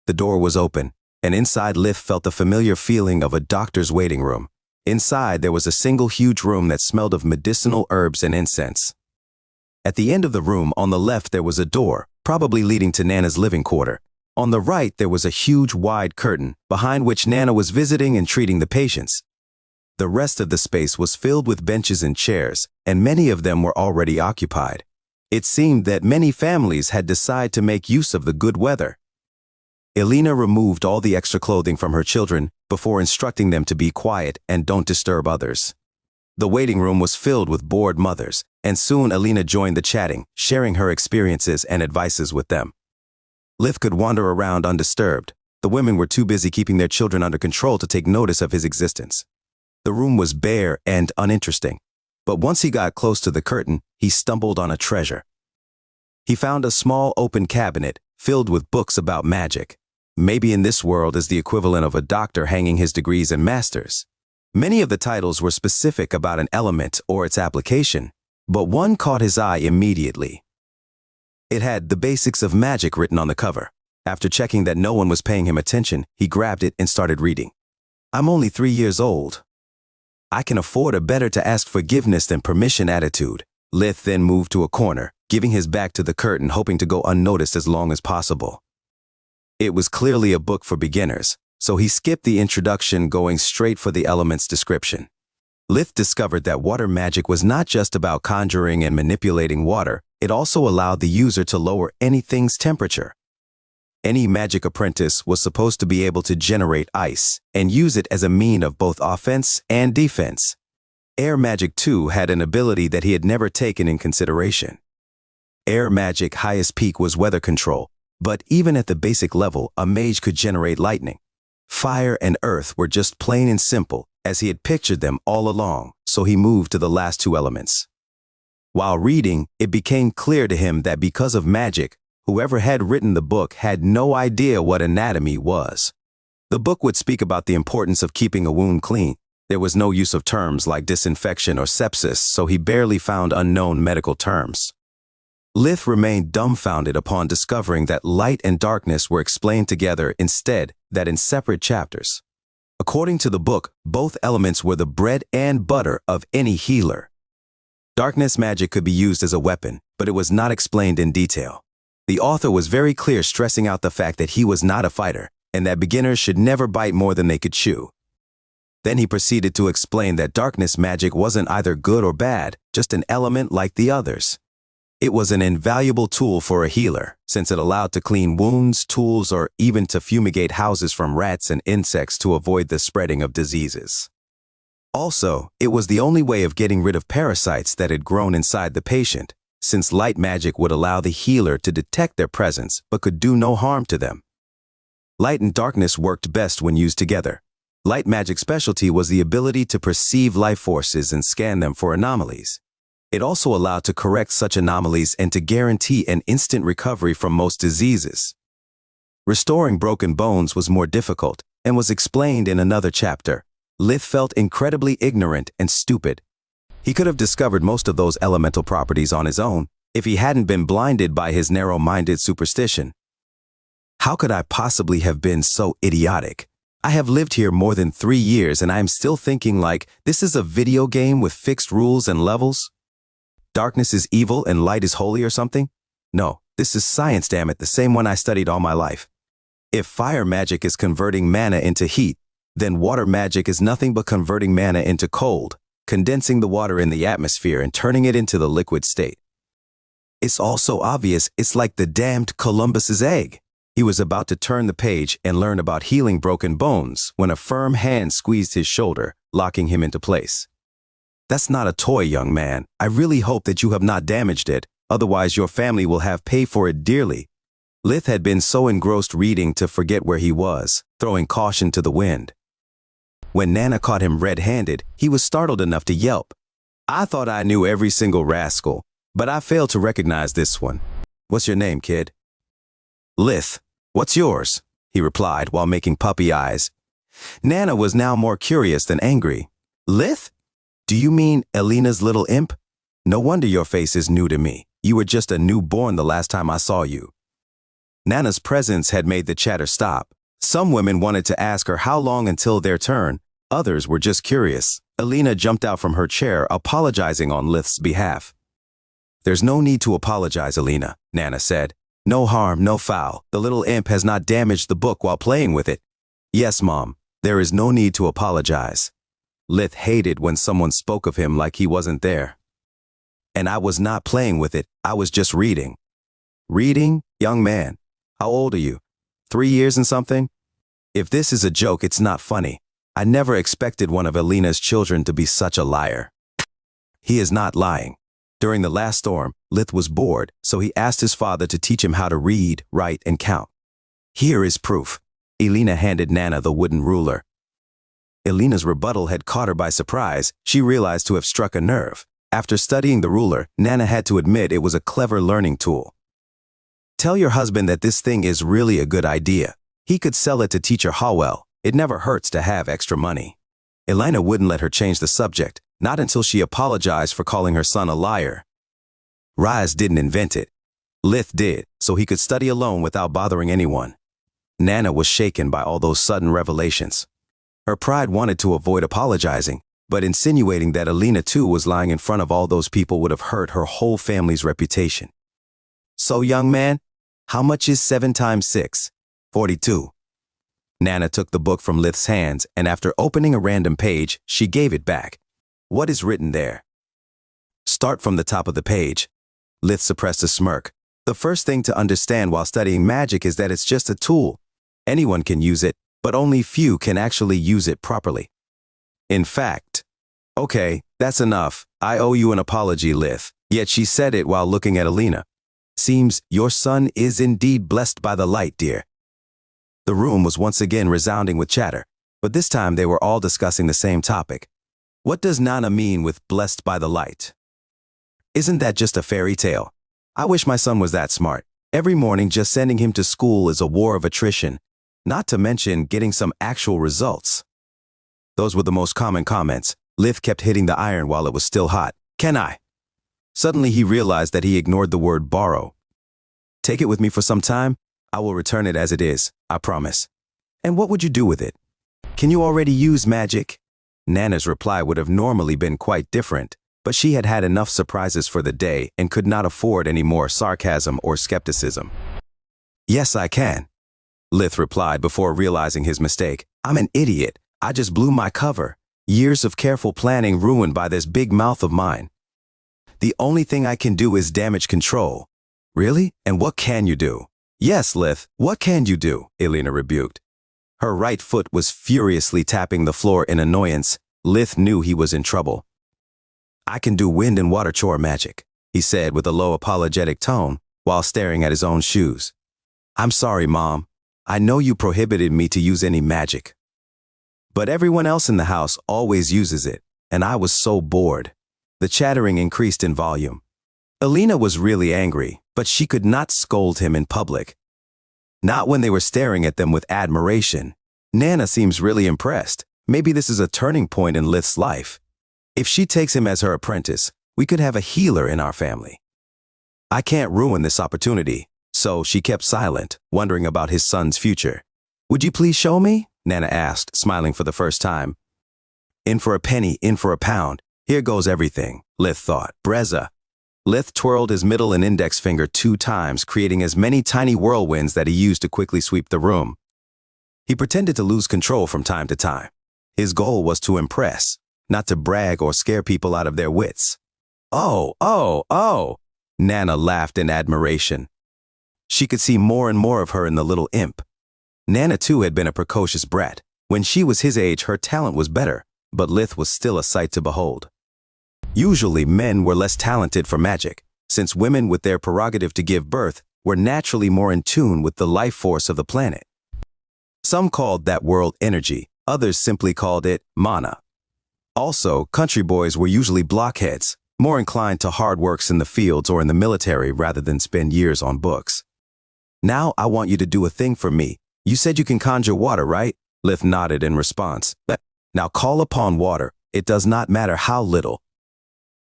The door was open, and inside Lith felt the familiar feeling of a doctor's waiting room. Inside, there was a single huge room that smelled of medicinal herbs and incense. At the end of the room, on the left, there was a door, probably leading to Nana's living quarter. On the right, there was a huge, wide curtain, behind which Nana was visiting and treating the patients. The rest of the space was filled with benches and chairs, and many of them were already occupied. It seemed that many families had decided to make use of the good weather. Alina removed all the extra clothing from her children before instructing them to be quiet and don't disturb others. The waiting room was filled with bored mothers, and soon Alina joined the chatting, sharing her experiences and advices with them. Lith could wander around undisturbed. The women were too busy keeping their children under control to take notice of his existence. The room was bare and uninteresting, but once he got close to the curtain, he stumbled on a treasure. He found a small open cabinet filled with books about magic. Maybe in this world is the equivalent of a doctor hanging his degrees and masters. Many of the titles were specific about an element or its application, but one caught his eye immediately. It had the basics of magic written on the cover. After checking that no one was paying him attention, he grabbed it and started reading. "I'm only 3 years old. I can afford a better to ask forgiveness than permission attitude." Lith then moved to a corner, giving his back to the curtain, hoping to go unnoticed as long as possible. It was clearly a book for beginners, so he skipped the introduction, going straight for the element's description. Lith discovered that water magic was not just about conjuring and manipulating water, it also allowed the user to lower anything's temperature. Any magic apprentice was supposed to be able to generate ice and use it as a mean of both offense and defense. Air magic, too, had an ability that he had never taken in consideration. Air magic highest peak was weather control, but even at the basic level, a mage could generate lightning. Fire and earth were just plain and simple, as he had pictured them all along, so he moved to the last 2 elements. While reading, it became clear to him that because of magic, whoever had written the book had no idea what anatomy was. The book would speak about the importance of keeping a wound clean. There was no use of terms like disinfection or sepsis, so he barely found unknown medical terms. Lith remained dumbfounded upon discovering that light and darkness were explained together instead that in separate chapters. According to the book, both elements were the bread and butter of any healer. Darkness magic could be used as a weapon, but it was not explained in detail. The author was very clear, stressing out the fact that he was not a fighter and that beginners should never bite more than they could chew. Then he proceeded to explain that darkness magic wasn't either good or bad, just an element like the others. It was an invaluable tool for a healer, since it allowed to clean wounds, tools, or even to fumigate houses from rats and insects to avoid the spreading of diseases. Also, it was the only way of getting rid of parasites that had grown inside the patient, since light magic would allow the healer to detect their presence but could do no harm to them. Light and darkness worked best when used together. Light magic's specialty was the ability to perceive life forces and scan them for anomalies. It also allowed to correct such anomalies and to guarantee an instant recovery from most diseases. Restoring broken bones was more difficult and was explained in another chapter. Lith felt incredibly ignorant and stupid. He could have discovered most of those elemental properties on his own if he hadn't been blinded by his narrow-minded superstition. How could I possibly have been so idiotic? I have lived here more than 3 years and I am still thinking like this is a video game with fixed rules and levels? Darkness is evil and light is holy or something? No, this is science, damn it, the same one I studied all my life. If fire magic is converting mana into heat, then water magic is nothing but converting mana into cold, condensing the water in the atmosphere and turning it into the liquid state. It's all so obvious, it's like the damned Columbus's egg. He was about to turn the page and learn about healing broken bones when a firm hand squeezed his shoulder, locking him into place. That's not a toy, young man. I really hope that you have not damaged it, otherwise your family will have paid for it dearly. Lith had been so engrossed reading to forget where he was, throwing caution to the wind. When Nana caught him red-handed, he was startled enough to yelp. I thought I knew every single rascal, but I failed to recognize this one. What's your name, kid? Lith. What's yours? He replied while making puppy eyes. Nana was now more curious than angry. Lith? Do you mean Elena's little imp? No wonder your face is new to me. You were just a newborn the last time I saw you. Nana's presence had made the chatter stop. Some women wanted to ask her how long until their turn. Others were just curious. Elena jumped out from her chair, apologizing on Lith's behalf. There's no need to apologize, Elena, Nana said. No harm, no foul. The little imp has not damaged the book while playing with it. Yes, Mom, there is no need to apologize. Lith hated when someone spoke of him like he wasn't there. And I was not playing with it, I was just reading. Reading? Young man, how old are you? 3 years and something? If this is a joke, it's not funny. I never expected one of Elena's children to be such a liar. He is not lying. During the last storm, Lith was bored, so he asked his father to teach him how to read, write, and count. Here is proof. Elena handed Nana the wooden ruler. Elena's rebuttal had caught her by surprise. She realized to have struck a nerve. After studying the ruler, Nana had to admit it was a clever learning tool. Tell your husband that this thing is really a good idea. He could sell it to Teacher Howell. It never hurts to have extra money. Elena wouldn't let her change the subject, not until she apologized for calling her son a liar. Rise didn't invent it. Lith did, so he could study alone without bothering anyone. Nana was shaken by all those sudden revelations. Her pride wanted to avoid apologizing, but insinuating that Elena too was lying in front of all those people would have hurt her whole family's reputation. So, young man, how much is 7 times 6? 42. Nana took the book from Lith's hands, and after opening a random page, she gave it back. What is written there? Start from the top of the page. Lith suppressed a smirk. The first thing to understand while studying magic is that it's just a tool. Anyone can use it, but only few can actually use it properly. In fact, okay, that's enough. I owe you an apology, Lith. Yet she said it while looking at Elena. Seems your son is indeed blessed by the light, dear. The room was once again resounding with chatter, but this time they were all discussing the same topic. What does Nana mean with blessed by the light? Isn't that just a fairy tale? I wish my son was that smart. Every morning just sending him to school is a war of attrition, not to mention getting some actual results. Those were the most common comments. Lith kept hitting the iron while it was still hot. Can I? Suddenly he realized that he ignored the word borrow. Take it with me for some time. I will return it as it is, I promise. And what would you do with it? Can you already use magic? Nana's reply would have normally been quite different, but she had had enough surprises for the day and could not afford any more sarcasm or skepticism. Yes, I can, Lith replied before realizing his mistake. I'm an idiot. I just blew my cover. Years of careful planning ruined by this big mouth of mine. The only thing I can do is damage control. Really? And what can you do? Yes, Lith, what can you do? Elena rebuked. Her right foot was furiously tapping the floor in annoyance. Lith knew he was in trouble. I can do wind and water chore magic, he said with a low apologetic tone while staring at his own shoes. I'm sorry, Mom. I know you prohibited me to use any magic. But everyone else in the house always uses it, and I was so bored. The chattering increased in volume. Elena was really angry, but she could not scold him in public. Not when they were staring at them with admiration. Nana seems really impressed. Maybe this is a turning point in Lith's life. If she takes him as her apprentice, we could have a healer in our family. I can't ruin this opportunity, so she kept silent, wondering about his son's future. Would you please show me? Nana asked, smiling for the first time. In for a penny, in for a pound. Here goes everything, Lith thought. Breza. Lith twirled his middle and index finger 2 times, creating as many tiny whirlwinds that he used to quickly sweep the room. He pretended to lose control from time to time. His goal was to impress, not to brag or scare people out of their wits. Oh! Nana laughed in admiration. She could see more and more of her in the little imp. Nana too had been a precocious brat. When she was his age, her talent was better, but Lith was still a sight to behold. Usually men were less talented for magic, since women with their prerogative to give birth were naturally more in tune with the life force of the planet. Some called that world energy, others simply called it mana. Also, country boys were usually blockheads, more inclined to hard works in the fields or in the military rather than spend years on books. Now I want you to do a thing for me. You said you can conjure water, right? Lith nodded in response. Now call upon water. It does not matter how little.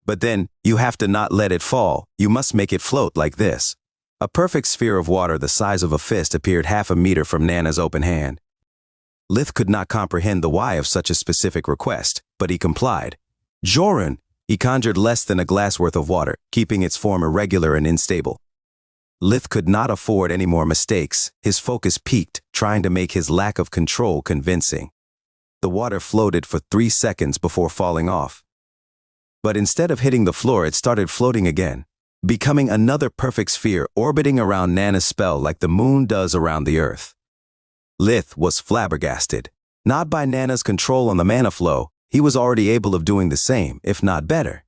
But then, you have to not let it fall. You must make it float like this. A perfect sphere of water the size of a fist appeared half a meter from Nana's open hand. Lith could not comprehend the why of such a specific request, but he complied. Joran! He conjured less than a glass worth of water, keeping its form irregular and unstable. Lith could not afford any more mistakes. His focus peaked, trying to make his lack of control convincing. The water floated for 3 seconds before falling off. But instead of hitting the floor, it started floating again, becoming another perfect sphere orbiting around Nana's spell like the moon does around the earth. Lith was flabbergasted. Not by Nana's control on the mana flow, he was already able of doing the same, if not better.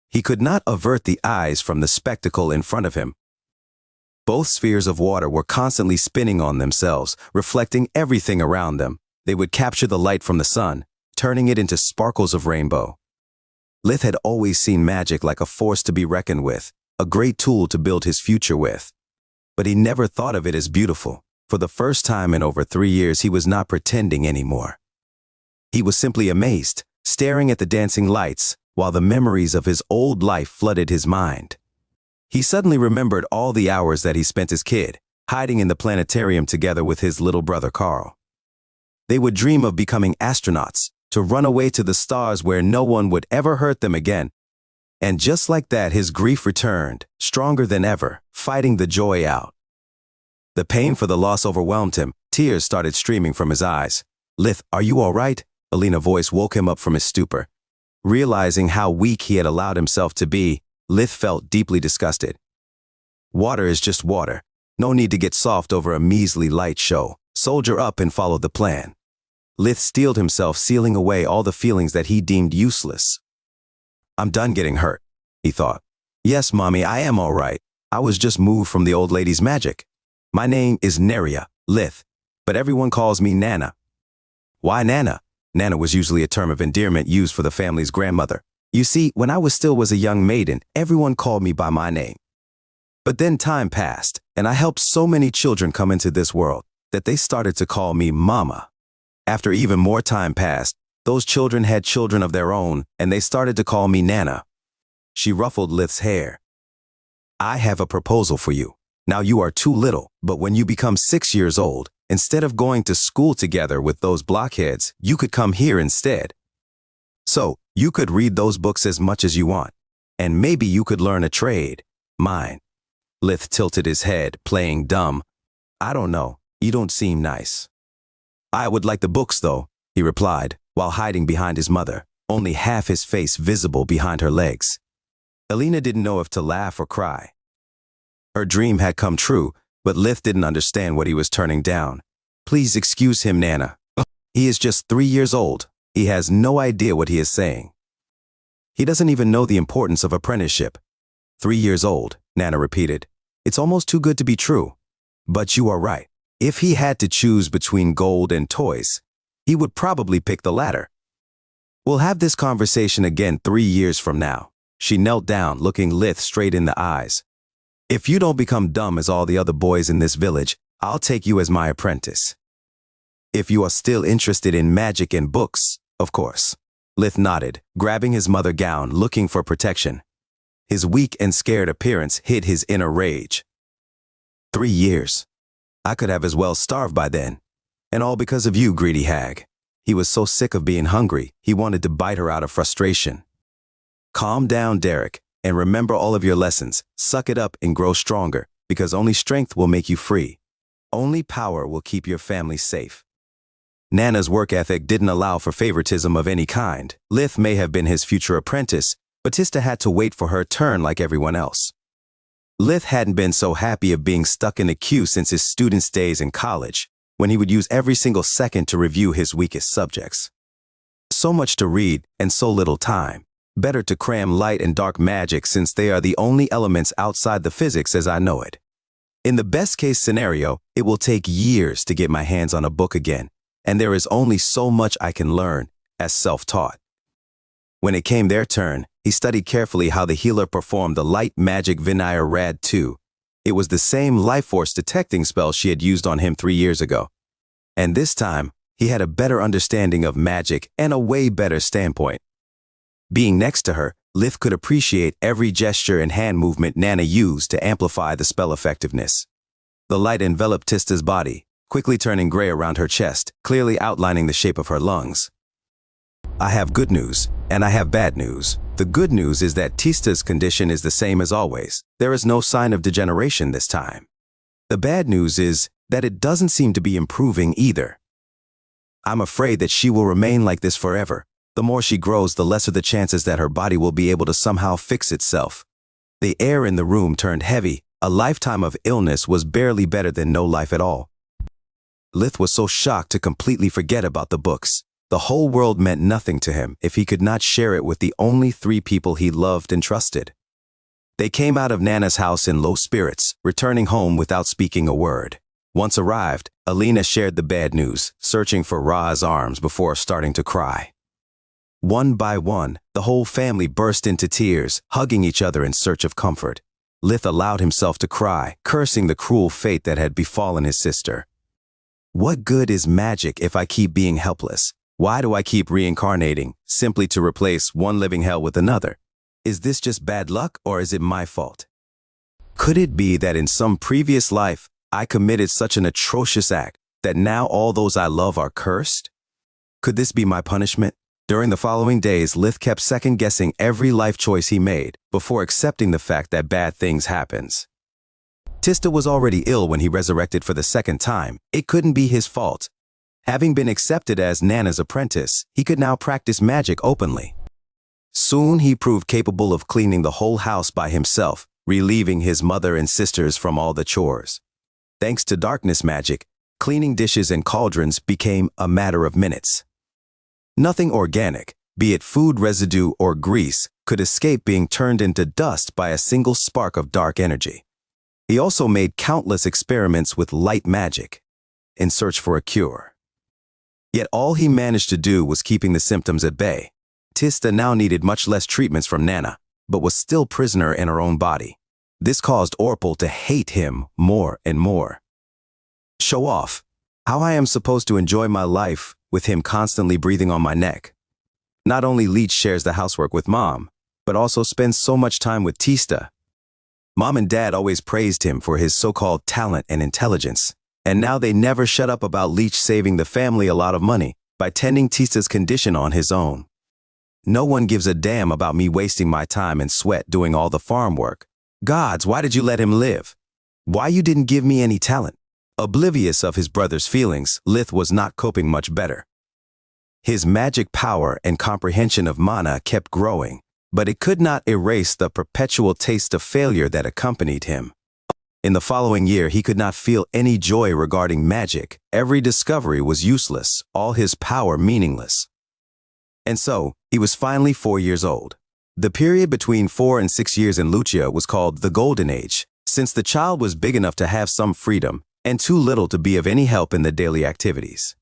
He could not avert the eyes from the spectacle in front of him. Both spheres of water were constantly spinning on themselves, reflecting everything around them. They would capture the light from the sun, turning it into sparkles of rainbow. Lith had always seen magic like a force to be reckoned with, a great tool to build his future with. But he never thought of it as beautiful. For the first time in over 3 years, he was not pretending anymore. He was simply amazed, staring at the dancing lights, while the memories of his old life flooded his mind. He suddenly remembered all the hours that he spent as kid, hiding in the planetarium together with his little brother Carl. They would dream of becoming astronauts, to run away to the stars where no one would ever hurt them again. And just like that, his grief returned, stronger than ever, fighting the joy out. The pain for the loss overwhelmed him. Tears started streaming from his eyes. Lith, are you all right? Elena's voice woke him up from his stupor. Realizing how weak he had allowed himself to be, Lith felt deeply disgusted. Water is just water. No need to get soft over a measly light show. Soldier up and follow the plan. Lith steeled himself, sealing away all the feelings that he deemed useless. I'm done getting hurt, he thought. Yes, Mommy, I am all right. I was just moved from the old lady's magic. My name is Neria, Lith, but everyone calls me Nana. Why Nana? Nana was usually a term of endearment used for the family's grandmother. You see, when I was a young maiden, everyone called me by my name. But then time passed, and I helped so many children come into this world that they started to call me Mama. After even more time passed, those children had children of their own, and they started to call me Nana. She ruffled Lith's hair. I have a proposal for you. Now you are too little, but when you become 6 years old, instead of going to school together with those blockheads, you could come here instead. So, you could read those books as much as you want, and maybe you could learn a trade. Mine. Lith tilted his head, playing dumb. I don't know. You don't seem nice. I would like the books, though, he replied, while hiding behind his mother, only half his face visible behind her legs. Alina didn't know if to laugh or cry. Her dream had come true, but Lith didn't understand what he was turning down. Please excuse him, Nana. He is just 3 years old. He has no idea what he is saying. He doesn't even know the importance of apprenticeship. 3 years old, Nana repeated. It's almost too good to be true. But you are right. If he had to choose between gold and toys, he would probably pick the latter. We'll have this conversation again 3 years from now. She knelt down, looking Lith straight in the eyes. If you don't become dumb as all the other boys in this village, I'll take you as my apprentice. If you are still interested in magic and books, of course. Lith nodded, grabbing his mother gown, looking for protection. His weak and scared appearance hid his inner rage. 3 years. I could have as well starved by then. And all because of you, greedy hag. He was so sick of being hungry, he wanted to bite her out of frustration. Calm down, Derek, and remember all of your lessons. Suck it up and grow stronger, because only strength will make you free. Only power will keep your family safe. Nana's work ethic didn't allow for favoritism of any kind. Lith may have been his future apprentice, but Tista had to wait for her turn like everyone else. Lith hadn't been so happy of being stuck in the queue since his student days in college, when he would use every single second to review his weakest subjects. So much to read and so little time. Better to cram light and dark magic since they are the only elements outside the physics as I know it. In the best case scenario, it will take years to get my hands on a book again, and there is only so much I can learn as self-taught. When it came their turn, he studied carefully how the healer performed the light magic Vinaya Rad 2. It was the same life force detecting spell she had used on him 3 years ago. And this time, he had a better understanding of magic and a way better standpoint. Being next to her, Lith could appreciate every gesture and hand movement Nana used to amplify the spell effectiveness. The light enveloped Tista's body, quickly turning gray around her chest, clearly outlining the shape of her lungs. I have good news, and I have bad news. The good news is that Tista's condition is the same as always. There is no sign of degeneration this time. The bad news is that it doesn't seem to be improving either. I'm afraid that she will remain like this forever. The more she grows, the lesser the chances that her body will be able to somehow fix itself. The air in the room turned heavy. A lifetime of illness was barely better than no life at all. Lith was so shocked to completely forget about the books. The whole world meant nothing to him if he could not share it with the only 3 people he loved and trusted. They came out of Nana's house in low spirits, returning home without speaking a word. Once arrived, Alina shared the bad news, searching for Ra's arms before starting to cry. One by one, the whole family burst into tears, hugging each other in search of comfort. Lith allowed himself to cry, cursing the cruel fate that had befallen his sister. What good is magic if I keep being helpless? Why do I keep reincarnating, simply to replace one living hell with another? Is this just bad luck, or is it my fault? Could it be that in some previous life, I committed such an atrocious act that now all those I love are cursed? Could this be my punishment? During the following days, Lith kept second-guessing every life choice he made before accepting the fact that bad things happens. Tista was already ill when he resurrected for the second time. It couldn't be his fault. Having been accepted as Nana's apprentice, he could now practice magic openly. Soon he proved capable of cleaning the whole house by himself, relieving his mother and sisters from all the chores. Thanks to darkness magic, cleaning dishes and cauldrons became a matter of minutes. Nothing organic, be it food residue or grease, could escape being turned into dust by a single spark of dark energy. He also made countless experiments with light magic in search for a cure. Yet all he managed to do was keeping the symptoms at bay. Tista now needed much less treatments from Nana, but was still prisoner in her own body. This caused Orpal to hate him more and more. Show off. How I am supposed to enjoy my life with him constantly breathing on my neck. Not only Leech shares the housework with Mom, but also spends so much time with Tista. Mom and Dad always praised him for his so-called talent and intelligence, and now they never shut up about Leech saving the family a lot of money by tending Tista's condition on his own. No one gives a damn about me wasting my time and sweat doing all the farm work. Gods, why did you let him live? Why you didn't give me any talent? Oblivious of his brother's feelings, Lith was not coping much better. His magic power and comprehension of mana kept growing, but it could not erase the perpetual taste of failure that accompanied him. In the following year, he could not feel any joy regarding magic. Every discovery was useless, all his power meaningless. And so, he was finally 4 years old. The period between 4 and 6 years in Lucia was called the Golden Age, since the child was big enough to have some freedom and too little to be of any help in the daily activities.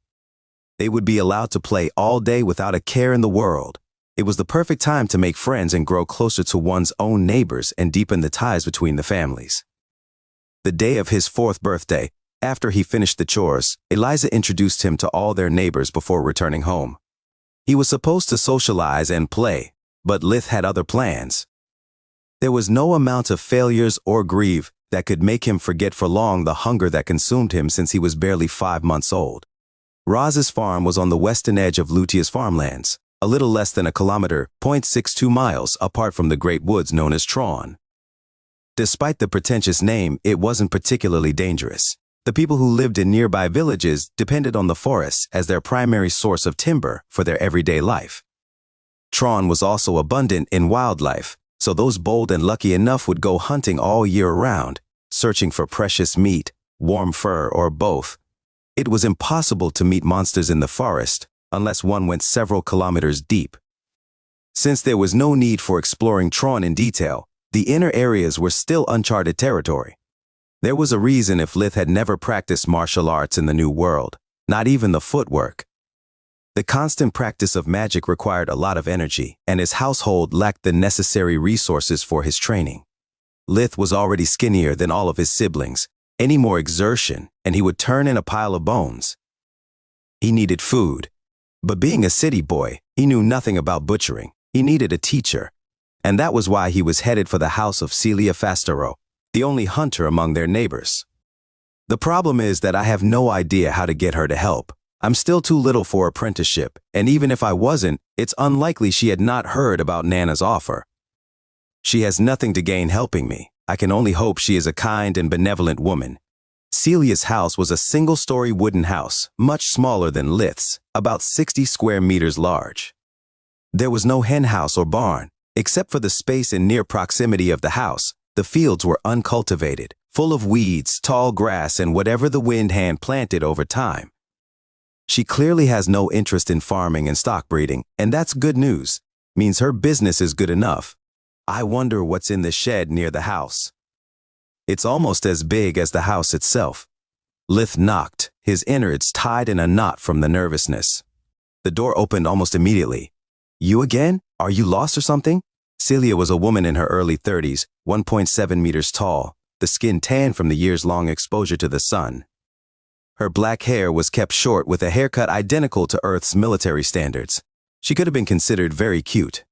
They would be allowed to play all day without a care in the world. It was the perfect time to make friends and grow closer to one's own neighbors and deepen the ties between the families. The day of his 4th birthday, after he finished the chores, Eliza introduced him to all their neighbors before returning home. He was supposed to socialize and play, but Lith had other plans. There was no amount of failures or grief that could make him forget for long the hunger that consumed him since he was barely 5 months old. Roz's farm was on the western edge of Lutia's farmlands, a little less than a kilometer, 0.62 miles, apart from the great woods known as Tron. Despite the pretentious name, it wasn't particularly dangerous. The people who lived in nearby villages depended on the forests as their primary source of timber for their everyday life. Tron was also abundant in wildlife, so those bold and lucky enough would go hunting all year round, searching for precious meat, warm fur, or both. It was impossible to meet monsters in the forest unless one went several kilometers deep. Since there was no need for exploring Tron in detail, the inner areas were still uncharted territory. There was a reason if Lith had never practiced martial arts in the New World, not even the footwork. The constant practice of magic required a lot of energy, and his household lacked the necessary resources for his training. Lith was already skinnier than all of his siblings. Any more exertion, and he would turn in a pile of bones. He needed food, but being a city boy, he knew nothing about butchering. He needed a teacher, and that was why he was headed for the house of Celia Fastero, the only hunter among their neighbors. The problem is that I have no idea how to get her to help. I'm still too little for apprenticeship, and even if I wasn't, it's unlikely she had not heard about Nana's offer. She has nothing to gain helping me. I can only hope she is a kind and benevolent woman. Celia's house was a single-story wooden house, much smaller than Lith's, about 60 square meters large. There was no hen house or barn. Except for the space in near proximity of the house, the fields were uncultivated, full of weeds, tall grass, and whatever the wind hand planted over time. She clearly has no interest in farming and stock breeding, and that's good news. Means her business is good enough. I wonder what's in the shed near the house. It's almost as big as the house itself. Lith knocked, his innards tied in a knot from the nervousness. The door opened almost immediately. You again? Are you lost or something? Celia was a woman in her early 30s, 1.7 meters tall, the skin tan from the years-long exposure to the sun. Her black hair was kept short with a haircut identical to Earth's military standards. She could have been considered very cute.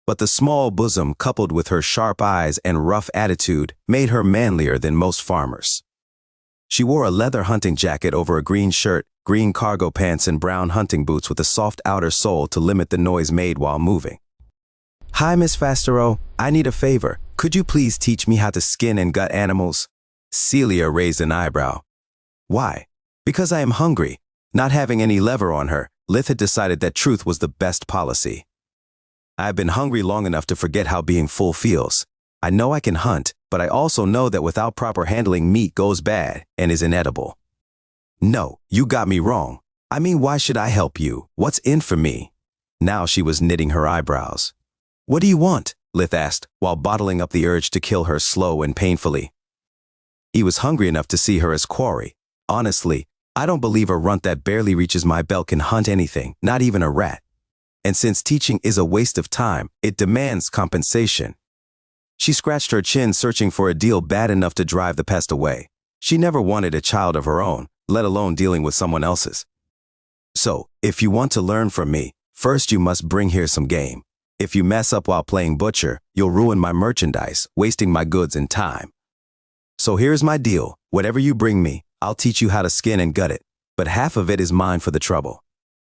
But the small bosom, coupled with her sharp eyes and rough attitude, made her manlier than most farmers. She wore a leather hunting jacket over a green shirt, green cargo pants, and brown hunting boots with a soft outer sole to limit the noise made while moving. Hi, Miss Fastero. I need a favor. Could you please teach me how to skin and gut animals? Celia raised an eyebrow. Why? Because I am hungry. Not having any lever on her, Lith had decided that truth was the best policy. I have been hungry long enough to forget how being full feels. I know I can hunt, but I also know that without proper handling, meat goes bad and is inedible. No, you got me wrong. I mean, why should I help you? What's in for me? Now she was knitting her eyebrows. What do you want? Lith asked, while bottling up the urge to kill her slow and painfully. He was hungry enough to see her as quarry. Honestly, I don't believe a runt that barely reaches my belt can hunt anything, not even a rat. And since teaching is a waste of time, it demands compensation. She scratched her chin, searching for a deal bad enough to drive the pest away. She never wanted a child of her own, let alone dealing with someone else's. So, if you want to learn from me, first you must bring here some game. If you mess up while playing butcher, you'll ruin my merchandise, wasting my goods and time. So here's my deal. Whatever you bring me, I'll teach you how to skin and gut it, but half of it is mine for the trouble.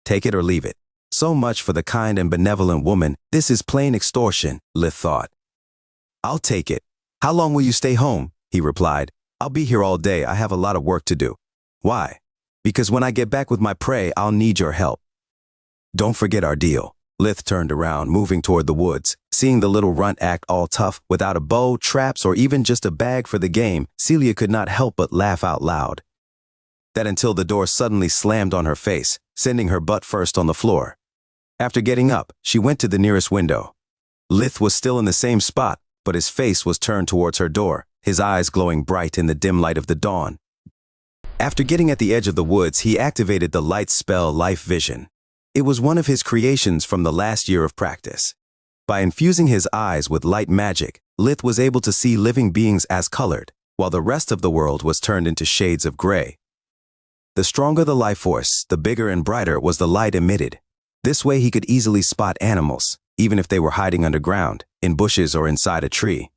Take it or leave it. So much for the kind and benevolent woman. This is plain extortion, Lith thought. I'll take it. How long will you stay home? He replied. I'll be here all day. I have a lot of work to do. Why? Because when I get back with my prey, I'll need your help. Don't forget our deal. Lith turned around, moving toward the woods. Seeing the little runt act all tough, without a bow, traps, or even just a bag for the game, Celia could not help but laugh out loud. That until the door suddenly slammed on her face, sending her butt first on the floor. After getting up, she went to the nearest window. Lith was still in the same spot, but his face was turned towards her door, his eyes glowing bright in the dim light of the dawn. After getting at the edge of the woods, he activated the light spell Life Vision. It was one of his creations from the last year of practice. By infusing his eyes with light magic, Lith was able to see living beings as colored, while the rest of the world was turned into shades of gray. The stronger the life force, the bigger and brighter was the light emitted. This way he could easily spot animals, even if they were hiding underground, in bushes or inside a tree.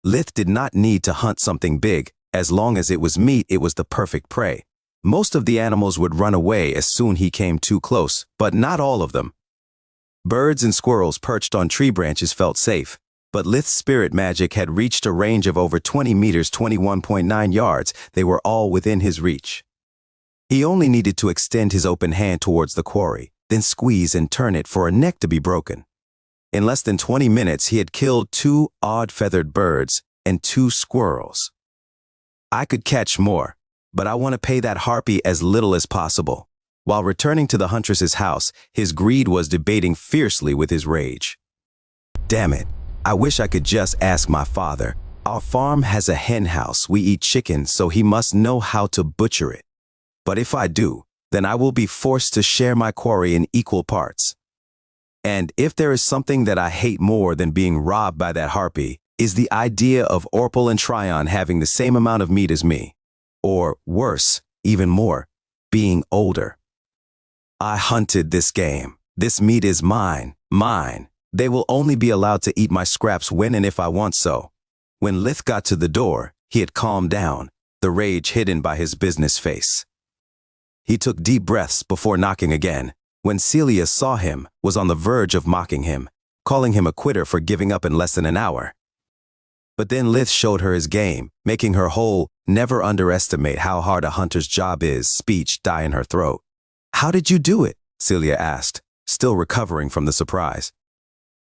Lith did not need to hunt something big. As long as it was meat, it was the perfect prey. Most of the animals would run away as soon he came too close, but not all of them. Birds and squirrels perched on tree branches felt safe, but Lith's spirit magic had reached a range of over 20 meters, 21.9 yards. They were all within his reach. He only needed to extend his open hand towards the quarry, then squeeze and turn it for a neck to be broken. In less than 20 minutes, he had killed 2 odd-feathered birds and 2 squirrels. I could catch more, but I want to pay that harpy as little as possible. While returning to the huntress's house, his greed was debating fiercely with his rage. Damn it, I wish I could just ask my father. Our farm has a hen house. We eat chicken, so he must know how to butcher it. But if I do, then I will be forced to share my quarry in equal parts. And if there is something that I hate more than being robbed by that harpy, is the idea of Orpal and Tryon having the same amount of meat as me. Or worse, even more, being older. I hunted this game. This meat is mine, mine. They will only be allowed to eat my scraps when and if I want so. When Lith got to the door, he had calmed down, the rage hidden by his business face. He took deep breaths before knocking again. When Celia saw him, was on the verge of mocking him, calling him a quitter for giving up in less than an hour. But then Lith showed her his game, making her whole, never underestimate how hard a hunter's job is, speech die in her throat. How did you do it? Celia asked, still recovering from the surprise.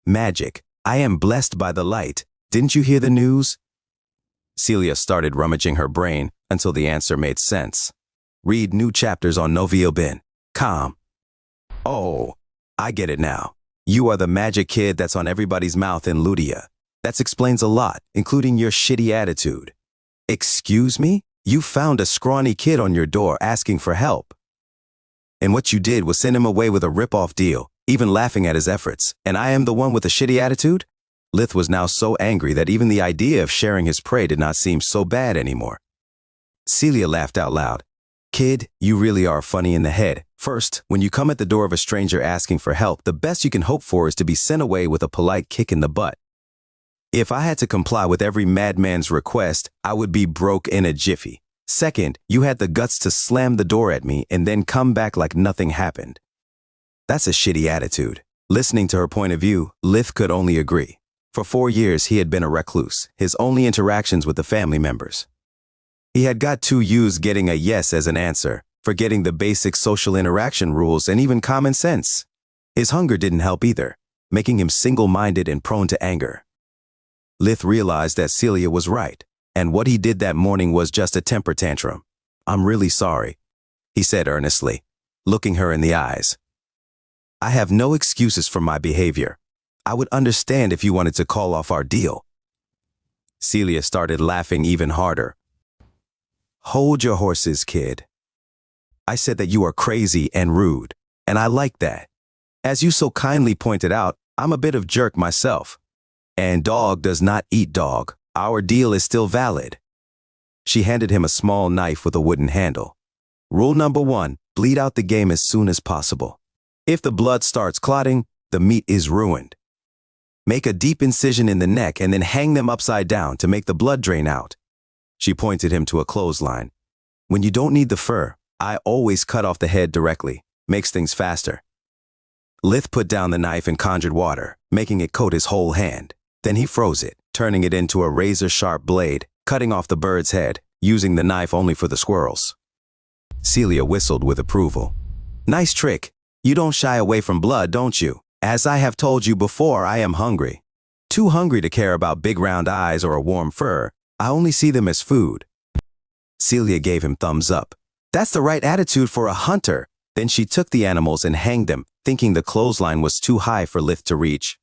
Magic. I am blessed by the light. Didn't you hear the news? Celia started rummaging her brain until the answer made sense. Read new chapters on Novio.com. Oh, I get it now. You are the magic kid that's on everybody's mouth in Ludia. That explains a lot, including your shitty attitude. Excuse me? You found a scrawny kid on your door asking for help. And what you did was send him away with a rip-off deal, even laughing at his efforts. And I am the one with the shitty attitude? Lith was now so angry that even the idea of sharing his prey did not seem so bad anymore. Celia laughed out loud. Kid, you really are funny in the head. First, when you come at the door of a stranger asking for help, the best you can hope for is to be sent away with a polite kick in the butt. If I had to comply with every madman's request, I would be broke in a jiffy. Second, you had the guts to slam the door at me and then come back like nothing happened. That's a shitty attitude. Listening to her point of view, Lith could only agree. For 4 years, he had been a recluse, his only interactions with the family members. He had got too used getting a yes as an answer, forgetting the basic social interaction rules and even common sense. His hunger didn't help either, making him single-minded and prone to anger. Lith realized that Celia was right, and what he did that morning was just a temper tantrum. I'm really sorry, he said earnestly, looking her in the eyes. I have no excuses for my behavior. I would understand if you wanted to call off our deal. Celia started laughing even harder. Hold your horses, kid. I said that you are crazy and rude, and I like that. As you so kindly pointed out, I'm a bit of jerk myself. And dog does not eat dog. Our deal is still valid. She handed him a small knife with a wooden handle. Rule number 1, bleed out the game as soon as possible. If the blood starts clotting, the meat is ruined. Make a deep incision in the neck and then hang them upside down to make the blood drain out. She pointed him to a clothesline. When you don't need the fur, I always cut off the head directly. Makes things faster. Lith put down the knife and conjured water, making it coat his whole hand. Then he froze it, turning it into a razor-sharp blade, cutting off the bird's head, using the knife only for the squirrels. Celia whistled with approval. Nice trick. You don't shy away from blood, don't you? As I have told you before, I am hungry. Too hungry to care about big round eyes or a warm fur. I only see them as food. Celia gave him thumbs up. That's the right attitude for a hunter. Then she took the animals and hanged them, thinking the clothesline was too high for Lith to reach.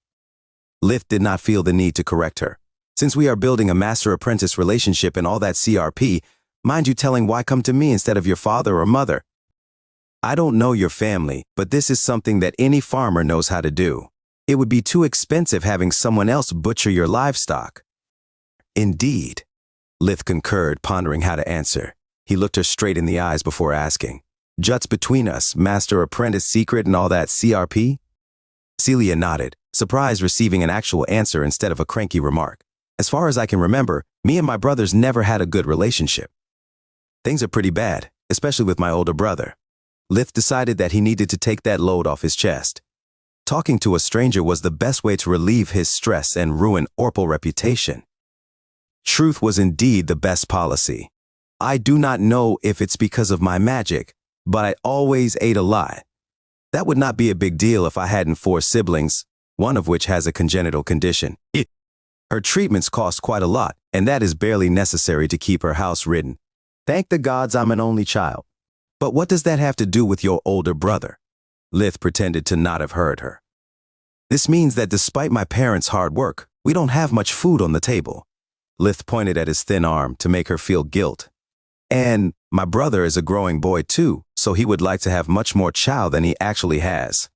Lith did not feel the need to correct her. Since we are building a master-apprentice relationship and all that CRP, mind you telling why come to me instead of your father or mother? I don't know your family, but this is something that any farmer knows how to do. It would be too expensive having someone else butcher your livestock. Indeed. Lith concurred, pondering how to answer. He looked her straight in the eyes before asking. Juts between us, master-apprentice secret and all that CRP? Celia nodded, surprised receiving an actual answer instead of a cranky remark. As far as I can remember, me and my brothers never had a good relationship. Things are pretty bad, especially with my older brother. Lith decided that he needed to take that load off his chest. Talking to a stranger was the best way to relieve his stress and ruin Orpal's reputation. Truth was indeed the best policy. I do not know if it's because of my magic, but I always ate a lot. That would not be a big deal if I hadn't 4 siblings, one of which has a congenital condition. Her treatments cost quite a lot, and that is barely necessary to keep her house ridden. Thank the gods I'm an only child. But what does that have to do with your older brother? Lith pretended to not have heard her. This means that despite my parents' hard work, we don't have much food on the table. Lith pointed at his thin arm to make her feel guilt. And my brother is a growing boy too, so he would like to have much more chow than he actually has.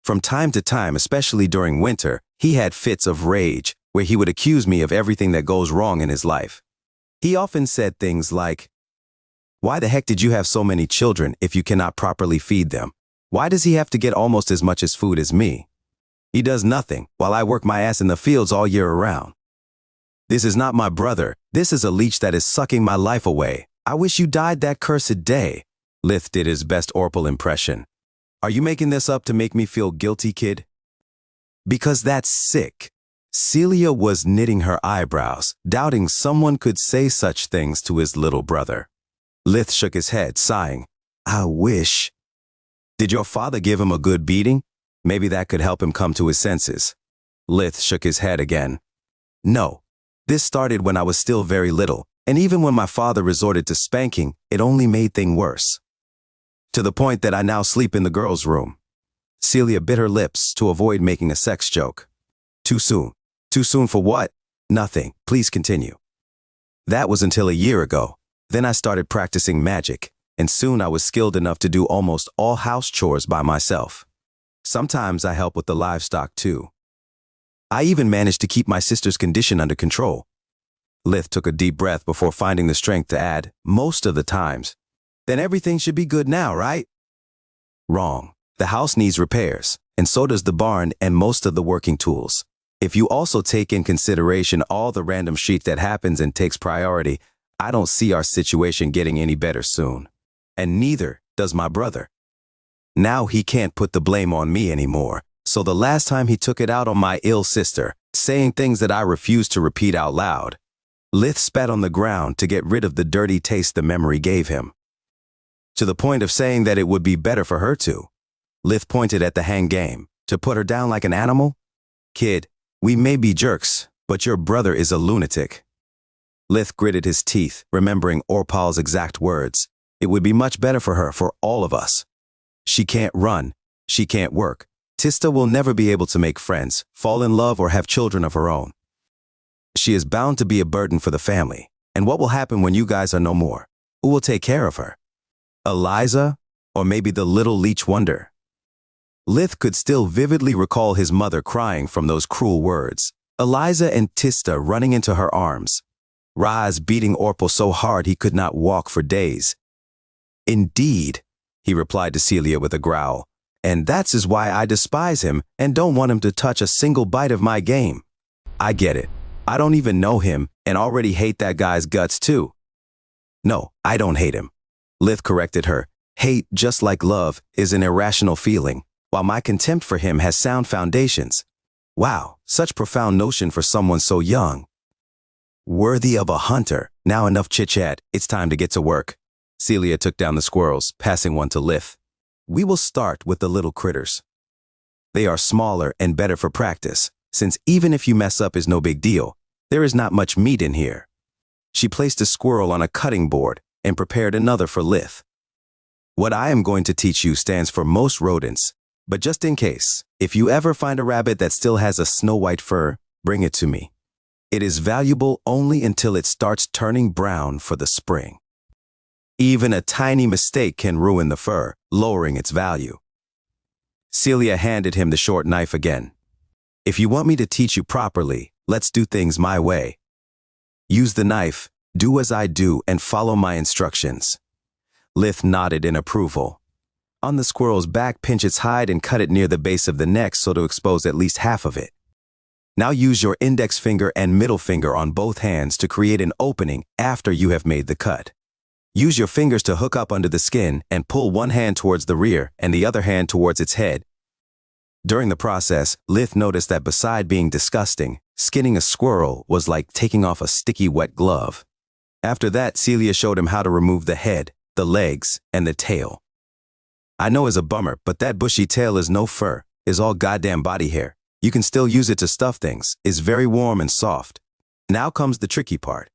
From time to time, especially during winter, he had fits of rage, where he would accuse me of everything that goes wrong in his life. He often said things like, "Why the heck did you have so many children if you cannot properly feed them? Why does he have to get almost as much as food as me? He does nothing, while I work my ass in the fields all year around. This is not my brother. This is a leech that is sucking my life away. I wish you died that cursed day." Lith did his best Orpal impression. Are you making this up to make me feel guilty, kid? Because that's sick. Celia was knitting her eyebrows, doubting someone could say such things to his little brother. Lith shook his head, sighing. I wish. Did your father give him a good beating? Maybe that could help him come to his senses. Lith shook his head again. No. This started when I was still very little, and even when my father resorted to spanking, it only made things worse. To the point that I now sleep in the girls' room. Celia bit her lips to avoid making a sex joke. Too soon. Too soon for what? Nothing. Please continue. That was until a year ago. Then I started practicing magic, and soon I was skilled enough to do almost all house chores by myself. Sometimes I help with the livestock too. I even managed to keep my sister's condition under control. Lith took a deep breath before finding the strength to add, most of the times. Then everything should be good now, right? Wrong. The house needs repairs, and so does the barn and most of the working tools. If you also take in consideration all the random shit that happens and takes priority, I don't see our situation getting any better soon. And neither does my brother. Now he can't put the blame on me anymore, so the last time he took it out on my ill sister, saying things that I refused to repeat out loud. Lith spat on the ground to get rid of the dirty taste the memory gave him. To the point of saying that it would be better for her to. Lith pointed at the hang game. To put her down like an animal? Kid, we may be jerks, but your brother is a lunatic. Lith gritted his teeth, remembering Orpal's exact words. It would be much better for her, for all of us. She can't run. She can't work. Tista will never be able to make friends, fall in love, or have children of her own. She is bound to be a burden for the family. And what will happen when you guys are no more? Who will take care of her? Eliza? Or maybe the little leech wonder? Lith could still vividly recall his mother crying from those cruel words. Eliza and Tista running into her arms. Raz beating Orpal so hard he could not walk for days. Indeed, he replied to Celia with a growl. And that's is why I despise him and don't want him to touch a single bite of my game. I get it. I don't even know him and already hate that guy's guts too. No, I don't hate him. Lith corrected her. Hate, just like love, is an irrational feeling, while my contempt for him has sound foundations. Wow, such profound notion for someone so young. Worthy of a hunter. Now enough chit-chat, it's time to get to work. Celia took down the squirrels, passing one to Lith. We will start with the little critters. They are smaller and better for practice, since even if you mess up is no big deal, there is not much meat in here. She placed a squirrel on a cutting board and prepared another for Lith. What I am going to teach you stands for most rodents, but just in case, if you ever find a rabbit that still has a snow-white fur, bring it to me. It is valuable only until it starts turning brown for the spring. Even a tiny mistake can ruin the fur, lowering its value. Celia handed him the short knife again. If you want me to teach you properly, let's do things my way. Use the knife, do as I do, and follow my instructions. Lith nodded in approval. On the squirrel's back, pinch its hide and cut it near the base of the neck so to expose at least half of it. Now use your index finger and middle finger on both hands to create an opening after you have made the cut. Use your fingers to hook up under the skin and pull one hand towards the rear and the other hand towards its head. During the process, Lith noticed that beside being disgusting, skinning a squirrel was like taking off a sticky wet glove. After that, Celia showed him how to remove the head, the legs, and the tail. I know it's a bummer, but that bushy tail is no fur, is all goddamn body hair. You can still use it to stuff things, it's very warm and soft. Now comes the tricky part.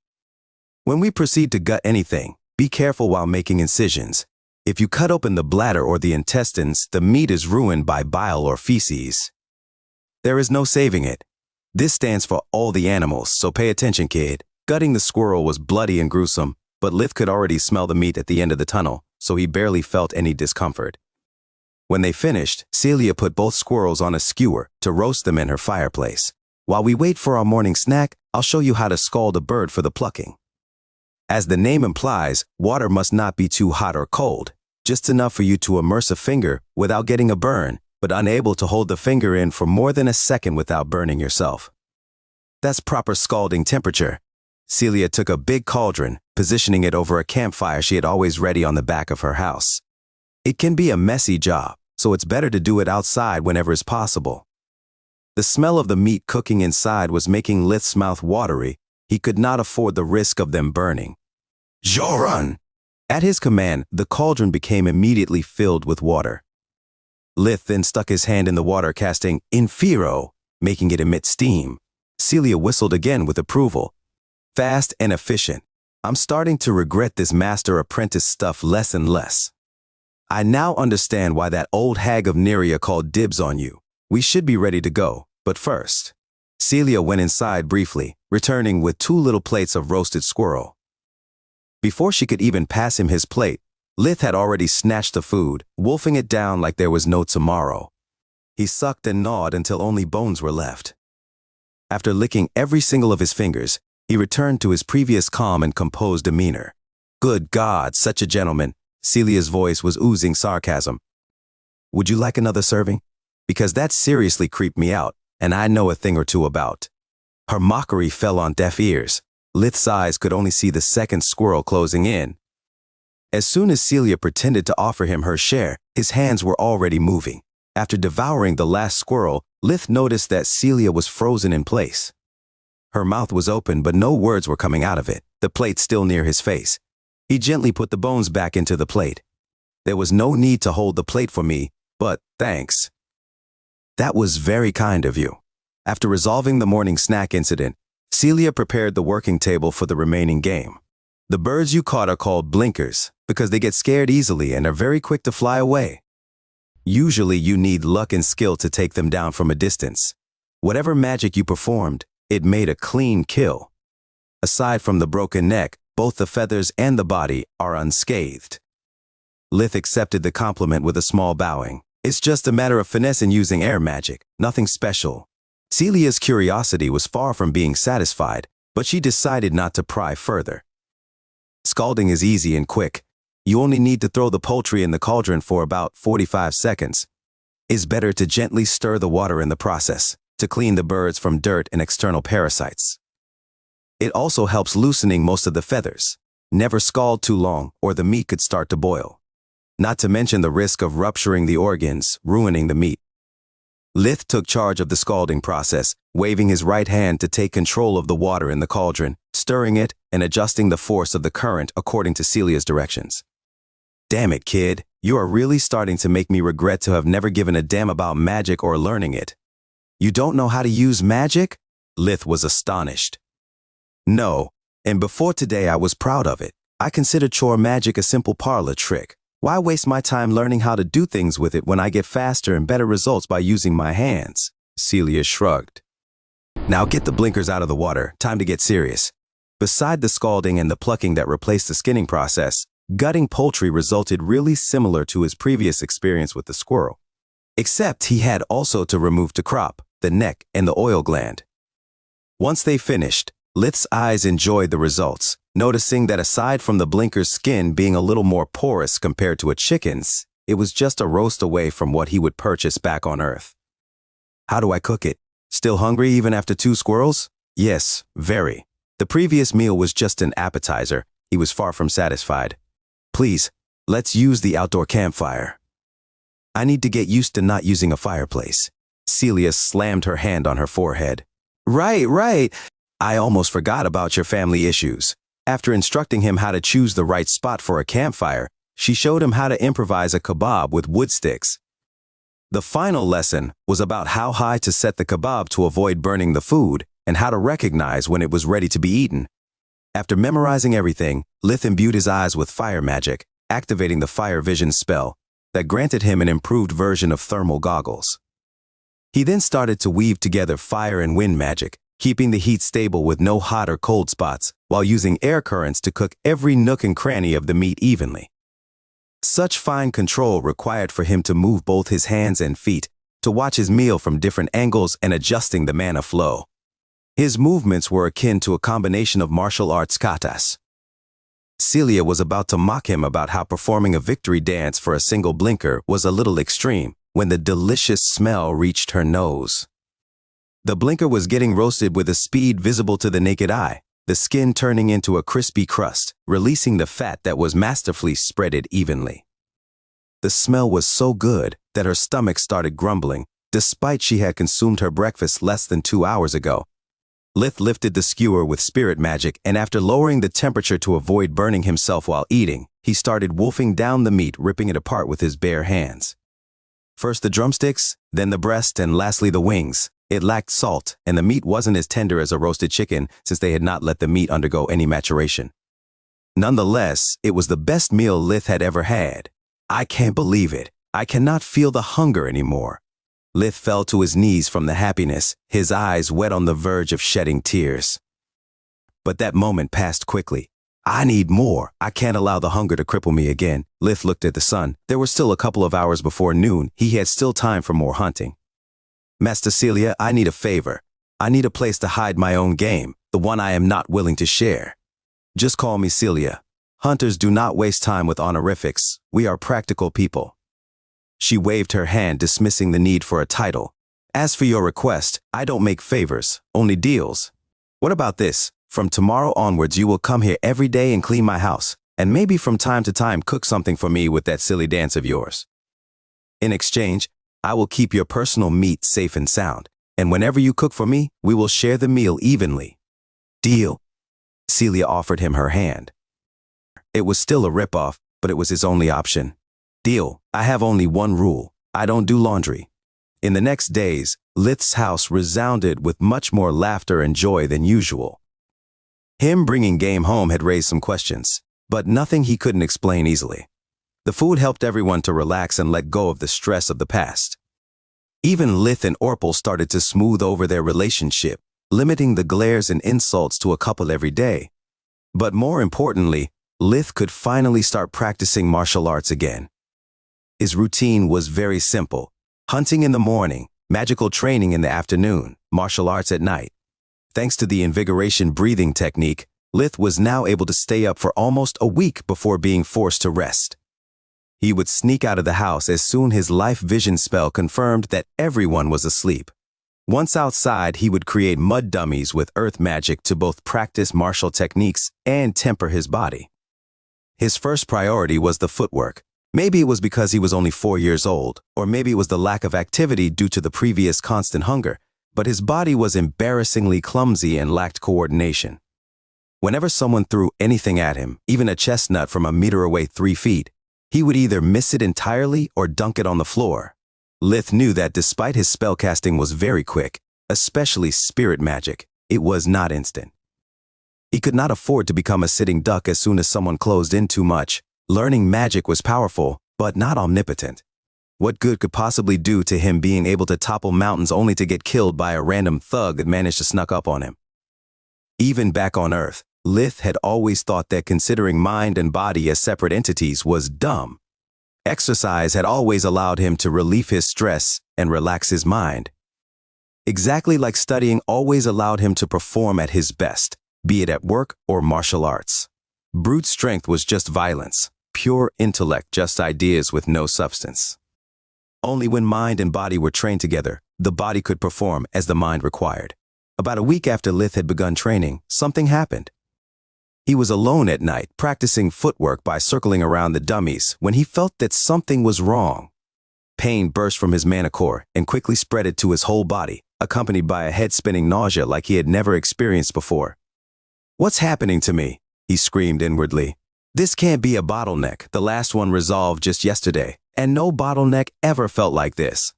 When we proceed to gut anything, be careful while making incisions. If you cut open the bladder or the intestines, the meat is ruined by bile or feces. There is no saving it. This stands for all the animals, so pay attention, kid. Gutting the squirrel was bloody and gruesome, but Lith could already smell the meat at the end of the tunnel, so he barely felt any discomfort. When they finished, Celia put both squirrels on a skewer to roast them in her fireplace. While we wait for our morning snack, I'll show you how to scald a bird for the plucking. As the name implies, water must not be too hot or cold, just enough for you to immerse a finger without getting a burn, but unable to hold the finger in for more than a second without burning yourself. That's proper scalding temperature. Celia took a big cauldron, positioning it over a campfire she had always ready on the back of her house. It can be a messy job, so it's better to do it outside whenever is possible. The smell of the meat cooking inside was making Lith's mouth watery. He could not afford the risk of them burning. Joran! At his command, the cauldron became immediately filled with water. Lith then stuck his hand in the water, casting Infero, making it emit steam. Celia whistled again with approval. Fast and efficient. I'm starting to regret this master-apprentice stuff less and less. I now understand why that old hag of Neria called dibs on you. We should be ready to go, but first. Celia went inside briefly, returning with 2 little plates of roasted squirrel. Before she could even pass him his plate, Lith had already snatched the food, wolfing it down like there was no tomorrow. He sucked and gnawed until only bones were left. After licking every single of his fingers, he returned to his previous calm and composed demeanor. Good God, such a gentleman. Celia's voice was oozing sarcasm. Would you like another serving? Because that seriously creeped me out, and I know a thing or two about. Her mockery fell on deaf ears. Lith's eyes could only see the second squirrel closing in. As soon as Celia pretended to offer him her share, his hands were already moving. After devouring the last squirrel, Lith noticed that Celia was frozen in place. Her mouth was open, but no words were coming out of it, the plate still near his face. He gently put the bones back into the plate. There was no need to hold the plate for me, but thanks. That was very kind of you. After resolving the morning snack incident, Celia prepared the working table for the remaining game. The birds you caught are called blinkers because they get scared easily and are very quick to fly away. Usually you need luck and skill to take them down from a distance. Whatever magic you performed, it made a clean kill. Aside from the broken neck, both the feathers and the body are unscathed. Lith accepted the compliment with a small bowing. It's just a matter of finesse in using air magic, nothing special. Celia's curiosity was far from being satisfied, but she decided not to pry further. Scalding is easy and quick. You only need to throw the poultry in the cauldron for about 45 seconds. It's better to gently stir the water in the process to clean the birds from dirt and external parasites. It also helps loosening most of the feathers. Never scald too long or the meat could start to boil. Not to mention the risk of rupturing the organs, ruining the meat. Lith took charge of the scalding process, waving his right hand to take control of the water in the cauldron, stirring it and adjusting the force of the current according to Celia's directions. Damn it, kid, you are really starting to make me regret to have never given a damn about magic or learning it. You don't know how to use magic? Lith was astonished. No, and before today I was proud of it. I consider chore magic a simple parlor trick. Why waste my time learning how to do things with it when I get faster and better results by using my hands? Celia shrugged. Now get the blinkers out of the water, time to get serious. Beside the scalding and the plucking that replaced the skinning process, gutting poultry resulted really similar to his previous experience with the squirrel. Except he had also to remove the crop, the neck, and the oil gland. Once they finished, Lith's eyes enjoyed the results, noticing that aside from the blinker's skin being a little more porous compared to a chicken's, it was just a roast away from what he would purchase back on Earth. How do I cook it? Still hungry even after 2 squirrels? Yes, very. The previous meal was just an appetizer. He was far from satisfied. Please, let's use the outdoor campfire. I need to get used to not using a fireplace. Celia slammed her hand on her forehead. Right. I almost forgot about your family issues. After instructing him how to choose the right spot for a campfire, she showed him how to improvise a kebab with wood sticks. The final lesson was about how high to set the kebab to avoid burning the food and how to recognize when it was ready to be eaten. After memorizing everything, Lith imbued his eyes with fire magic, activating the fire vision spell that granted him an improved version of thermal goggles. He then started to weave together fire and wind magic, keeping the heat stable with no hot or cold spots, while using air currents to cook every nook and cranny of the meat evenly. Such fine control required for him to move both his hands and feet, to watch his meal from different angles and adjusting the mana flow. His movements were akin to a combination of martial arts katas. Celia was about to mock him about how performing a victory dance for a single blinker was a little extreme when the delicious smell reached her nose. The blinker was getting roasted with a speed visible to the naked eye, the skin turning into a crispy crust, releasing the fat that was masterfully spreaded evenly. The smell was so good that her stomach started grumbling, despite she had consumed her breakfast less than 2 hours ago. Lith lifted the skewer with spirit magic, and after lowering the temperature to avoid burning himself while eating, he started wolfing down the meat, ripping it apart with his bare hands. First the drumsticks, then the breast, and lastly the wings. It lacked salt, and the meat wasn't as tender as a roasted chicken since they had not let the meat undergo any maturation. Nonetheless, it was the best meal Lith had ever had. I can't believe it. I cannot feel the hunger anymore. Lith fell to his knees from the happiness, his eyes wet on the verge of shedding tears. But that moment passed quickly. I need more. I can't allow the hunger to cripple me again. Lith looked at the sun. There were still a couple of hours before noon. He had still time for more hunting. Master Celia, I need a favor. I need a place to hide my own game, the one I am not willing to share. Just call me Celia. Hunters do not waste time with honorifics. We are practical people. She waved her hand, dismissing the need for a title. As for your request, I don't make favors, only deals. What about this? From tomorrow onwards, you will come here every day and clean my house, and maybe from time to time cook something for me with that silly dance of yours. In exchange, I will keep your personal meat safe and sound, and whenever you cook for me, we will share the meal evenly. Deal. Celia offered him her hand. It was still a ripoff, but it was his only option. Deal. I have only one rule. I don't do laundry. In the next days, Lith's house resounded with much more laughter and joy than usual. Him bringing game home had raised some questions, but nothing he couldn't explain easily. The food helped everyone to relax and let go of the stress of the past. Even Lith and Orpal started to smooth over their relationship, limiting the glares and insults to a couple every day. But more importantly, Lith could finally start practicing martial arts again. His routine was very simple: hunting in the morning, magical training in the afternoon, martial arts at night. Thanks to the invigoration breathing technique, Lith was now able to stay up for almost a week before being forced to rest. He would sneak out of the house as soon his life vision spell confirmed that everyone was asleep. Once outside, he would create mud dummies with earth magic to both practice martial techniques and temper his body. His first priority was the footwork. Maybe it was because he was only 4 years old, or maybe it was the lack of activity due to the previous constant hunger, but his body was embarrassingly clumsy and lacked coordination. Whenever someone threw anything at him, even a chestnut from a meter away 3 feet, he would either miss it entirely or dunk it on the floor. Lith knew that despite his spellcasting was very quick, especially spirit magic, it was not instant. He could not afford to become a sitting duck as soon as someone closed in too much. Learning magic was powerful, but not omnipotent. What good could possibly do to him being able to topple mountains only to get killed by a random thug that managed to snuck up on him? Even back on Earth, Lith had always thought that considering mind and body as separate entities was dumb. Exercise had always allowed him to relieve his stress and relax his mind. Exactly like studying always allowed him to perform at his best, be it at work or martial arts. Brute strength was just violence, pure intellect, just ideas with no substance. Only when mind and body were trained together, the body could perform as the mind required. About a week after Lith had begun training, something happened. He was alone at night, practicing footwork by circling around the dummies, when he felt that something was wrong. Pain burst from his mana core and quickly spread to his whole body, accompanied by a head-spinning nausea like he had never experienced before. "What's happening to me?" he screamed inwardly. "This can't be a bottleneck. The last one resolved just yesterday, and no bottleneck ever felt like this."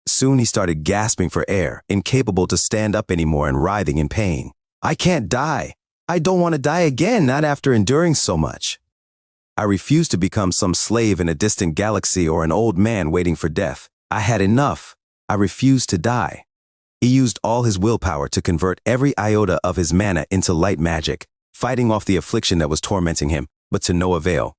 Soon he started gasping for air, incapable to stand up anymore and writhing in pain. "I can't die. I don't want to die again, not after enduring so much. I refuse to become some slave in a distant galaxy or an old man waiting for death. I had enough. I refuse to die." He used all his willpower to convert every iota of his mana into light magic, fighting off the affliction that was tormenting him, but to no avail.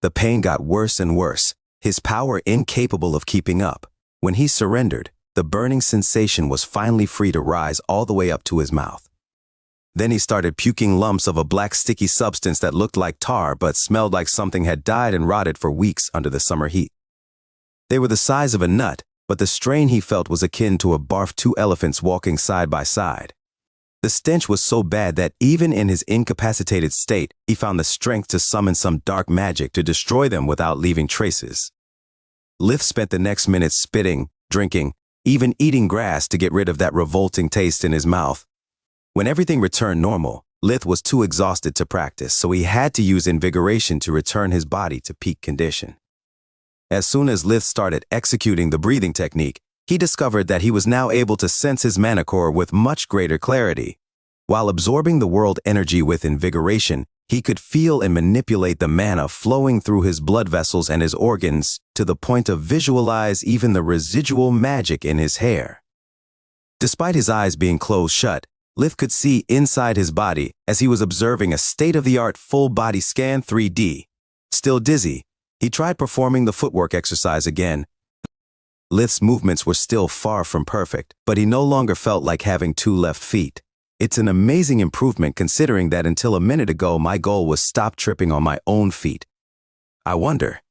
The pain got worse and worse, his power incapable of keeping up. When he surrendered, the burning sensation was finally free to rise all the way up to his mouth. Then he started puking lumps of a black sticky substance that looked like tar but smelled like something had died and rotted for weeks under the summer heat. They were the size of a nut, but the strain he felt was akin to a barf 2 elephants walking side by side. The stench was so bad that even in his incapacitated state, he found the strength to summon some dark magic to destroy them without leaving traces. Lith spent the next minute spitting, drinking, even eating grass to get rid of that revolting taste in his mouth. When everything returned normal, Lith was too exhausted to practice, so he had to use invigoration to return his body to peak condition. As soon as Lith started executing the breathing technique, he discovered that he was now able to sense his mana core with much greater clarity. While absorbing the world energy with invigoration, he could feel and manipulate the mana flowing through his blood vessels and his organs to the point of visualize even the residual magic in his hair. Despite his eyes being closed shut, Lith could see inside his body as he was observing a state-of-the-art full-body scan 3D. Still dizzy, he tried performing the footwork exercise again. Lith's movements were still far from perfect, but he no longer felt like having 2 left feet. It's an amazing improvement considering that until a minute ago my goal was stop tripping on my own feet. I wonder.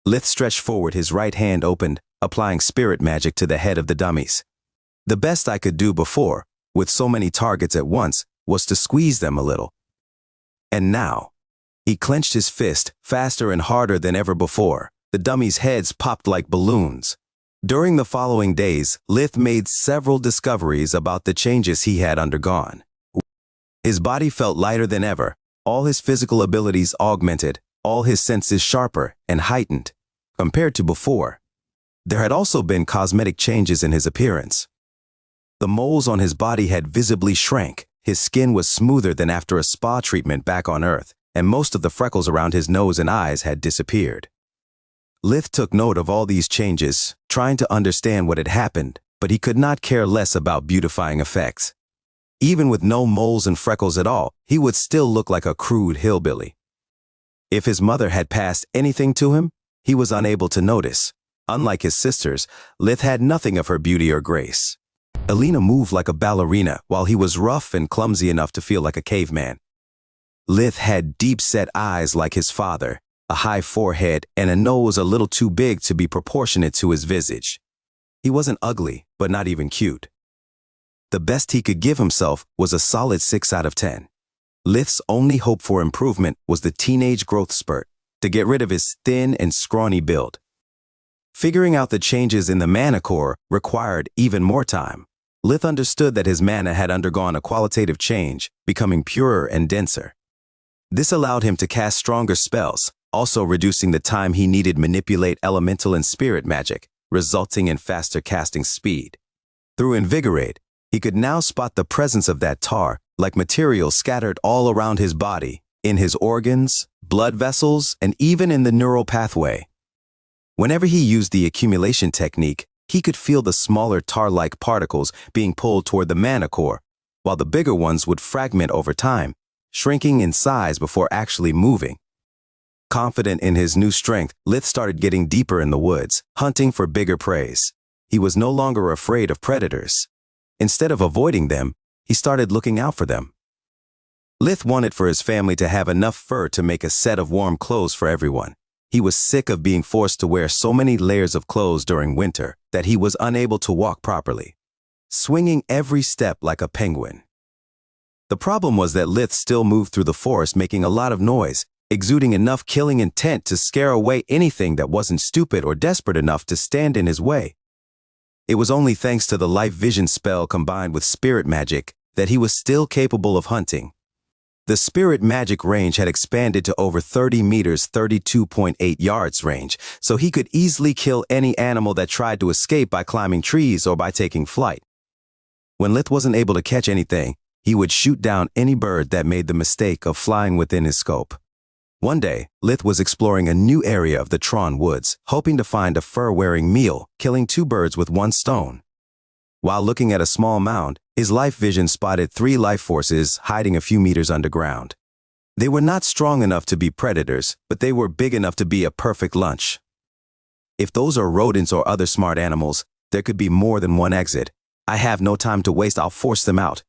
Lith stretched forward, his right hand opened, applying spirit magic to the head of the dummies. The best I could do before, with so many targets at once, was to squeeze them a little. And now, he clenched his fist faster and harder than ever before. The dummies' heads popped like balloons. During the following days, Lith made several discoveries about the changes he had undergone. His body felt lighter than ever, all his physical abilities augmented, all his senses sharper and heightened, compared to before. There had also been cosmetic changes in his appearance. The moles on his body had visibly shrank, his skin was smoother than after a spa treatment back on Earth, and most of the freckles around his nose and eyes had disappeared. Lith took note of all these changes, trying to understand what had happened, but he could not care less about beautifying effects. Even with no moles and freckles at all, he would still look like a crude hillbilly. If his mother had passed anything to him, he was unable to notice. Unlike his sisters, Lith had nothing of her beauty or grace. Elena moved like a ballerina, while he was rough and clumsy enough to feel like a caveman. Lith had deep-set eyes like his father, a high forehead, and a nose a little too big to be proportionate to his visage. He wasn't ugly, but not even cute. The best he could give himself was a solid 6 out of 10. Lith's only hope for improvement was the teenage growth spurt, to get rid of his thin and scrawny build. Figuring out the changes in the mana core required even more time. Lith understood that his mana had undergone a qualitative change, becoming purer and denser. This allowed him to cast stronger spells, also reducing the time he needed to manipulate elemental and spirit magic, resulting in faster casting speed. Through Invigorate, he could now spot the presence of that tar, like material scattered all around his body, in his organs, blood vessels, and even in the neural pathway. Whenever he used the accumulation technique, he could feel the smaller tar-like particles being pulled toward the mana core, while the bigger ones would fragment over time, shrinking in size before actually moving. Confident in his new strength, Lith started getting deeper in the woods, hunting for bigger prey. He was no longer afraid of predators. Instead of avoiding them, he started looking out for them. Lith wanted for his family to have enough fur to make a set of warm clothes for everyone. He was sick of being forced to wear so many layers of clothes during winter that he was unable to walk properly, swinging every step like a penguin. The problem was that Lith still moved through the forest making a lot of noise, exuding enough killing intent to scare away anything that wasn't stupid or desperate enough to stand in his way. It was only thanks to the life vision spell combined with spirit magic that he was still capable of hunting. The spirit magic range had expanded to over 30 meters, 32.8 yards range, so he could easily kill any animal that tried to escape by climbing trees or by taking flight. When Lith wasn't able to catch anything, he would shoot down any bird that made the mistake of flying within his scope. One day, Lith was exploring a new area of the Tron woods, hoping to find a fur-wearing meal, killing 2 birds with 1 stone. While looking at a small mound, his life vision spotted 3 life forces hiding a few meters underground. They were not strong enough to be predators, but they were big enough to be a perfect lunch. If those are rodents or other smart animals, there could be more than one exit. I have no time to waste, I'll force them out.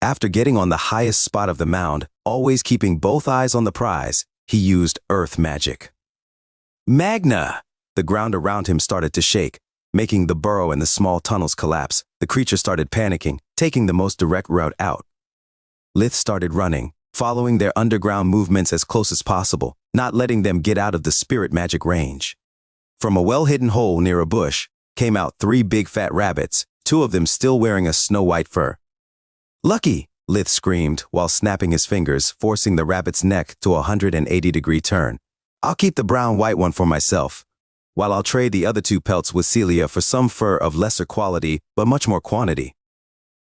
After getting on the highest spot of the mound, always keeping both eyes on the prize, he used earth magic. Magna! The ground around him started to shake, making the burrow and the small tunnels collapse. The creature started panicking, taking the most direct route out. Lith started running, following their underground movements as close as possible, not letting them get out of the spirit magic range. From a well-hidden hole near a bush came out 3 big fat rabbits, 2 of them still wearing a snow-white fur. "Lucky!" Lith screamed while snapping his fingers, forcing the rabbit's neck to a 180-degree turn. "I'll keep the brown-white one for myself, while I'll trade the other 2 pelts with Celia for some fur of lesser quality but much more quantity.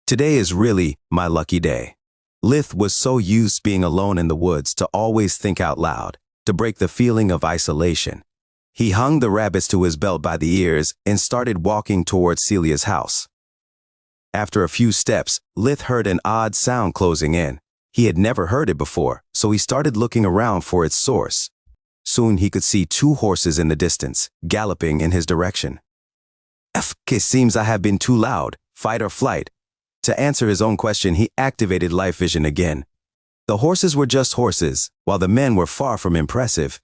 Today is really my lucky day." Lith was so used being alone in the woods to always think out loud, to break the feeling of isolation. He hung the rabbits to his belt by the ears and started walking towards Celia's house. After a few steps, Lith heard an odd sound closing in. He had never heard it before, so he started looking around for its source. Soon he could see 2 horses in the distance, galloping in his direction. It seems I have been too loud, fight or flight. To answer his own question, he activated life vision again. The horses were just horses, while the men were far from impressive.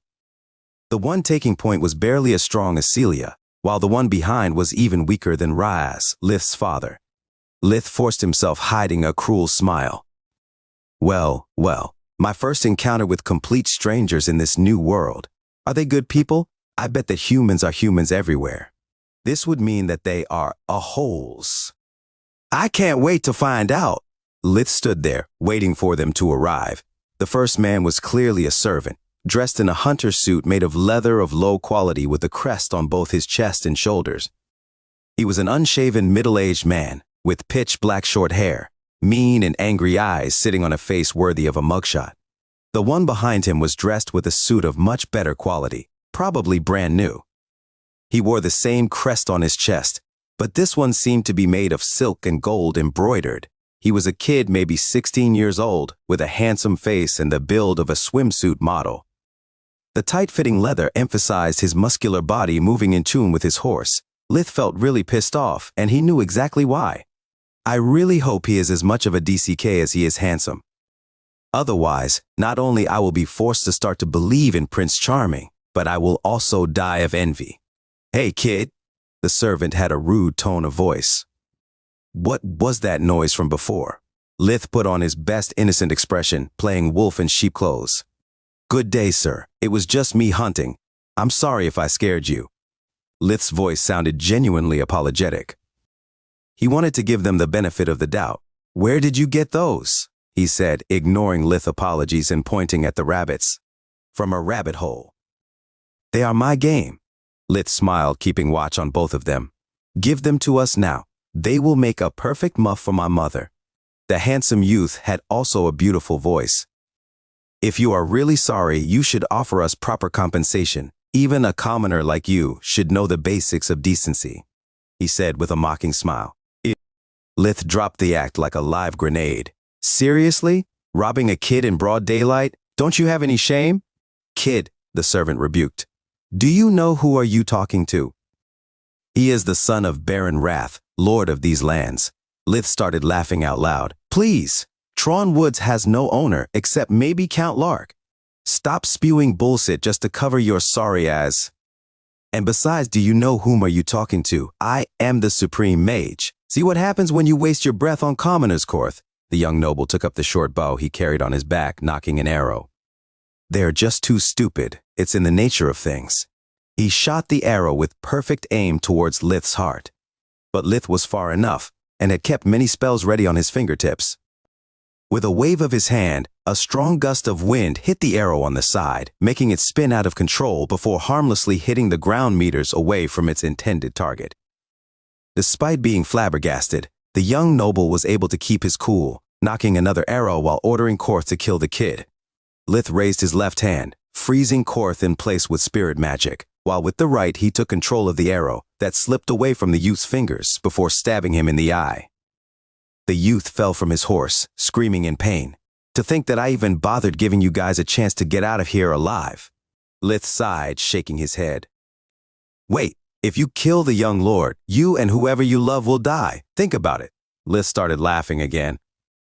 The one taking point was barely as strong as Celia, while the one behind was even weaker than Ryaz, Lith's father. Lith forced himself hiding a cruel smile. Well, my first encounter with complete strangers in this new world. Are they good people? I bet that humans are humans everywhere. This would mean that they are a-holes. I can't wait to find out. Lith stood there, waiting for them to arrive. The first man was clearly a servant, dressed in a hunter suit made of leather of low quality with a crest on both his chest and shoulders. He was an unshaven middle-aged man, with pitch black short hair, mean and angry eyes sitting on a face worthy of a mugshot. The one behind him was dressed with a suit of much better quality, probably brand new. He wore the same crest on his chest, but this one seemed to be made of silk and gold embroidered. He was a kid maybe 16 years old, with a handsome face and the build of a swimsuit model. The tight-fitting leather emphasized his muscular body moving in tune with his horse. Lith felt really pissed off, and he knew exactly why. I really hope he is as much of a DCK as he is handsome. Otherwise, not only I will be forced to start to believe in Prince Charming, but I will also die of envy. Hey, kid. The servant had a rude tone of voice. What was that noise from before? Lith put on his best innocent expression, playing wolf in sheep clothes. Good day, sir. It was just me hunting. I'm sorry if I scared you. Lith's voice sounded genuinely apologetic. He wanted to give them the benefit of the doubt. Where did you get those? He said, ignoring Lith's apologies and pointing at the rabbits. From a rabbit hole. They are my game. Lith smiled, keeping watch on both of them. Give them to us now. They will make a perfect muff for my mother. The handsome youth had also a beautiful voice. If you are really sorry, you should offer us proper compensation. Even a commoner like you should know the basics of decency, he said with a mocking smile. Lith dropped the act like a live grenade. Seriously? Robbing a kid in broad daylight? Don't you have any shame? Kid, the servant rebuked. Do you know who are you talking to? He is the son of Baron Wrath, lord of these lands. Lith started laughing out loud. Please, Tron Woods has no owner except maybe Count Lark. Stop spewing bullshit just to cover your sorry ass. And besides, do you know whom are you talking to? I am the supreme mage. See what happens when you waste your breath on commoners, Korth. The young noble took up the short bow he carried on his back, nocking an arrow. They are just too stupid. It's in the nature of things. He shot the arrow with perfect aim towards Lith's heart. But Lith was far enough, and had kept many spells ready on his fingertips. With a wave of his hand, a strong gust of wind hit the arrow on the side, making it spin out of control before harmlessly hitting the ground meters away from its intended target. Despite being flabbergasted, the young noble was able to keep his cool, knocking another arrow while ordering Korth to kill the kid. Lith raised his left hand, freezing Korth in place with spirit magic, while with the right he took control of the arrow that slipped away from the youth's fingers before stabbing him in the eye. The youth fell from his horse, screaming in pain. To think that I even bothered giving you guys a chance to get out of here alive. Lith sighed, shaking his head. Wait, if you kill the young lord, you and whoever you love will die. Think about it. Lith started laughing again.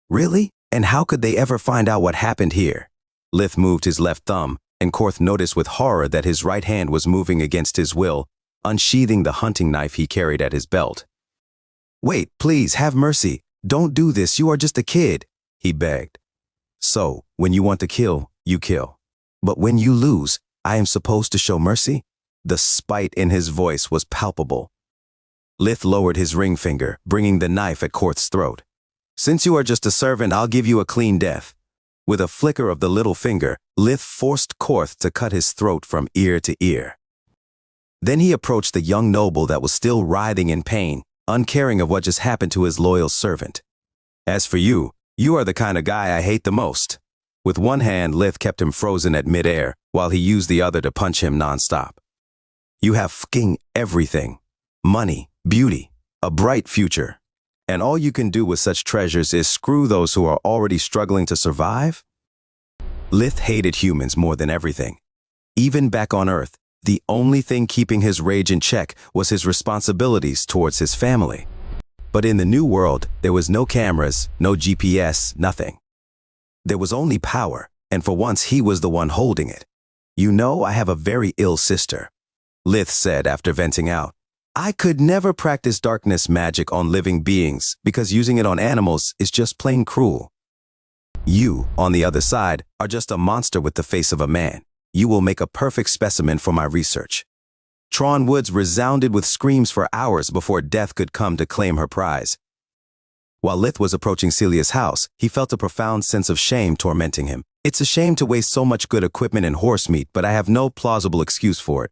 Really? And how could they ever find out what happened here? Lith moved his left thumb, and Korth noticed with horror that his right hand was moving against his will, unsheathing the hunting knife he carried at his belt. Wait, please, have mercy. Don't do this, you are just a kid, he begged. So, when you want to kill, you kill. But when you lose, I am supposed to show mercy? The spite in his voice was palpable. Lith lowered his ring finger, bringing the knife at Korth's throat. Since you are just a servant, I'll give you a clean death. With a flicker of the little finger, Lith forced Korth to cut his throat from ear to ear. Then he approached the young noble that was still writhing in pain, uncaring of what just happened to his loyal servant. As for you, you are the kind of guy I hate the most. With one hand, Lith kept him frozen at midair, while he used the other to punch him nonstop. You have fucking everything. Money, beauty, a bright future. And all you can do with such treasures is screw those who are already struggling to survive? Lith hated humans more than everything. Even back on Earth, the only thing keeping his rage in check was his responsibilities towards his family. But in the new world, there was no cameras, no GPS, nothing. There was only power, and for once he was the one holding it. You know, I have a very ill sister, Lith said after venting out. I could never practice darkness magic on living beings because using it on animals is just plain cruel. You, on the other side, are just a monster with the face of a man. You will make a perfect specimen for my research. Tron Woods resounded with screams for hours before death could come to claim her prize. While Lith was approaching Celia's house, he felt a profound sense of shame tormenting him. It's a shame to waste so much good equipment and horse meat, but I have no plausible excuse for it.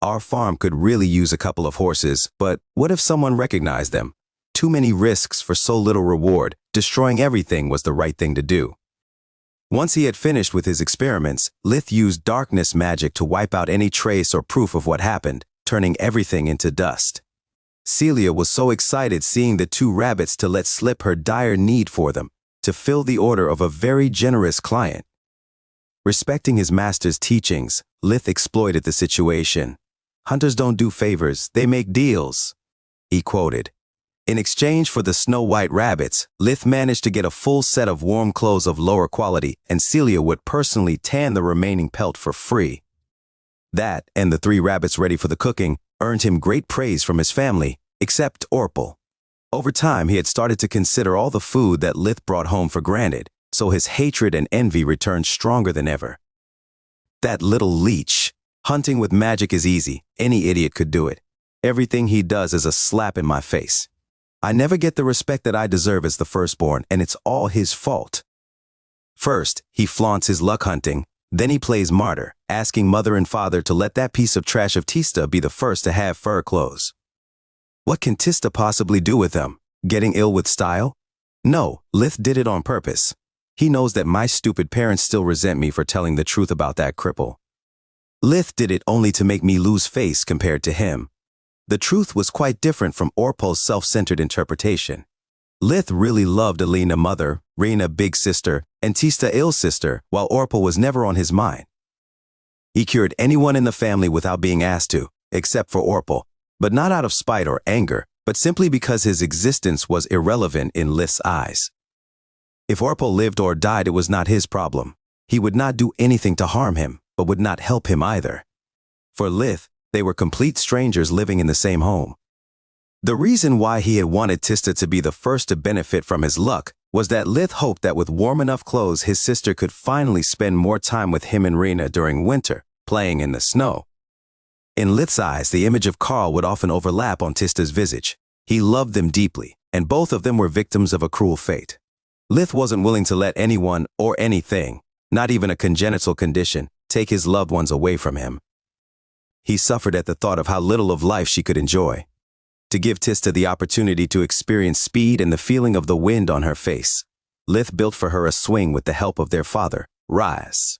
Our farm could really use a couple of horses, but what if someone recognized them? Too many risks for so little reward. Destroying everything was the right thing to do. Once he had finished with his experiments, Lith used darkness magic to wipe out any trace or proof of what happened, turning everything into dust. Celia was so excited seeing the two rabbits to let slip her dire need for them, to fill the order of a very generous client. Respecting his master's teachings, Lith exploited the situation. Hunters don't do favors, they make deals, he quoted. In exchange for the snow-white rabbits, Lith managed to get a full set of warm clothes of lower quality, and Celia would personally tan the remaining pelt for free. That, and the 3 rabbits ready for the cooking, earned him great praise from his family, except Orpal. Over time, he had started to consider all the food that Lith brought home for granted, so his hatred and envy returned stronger than ever. That little leech. Hunting with magic is easy. Any idiot could do it. Everything he does is a slap in my face. I never get the respect that I deserve as the firstborn, and it's all his fault. First, he flaunts his luck hunting. Then he plays martyr, asking mother and father to let that piece of trash of Tista be the first to have fur clothes. What can Tista possibly do with them? Getting ill with style? No, Lith did it on purpose. He knows that my stupid parents still resent me for telling the truth about that cripple. Lith did it only to make me lose face compared to him. The truth was quite different from Orpal's self-centered interpretation. Lith really loved Alina mother, Reyna big sister, and Tista ill sister, while Orpal was never on his mind. He cured anyone in the family without being asked to, except for Orpal, but not out of spite or anger, but simply because his existence was irrelevant in Lith's eyes. If Orpal lived or died, it was not his problem. He would not do anything to harm him, but would not help him either. For Lith, they were complete strangers living in the same home. The reason why he had wanted Tista to be the first to benefit from his luck was that Lith hoped that with warm enough clothes, his sister could finally spend more time with him and Reyna during winter, playing in the snow. In Lith's eyes, the image of Carl would often overlap on Tista's visage. He loved them deeply, and both of them were victims of a cruel fate. Lith wasn't willing to let anyone or anything, not even a congenital condition, take his loved ones away from him. He suffered at the thought of how little of life she could enjoy. To give Tista the opportunity to experience speed and the feeling of the wind on her face, Lith built for her a swing with the help of their father, Rise.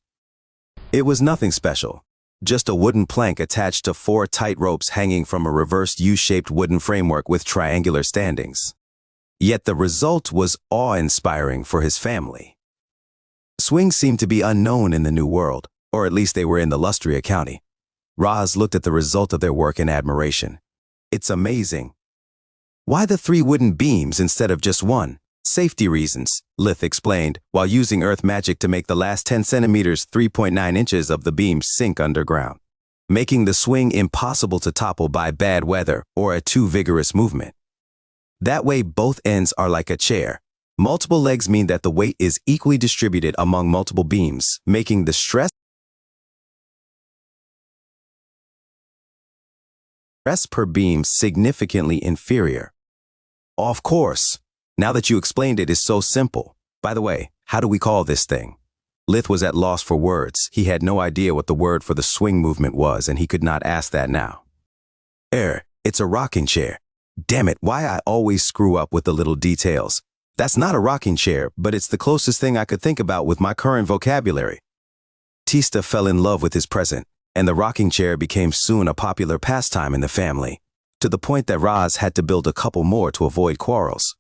It was nothing special, just a wooden plank attached to 4 tight ropes hanging from a reversed U-shaped wooden framework with triangular standings. Yet the result was awe-inspiring for his family. Swings seemed to be unknown in the New World, or at least they were in the Lustria County. Raz looked at the result of their work in admiration. It's amazing. Why the 3 wooden beams instead of just 1? Safety reasons, Lith explained, while using earth magic to make the last 10 centimeters 3.9 inches of the beams sink underground, making the swing impossible to topple by bad weather or a too vigorous movement. That way both ends are like a chair. Multiple legs mean that the weight is equally distributed among multiple beams, making the stress per beam significantly inferior. Of course. Now that you explained it is so simple. By the way, how do we call this thing? Lith was at loss for words. He had no idea what the word for the swing movement was, and he could not ask that now. It's a rocking chair. Damn it, why I always screw up with the little details. That's not a rocking chair, but it's the closest thing I could think about with my current vocabulary. Tista fell in love with his present, and the rocking chair became soon a popular pastime in the family, to the point that Raz had to build a couple more to avoid quarrels.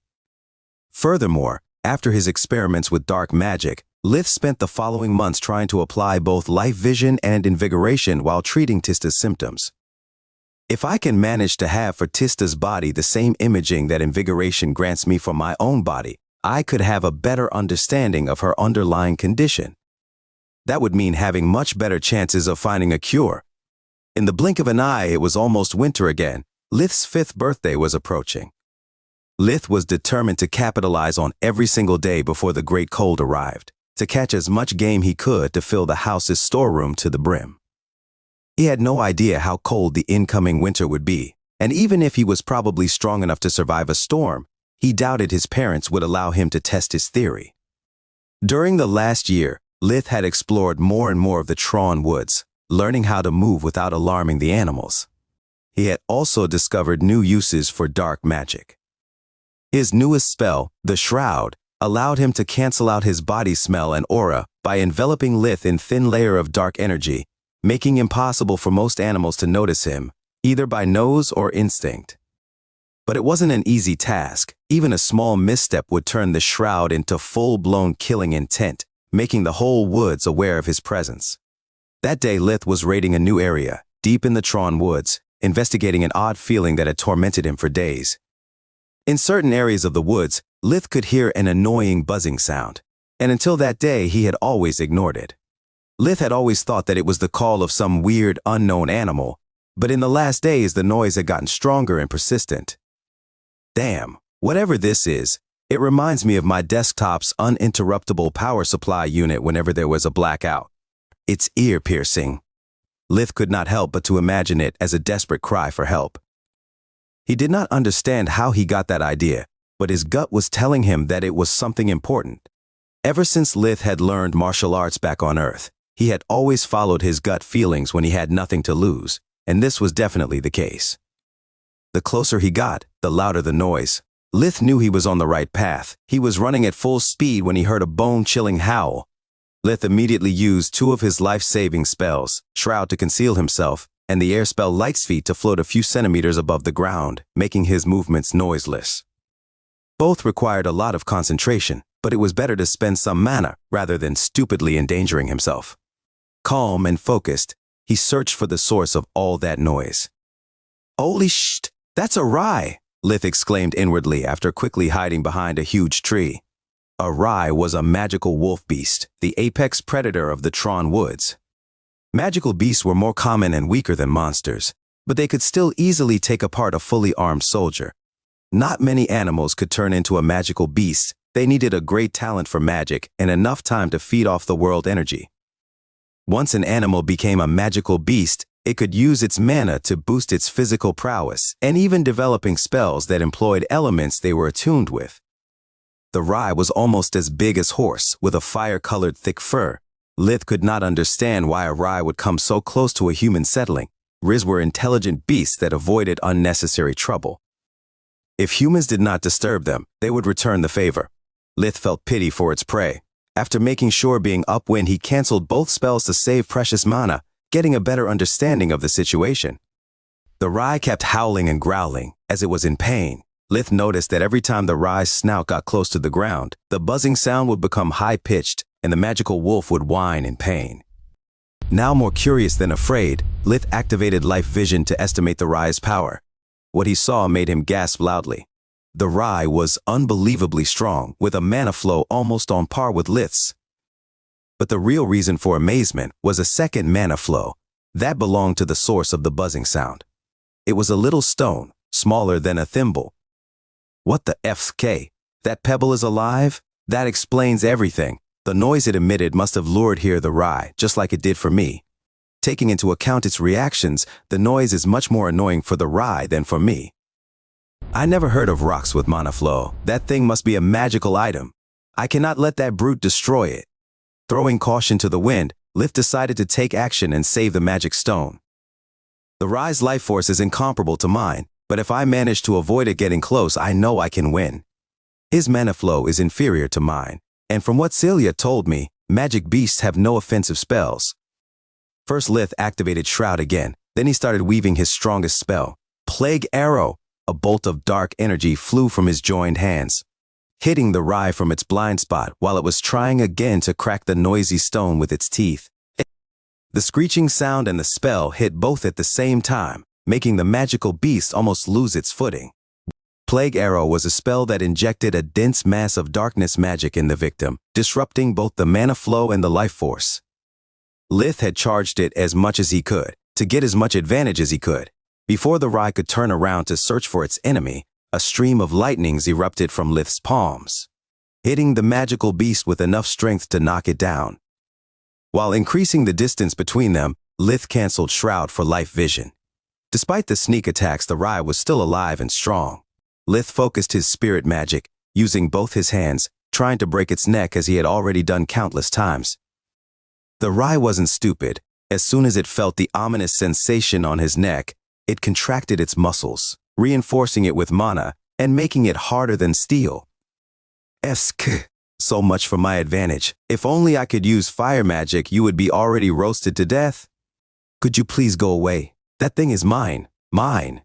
Furthermore, after his experiments with dark magic, Lith spent the following months trying to apply both life vision and invigoration while treating Tista's symptoms. If I can manage to have for Tista's body the same imaging that invigoration grants me for my own body, I could have a better understanding of her underlying condition. That would mean having much better chances of finding a cure. In the blink of an eye, it was almost winter again. Lith's 5th birthday was approaching. Lith was determined to capitalize on every single day before the great cold arrived, to catch as much game he could to fill the house's storeroom to the brim. He had no idea how cold the incoming winter would be, and even if he was probably strong enough to survive a storm, he doubted his parents would allow him to test his theory. During the last year, Lith had explored more and more of the Tron woods, learning how to move without alarming the animals. He had also discovered new uses for dark magic. His newest spell, the Shroud, allowed him to cancel out his body smell and aura by enveloping Lith in thin layer of dark energy, making it impossible for most animals to notice him, either by nose or instinct. But it wasn't an easy task. Even a small misstep would turn the Shroud into full-blown killing intent, making the whole woods aware of his presence. That day, Lith was raiding a new area, deep in the Tron woods, investigating an odd feeling that had tormented him for days. In certain areas of the woods, Lith could hear an annoying buzzing sound, and until that day he had always ignored it. Lith had always thought that it was the call of some weird, unknown animal, but in the last days the noise had gotten stronger and persistent. Damn, whatever this is, it reminds me of my desktop's uninterruptible power supply unit whenever there was a blackout. It's ear-piercing. Lith could not help but to imagine it as a desperate cry for help. He did not understand how he got that idea, but his gut was telling him that it was something important. Ever since Lith had learned martial arts back on Earth, he had always followed his gut feelings when he had nothing to lose, and this was definitely the case. The closer he got, the louder the noise. Lith knew he was on the right path. He was running at full speed when he heard a bone-chilling howl. Lith immediately used 2 of his life-saving spells, Shroud to conceal himself, and the air spell Light's Feet to float a few centimeters above the ground, making his movements noiseless. Both required a lot of concentration, but it was better to spend some mana rather than stupidly endangering himself. Calm and focused, he searched for the source of all that noise. "Holy shit, that's a rye!" Lith exclaimed inwardly after quickly hiding behind a huge tree. A rye was a magical wolf beast, the apex predator of the Tron woods. Magical beasts were more common and weaker than monsters, but they could still easily take apart a fully armed soldier. Not many animals could turn into a magical beast. They needed a great talent for magic and enough time to feed off the world energy. Once an animal became a magical beast, it could use its mana to boost its physical prowess and even developing spells that employed elements they were attuned with. The rye was almost as big as horse, with a fire-colored thick fur. Lith could not understand why a rye would come so close to a human settling. Riz were intelligent beasts that avoided unnecessary trouble. If humans did not disturb them, they would return the favor. Lith felt pity for its prey. After making sure being upwind, he canceled both spells to save precious mana, getting a better understanding of the situation. The rye kept howling and growling, as it was in pain. Lith noticed that every time the rye's snout got close to the ground, the buzzing sound would become high-pitched, and the magical wolf would whine in pain. Now more curious than afraid, Lith activated life vision to estimate the rye's power. What he saw made him gasp loudly. The rye was unbelievably strong, with a mana flow almost on par with Lith's. But the real reason for amazement was a second mana flow. That belonged to the source of the buzzing sound. It was a little stone, smaller than a thimble. What the FK? That pebble is alive? That explains everything. The noise it emitted must have lured here the rye, just like it did for me. Taking into account its reactions, the noise is much more annoying for the rye than for me. I never heard of rocks with mana flow. That thing must be a magical item. I cannot let that brute destroy it. Throwing caution to the wind, Lith decided to take action and save the magic stone. The rye's life force is incomparable to mine, but if I manage to avoid it getting close, I know I can win. His mana flow is inferior to mine, and from what Celia told me, magic beasts have no offensive spells. First Lith activated Shroud again, then he started weaving his strongest spell, Plague Arrow. A bolt of dark energy flew from his joined hands, hitting the rye from its blind spot while it was trying again to crack the noisy stone with its teeth. The screeching sound and the spell hit both at the same time, making the magical beast almost lose its footing. Plague Arrow was a spell that injected a dense mass of darkness magic in the victim, disrupting both the mana flow and the life force. Lith had charged it as much as he could, to get as much advantage as he could. Before the rye could turn around to search for its enemy, a stream of lightnings erupted from Lith's palms, hitting the magical beast with enough strength to knock it down. While increasing the distance between them, Lith canceled Shroud for life vision. Despite the sneak attacks, the rye was still alive and strong. Lith focused his spirit magic, using both his hands, trying to break its neck as he had already done countless times. The rye wasn't stupid. As soon as it felt the ominous sensation on his neck, it contracted its muscles, reinforcing it with mana and making it harder than steel. So much for my advantage. If only I could use fire magic, you would be already roasted to death. Could you please go away? That thing is mine. Mine.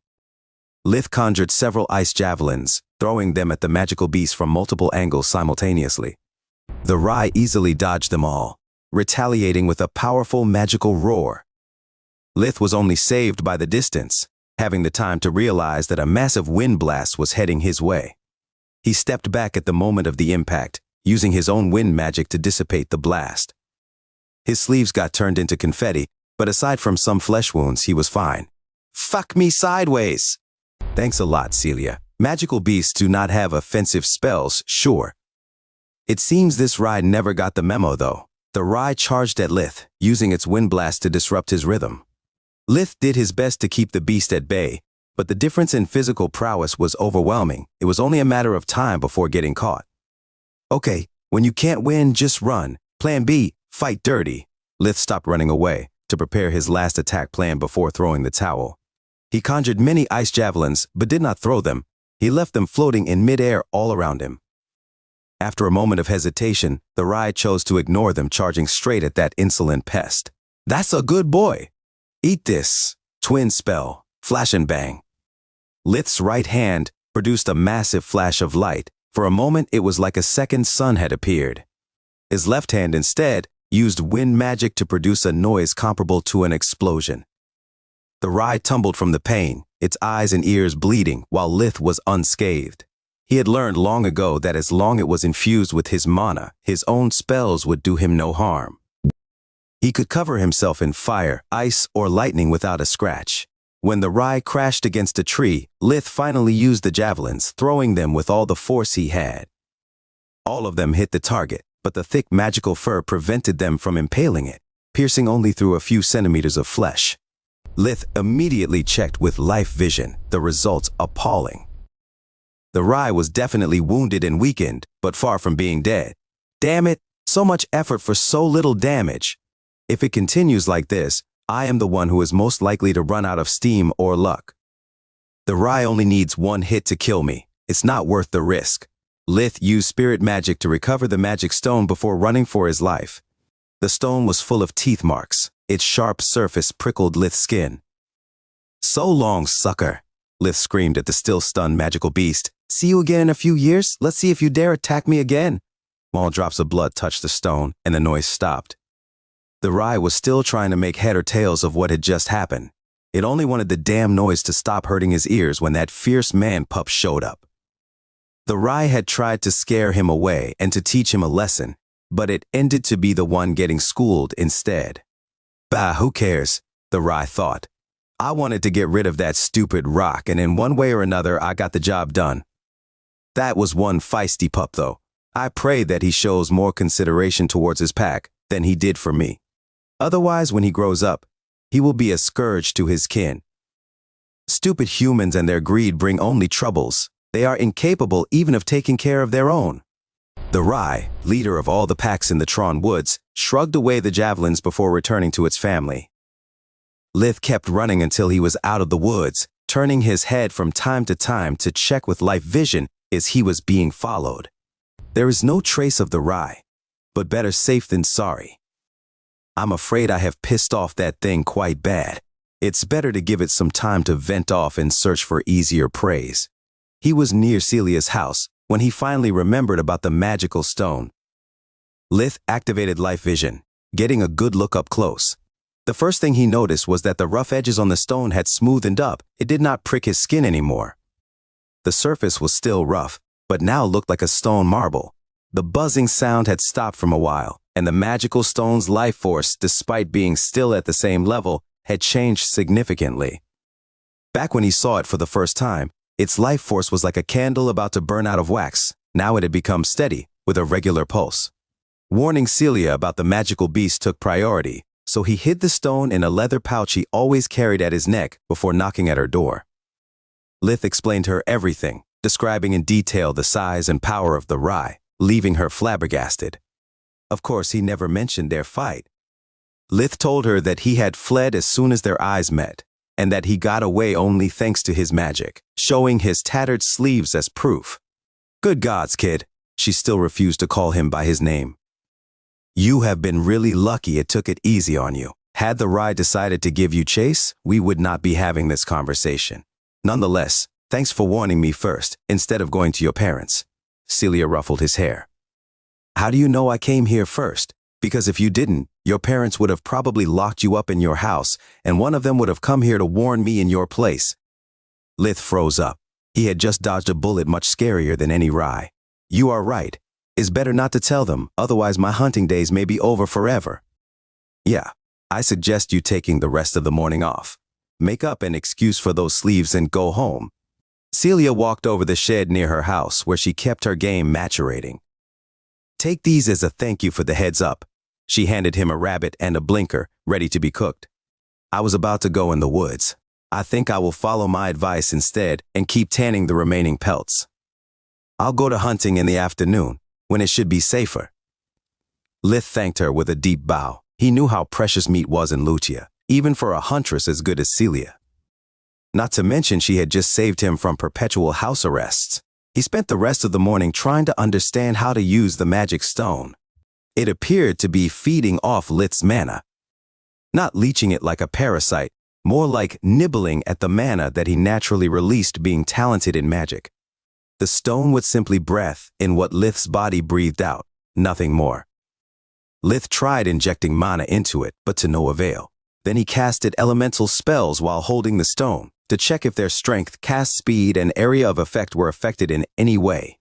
Lith conjured several ice javelins, throwing them at the magical beast from multiple angles simultaneously. The rye easily dodged them all, retaliating with a powerful magical roar. Lith was only saved by the distance. having the time to realize that a massive wind blast was heading his way. He stepped back at the moment of the impact, using his own wind magic to dissipate the blast. His sleeves got turned into confetti, but aside from some flesh wounds, he was fine. Fuck me sideways! Thanks a lot, Celia. Magical beasts do not have offensive spells, sure. It seems this rye never got the memo, though. The rye charged at Lith, using its wind blast to disrupt his rhythm. Lith did his best to keep the beast at bay, but the difference in physical prowess was overwhelming. It was only a matter of time before getting caught. Okay, when you can't win, just run. Plan B, fight dirty. Lith stopped running away to prepare his last attack plan before throwing the towel. He conjured many ice javelins, but did not throw them. He left them floating in midair all around him. After a moment of hesitation, the rye chose to ignore them, charging straight at that insolent pest. That's a good boy. Eat this. Twin spell. Flash and bang. Lith's right hand produced a massive flash of light. For a moment, it was like a second sun had appeared. His left hand instead used wind magic to produce a noise comparable to an explosion. The rye tumbled from the pain, its eyes and ears bleeding, while Lith was unscathed. He had learned long ago that as long as it was infused with his mana, his own spells would do him no harm. He could cover himself in fire, ice, or lightning without a scratch. When the rye crashed against a tree, Lith finally used the javelins, throwing them with all the force he had. All of them hit the target, but the thick magical fur prevented them from impaling it, piercing only through a few centimeters of flesh. Lith immediately checked with life vision, the results appalling. The rye was definitely wounded and weakened, but far from being dead. Damn it, so much effort for so little damage. If it continues like this, I am the one who is most likely to run out of steam or luck. The rye only needs one hit to kill me. It's not worth the risk. Lith used spirit magic to recover the magic stone before running for his life. The stone was full of teeth marks. Its sharp surface prickled Lith's skin. So long, sucker, Lith screamed at the still-stunned magical beast. See you again in a few years? Let's see if you dare attack me again. Small drops of blood touched the stone, and the noise stopped. The rye was still trying to make head or tails of what had just happened. It only wanted the damn noise to stop hurting his ears when that fierce man-pup showed up. The rye had tried to scare him away and to teach him a lesson, but it ended to be the one getting schooled instead. Bah, who cares? The rye thought. I wanted to get rid of that stupid rock, and in one way or another, I got the job done. That was one feisty pup, though. I pray that he shows more consideration towards his pack than he did for me. Otherwise, when he grows up, he will be a scourge to his kin. Stupid humans and their greed bring only troubles. They are incapable even of taking care of their own. The rye, leader of all the packs in the Tron Woods, shrugged away the javelins before returning to its family. Lith kept running until he was out of the woods, turning his head from time to time to check with life vision as he was being followed. There is no trace of the rye, but better safe than sorry. I'm afraid I have pissed off that thing quite bad. It's better to give it some time to vent off and search for easier praise. He was near Celia's house when he finally remembered about the magical stone. Lith activated life vision, getting a good look up close. The first thing he noticed was that the rough edges on the stone had smoothened up. It did not prick his skin anymore. The surface was still rough, but now looked like a stone marble. The buzzing sound had stopped from a while, and the magical stone's life force, despite being still at the same level, had changed significantly. Back when he saw it for the first time, its life force was like a candle about to burn out of wax. Now it had become steady, with a regular pulse. Warning Celia about the magical beast took priority, so he hid the stone in a leather pouch he always carried at his neck before knocking at her door. Lith explained her everything, describing in detail the size and power of the rye, leaving her flabbergasted. Of course, he never mentioned their fight. Lith told her that he had fled as soon as their eyes met, and that he got away only thanks to his magic, showing his tattered sleeves as proof. Good gods, kid. She still refused to call him by his name. You have been really lucky it took it easy on you. Had the rye decided to give you chase, we would not be having this conversation. Nonetheless, thanks for warning me first, instead of going to your parents. Celia ruffled his hair. How do you know I came here first? Because if you didn't, your parents would have probably locked you up in your house, and one of them would have come here to warn me in your place. Lith froze up. He had just dodged a bullet much scarier than any Rai. You are right. It's better not to tell them, otherwise my hunting days may be over forever. Yeah, I suggest you taking the rest of the morning off. Make up an excuse for those sleeves and go home. Celia walked over the shed near her house where she kept her game maturating. Take these as a thank you for the heads up. She handed him a rabbit and a blinker, ready to be cooked. I was about to go in the woods. I think I will follow my advice instead and keep tanning the remaining pelts. I'll go to hunting in the afternoon, when it should be safer. Lith thanked her with a deep bow. He knew how precious meat was in Lucia, even for a huntress as good as Celia. Not to mention she had just saved him from perpetual house arrests. He spent the rest of the morning trying to understand how to use the magic stone. It appeared to be feeding off Lith's mana. Not leeching it like a parasite, more like nibbling at the mana that he naturally released being talented in magic. The stone would simply breath in what Lith's body breathed out, nothing more. Lith tried injecting mana into it, but to no avail. Then he casted elemental spells while holding the stone, to check if their strength, cast speed, and area of effect were affected in any way.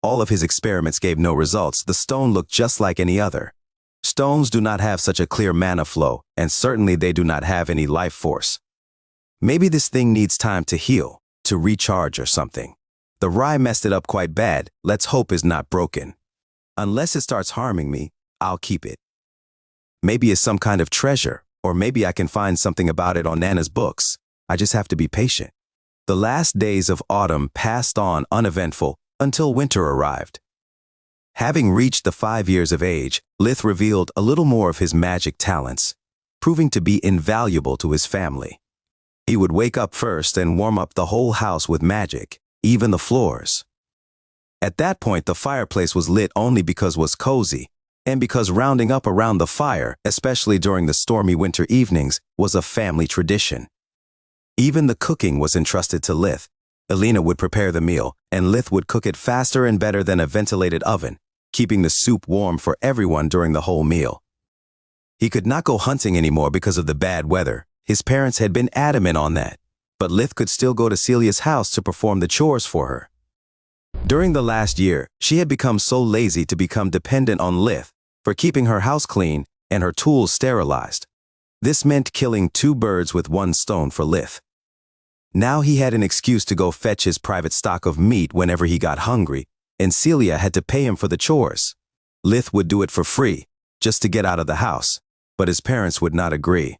All of his experiments gave no results. The stone looked just like any other. Stones do not have such a clear mana flow, and certainly they do not have any life force. Maybe this thing needs time to heal, to recharge or something. The rye messed it up quite bad. Let's hope it's not broken. Unless it starts harming me, I'll keep it. Maybe it's some kind of treasure, or maybe I can find something about it on Nana's books. I just have to be patient. The last days of autumn passed on uneventful until winter arrived. Having reached the 5 years of age, Lith revealed a little more of his magic talents, proving to be invaluable to his family. He would wake up first and warm up the whole house with magic, even the floors. At that point, the fireplace was lit only because it was cozy, and because rounding up around the fire, especially during the stormy winter evenings, was a family tradition. Even the cooking was entrusted to Lith. Elena would prepare the meal, and Lith would cook it faster and better than a ventilated oven, keeping the soup warm for everyone during the whole meal. He could not go hunting anymore because of the bad weather. His parents had been adamant on that, but Lith could still go to Celia's house to perform the chores for her. During the last year, she had become so lazy to become dependent on Lith for keeping her house clean and her tools sterilized. This meant killing 2 birds with 1 stone for Lith. Now he had an excuse to go fetch his private stock of meat whenever he got hungry, and Celia had to pay him for the chores. Lith would do it for free, just to get out of the house, but his parents would not agree.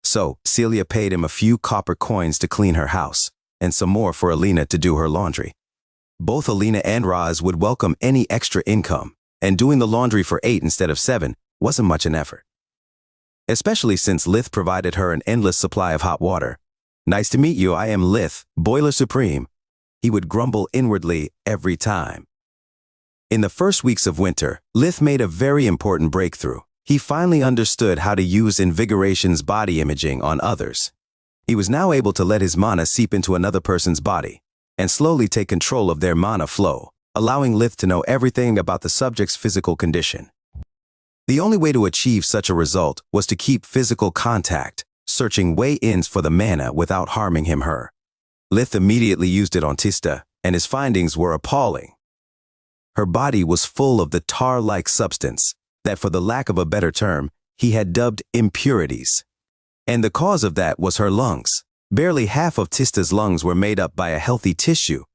So, Celia paid him a few copper coins to clean her house, and some more for Elena to do her laundry. Both Elena and Roz would welcome any extra income, and doing the laundry for 8 instead of 7 wasn't much an effort. Especially since Lith provided her an endless supply of hot water. Nice to meet you, I am Lith, Boiler Supreme. He would grumble inwardly every time. In the first weeks of winter, Lith made a very important breakthrough. He finally understood how to use Invigoration's body imaging on others. He was now able to let his mana seep into another person's body, and slowly take control of their mana flow, allowing Lith to know everything about the subject's physical condition. The only way to achieve such a result was to keep physical contact, searching way-ins for the mana without harming him/her. Lith immediately used it on Tista, and his findings were appalling. Her body was full of the tar-like substance that, for the lack of a better term, he had dubbed impurities. And the cause of that was her lungs. Barely half of Tista's lungs were made up by a healthy tissue.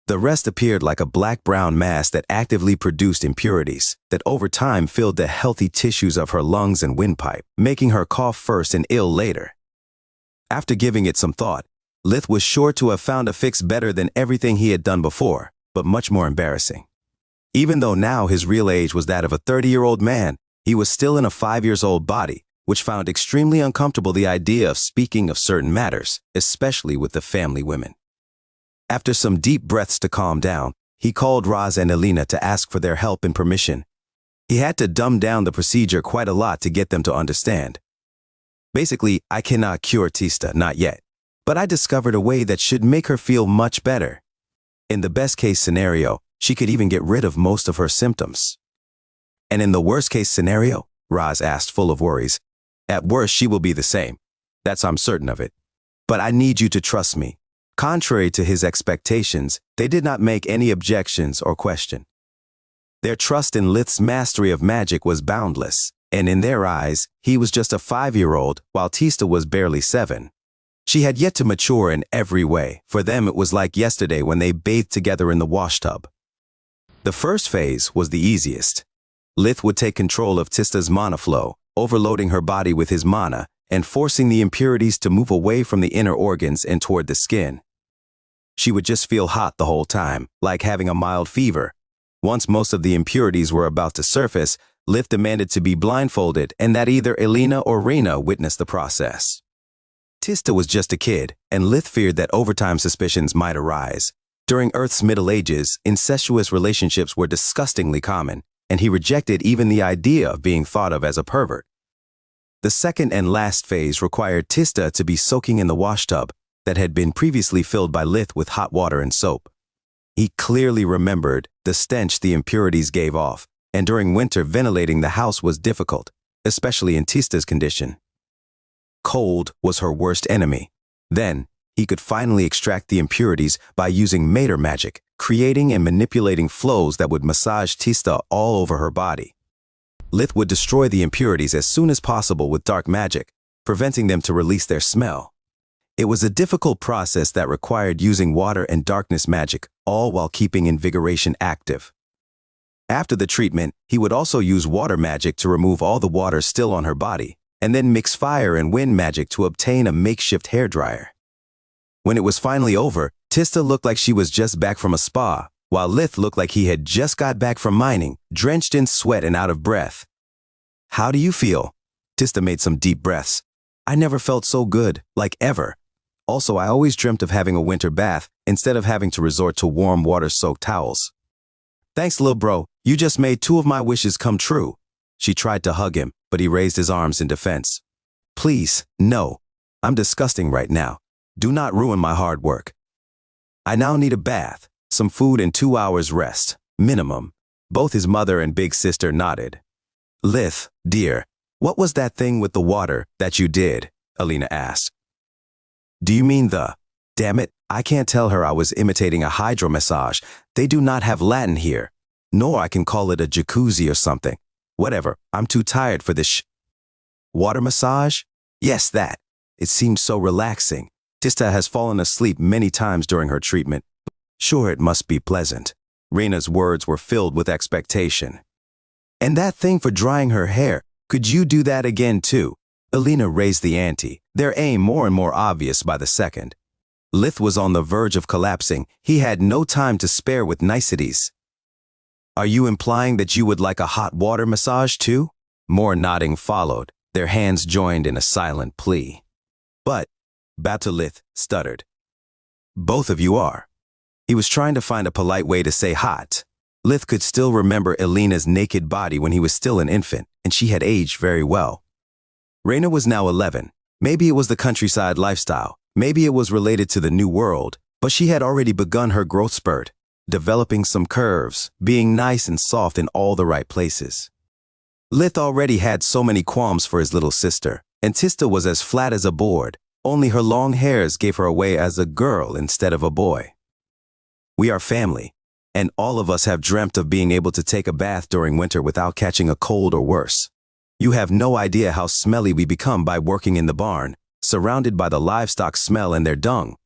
The rest appeared like a black-brown mass that actively produced impurities that over time filled the healthy tissues of her lungs and windpipe, making her cough first and ill later. After giving it some thought, Lith was sure to have found a fix better than everything he had done before, but much more embarrassing. Even though now his real age was that of a 30-year-old man, he was still in a 5-year-old body, which found extremely uncomfortable the idea of speaking of certain matters, especially with the family women. After some deep breaths to calm down, he called Roz and Elena to ask for their help and permission. He had to dumb down the procedure quite a lot to get them to understand. Basically, I cannot cure Tista, not yet, but I discovered a way that should make her feel much better. In the best-case scenario, she could even get rid of most of her symptoms. And in the worst-case scenario, Roz asked, full of worries, at worst she will be the same. I'm certain of it. but I need you to trust me." Contrary to his expectations, they did not make any objections or question. Their trust in Lith's mastery of magic was boundless, and in their eyes, he was just a 5-year-old, while Tista was barely 7. She had yet to mature in every way. For them, it was like yesterday when they bathed together in the washtub. The first phase was the easiest. Lith would take control of Tista's mana flow, overloading her body with his mana and forcing the impurities to move away from the inner organs and toward the skin. She would just feel hot the whole time, like having a mild fever. Once most of the impurities were about to surface, Lith demanded to be blindfolded and that either Elena or Rena witness the process. Tista was just a kid, and Lith feared that overtime suspicions might arise. During Earth's Middle Ages, incestuous relationships were disgustingly common, and he rejected even the idea of being thought of as a pervert. The second and last phase required Tista to be soaking in the washtub that had been previously filled by Lith with hot water and soap. He clearly remembered the stench the impurities gave off, and during winter ventilating the house was difficult, especially in Tista's condition. Cold was her worst enemy. Then, he could finally extract the impurities by using mater magic, creating and manipulating flows that would massage Tista all over her body. Lith would destroy the impurities as soon as possible with dark magic, preventing them to release their smell. It was a difficult process that required using water and darkness magic, all while keeping invigoration active. After the treatment, he would also use water magic to remove all the water still on her body, and then mix fire and wind magic to obtain a makeshift hairdryer. When it was finally over, Tista looked like she was just back from a spa, while Lith looked like he had just got back from mining, drenched in sweat and out of breath. "How do you feel?" Tista made some deep breaths. "I never felt so good, like ever. Also, I always dreamt of having a winter bath instead of having to resort to warm water-soaked towels." "Thanks, lil' bro. You just made 2 of my wishes come true." She tried to hug him, but he raised his arms in defense. "Please, no. I'm disgusting right now. Do not ruin my hard work. I now need a bath, some food and 2 hours rest, minimum." Both his mother and big sister nodded. "Lith, dear, what was that thing with the water that you did?" Elena asked. "Do you mean the... Damn it, I can't tell her I was imitating a hydro massage. They do not have Latin here. Nor I can call it a jacuzzi or something. Whatever, I'm too tired for this Water massage? Yes, that. It seems so relaxing. Tista has fallen asleep many times during her treatment. Sure, it must be pleasant." Rena's words were filled with expectation. "And that thing for drying her hair, could you do that again too?" Elena raised the ante, their aim more and more obvious by the second. Lith was on the verge of collapsing. He had no time to spare with niceties. "Are you implying that you would like a hot water massage too?" More nodding followed, their hands joined in a silent plea. "But," Batolith stuttered, "both of you are." He was trying to find a polite way to say hot. Lith could still remember Elena's naked body when he was still an infant, and she had aged very well. Rena was now 11. Maybe it was the countryside lifestyle. Maybe it was related to the new world, but she had already begun her growth spurt, developing some curves, being nice and soft in all the right places. Lith already had so many qualms for his little sister, and Tista was as flat as a board, only her long hairs gave her away as a girl instead of a boy. "We are family, and all of us have dreamt of being able to take a bath during winter without catching a cold or worse. You have no idea how smelly we become by working in the barn, surrounded by the livestock smell and their dung.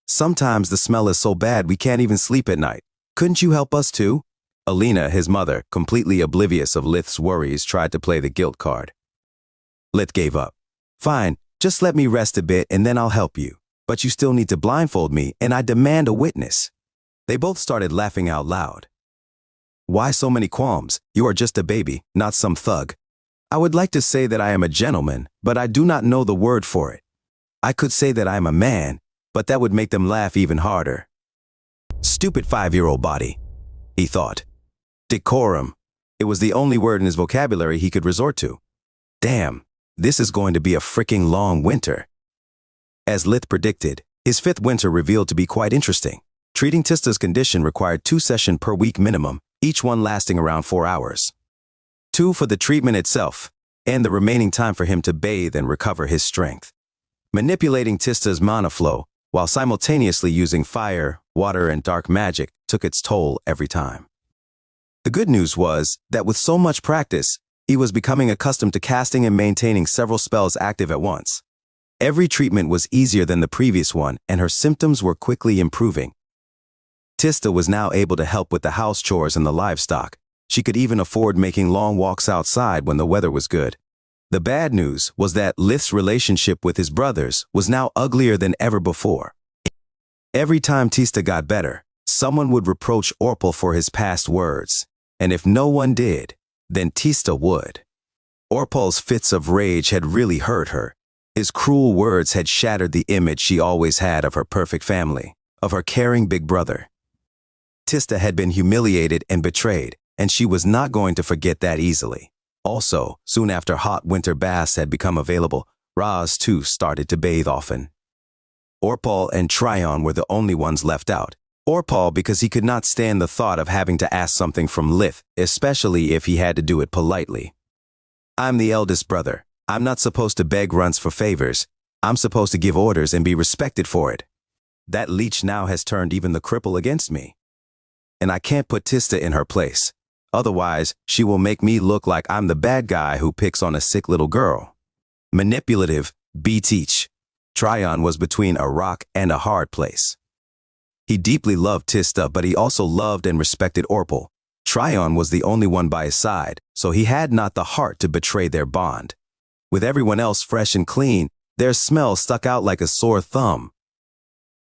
Sometimes the smell is so bad we can't even sleep at night. Couldn't you help us too?" Elena, his mother, completely oblivious of Lith's worries, tried to play the guilt card. Lith gave up. "Fine, just let me rest a bit and then I'll help you. But you still need to blindfold me and I demand a witness." They both started laughing out loud. "Why so many qualms? You are just a baby, not some thug. I would like to say that I am a gentleman, but I do not know the word for it. I could say that I am a man, but that would make them laugh even harder." Stupid 5-year-old body, he thought. Decorum. It was the only word in his vocabulary he could resort to. Damn, this is going to be a freaking long winter. As Lith predicted, his 5th winter revealed to be quite interesting. Treating Tista's condition required 2 sessions per week minimum, each one lasting around 4 hours. 2 for the treatment itself, and the remaining time for him to bathe and recover his strength. Manipulating Tista's mana flow, while simultaneously using fire, water, and dark magic, took its toll every time. The good news was that with so much practice, he was becoming accustomed to casting and maintaining several spells active at once. Every treatment was easier than the previous one, and her symptoms were quickly improving. Tista was now able to help with the house chores and the livestock. She could even afford making long walks outside when the weather was good. The bad news was that Lith's relationship with his brothers was now uglier than ever before. Every time Tista got better, someone would reproach Orpal for his past words, and if no one did, then Tista would. Orpal's fits of rage had really hurt her. His cruel words had shattered the image she always had of her perfect family, of her caring big brother. Tista had been humiliated and betrayed, and she was not going to forget that easily. Also, soon after hot winter baths had become available, Raz too started to bathe often. Orpal and Tryon were the only ones left out. Orpal because he could not stand the thought of having to ask something from Lith, especially if he had to do it politely. I'm the eldest brother. I'm not supposed to beg runts for favors. I'm supposed to give orders and be respected for it. That leech now has turned even the cripple against me. And I can't put Tista in her place. Otherwise, she will make me look like I'm the bad guy who picks on a sick little girl. Manipulative, teach. Tryon was between a rock and a hard place. He deeply loved Tista, but he also loved and respected Orpal. Tryon was the only one by his side, so he had not the heart to betray their bond. With everyone else fresh and clean, their smell stuck out like a sore thumb.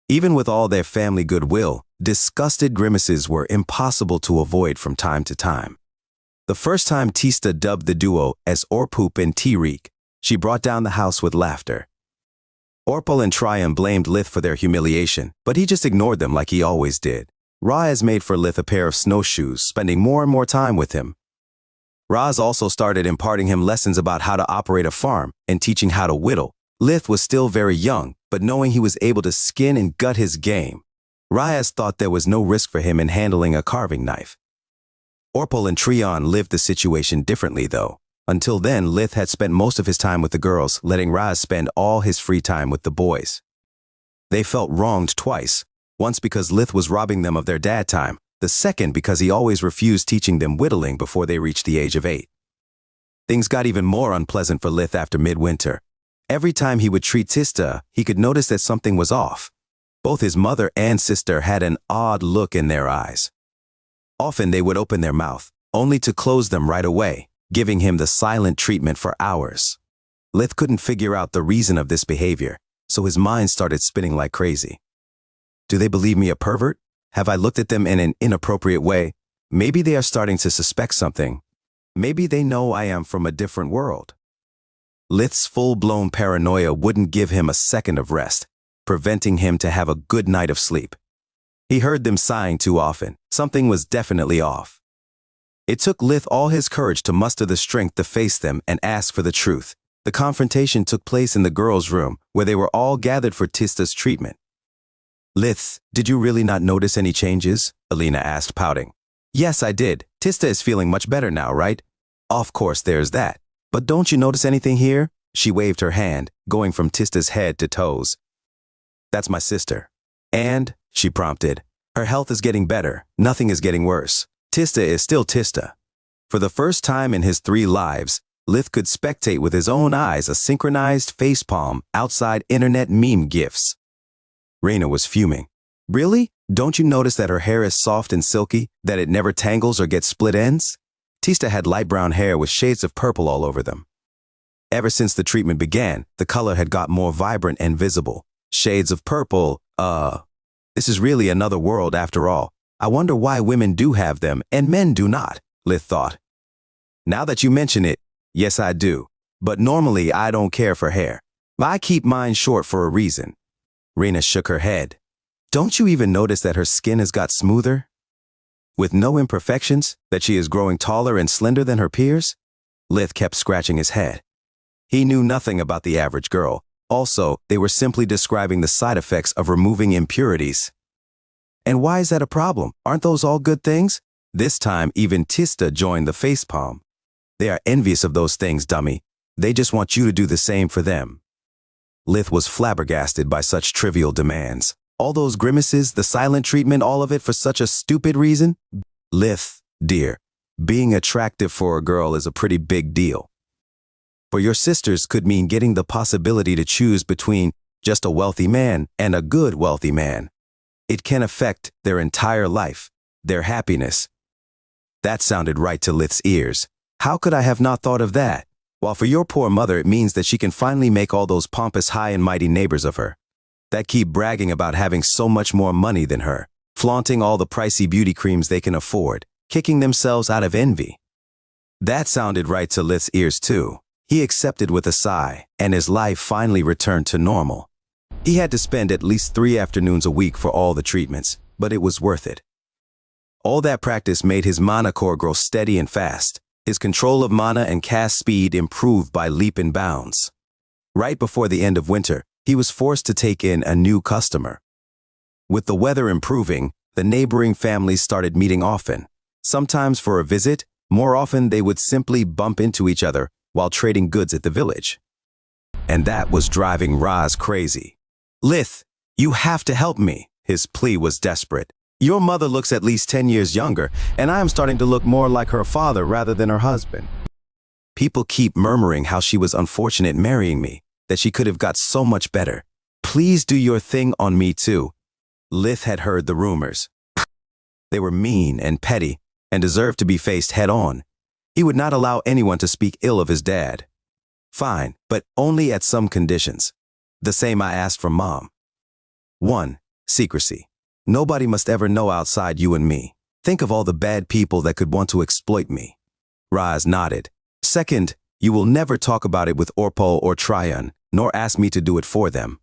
Even with all their family goodwill, disgusted grimaces were impossible to avoid from time to time. The first time Tista dubbed the duo as Orpoop and T-Reek, she brought down the house with laughter. Orpal and Tryon blamed Lith for their humiliation, but he just ignored them like he always did. Raz made for Lith a pair of snowshoes, spending more and more time with him. Raz also started imparting him lessons about how to operate a farm and teaching how to whittle. Lith was still very young, but knowing he was able to skin and gut his game, Raz thought there was no risk for him in handling a carving knife. Orpal and Tryon lived the situation differently, though. Until then, Lith had spent most of his time with the girls, letting Raz spend all his free time with the boys. They felt wronged twice, once because Lith was robbing them of their dad time, the second because he always refused teaching them whittling before they reached the age of 8. Things got even more unpleasant for Lith after midwinter. Every time he would treat Tista, he could notice that something was off. Both his mother and sister had an odd look in their eyes. Often they would open their mouth, only to close them right away, giving him the silent treatment for hours. Lith couldn't figure out the reason of this behavior, so his mind started spinning like crazy. Do they believe me a pervert? Have I looked at them in an inappropriate way? Maybe they are starting to suspect something. Maybe they know I am from a different world. Lith's full-blown paranoia wouldn't give him a second of rest, preventing him to have a good night of sleep. He heard them sighing too often. Something was definitely off. It took Lith all his courage to muster the strength to face them and ask for the truth. The confrontation took place in the girls' room, where they were all gathered for Tista's treatment. Lith, did you really not notice any changes? Alina asked, pouting. Yes, I did. Tista is feeling much better now, right? Of course, there's that. But don't you notice anything here? She waved her hand, going from Tista's head to toes. That's my sister. And, she prompted, her health is getting better. Nothing is getting worse. Tista is still Tista. For the first time in his 3 lives, Lith could spectate with his own eyes a synchronized facepalm outside internet meme gifs. Raina was fuming. Really? Don't you notice that her hair is soft and silky, that it never tangles or gets split ends? Tista had light brown hair with shades of purple all over them. Ever since the treatment began, the color had got more vibrant and visible. Shades of purple, this is really another world after all. I wonder why women do have them and men do not, Lith thought. Now that you mention it, yes I do. But normally I don't care for hair. I keep mine short for a reason. Raina shook her head. Don't you even notice that her skin has got smoother? With no imperfections, that she is growing taller and slender than her peers? Lith kept scratching his head. He knew nothing about the average girl. Also, they were simply describing the side effects of removing impurities. And why is that a problem? Aren't those all good things? This time, even Tista joined the facepalm. They are envious of those things, dummy. They just want you to do the same for them. Lith was flabbergasted by such trivial demands. All those grimaces, the silent treatment, all of it for such a stupid reason? Lith, dear, being attractive for a girl is a pretty big deal. For your sisters could mean getting the possibility to choose between just a wealthy man and a good wealthy man. It can affect their entire life, their happiness. That sounded right to Lith's ears. How could I have not thought of that? While for your poor mother it means that she can finally make all those pompous high and mighty neighbors of her, that keep bragging about having so much more money than her, flaunting all the pricey beauty creams they can afford, kicking themselves out of envy. That sounded right to Lith's ears too. He accepted with a sigh, and his life finally returned to normal. He had to spend at least 3 afternoons a week for all the treatments, but it was worth it. All that practice made his mana core grow steady and fast. His control of mana and cast speed improved by leap and bounds. Right before the end of winter, he was forced to take in a new customer. With the weather improving, the neighboring families started meeting often. Sometimes for a visit, more often they would simply bump into each other while trading goods at the village. And that was driving Raz crazy. Lith, you have to help me. His plea was desperate. Your mother looks at least 10 years younger, and I am starting to look more like her father rather than her husband. People keep murmuring how she was unfortunate marrying me, that she could have got so much better. Please do your thing on me too. Lith had heard the rumors. They were mean and petty, and deserved to be faced head-on. He would not allow anyone to speak ill of his dad. Fine, but only at some conditions. The same I asked from Mom. 1. Secrecy. Nobody must ever know outside you and me. Think of all the bad people that could want to exploit me. Raz nodded. 2nd, you will never talk about it with Orpal or Tryon, nor ask me to do it for them.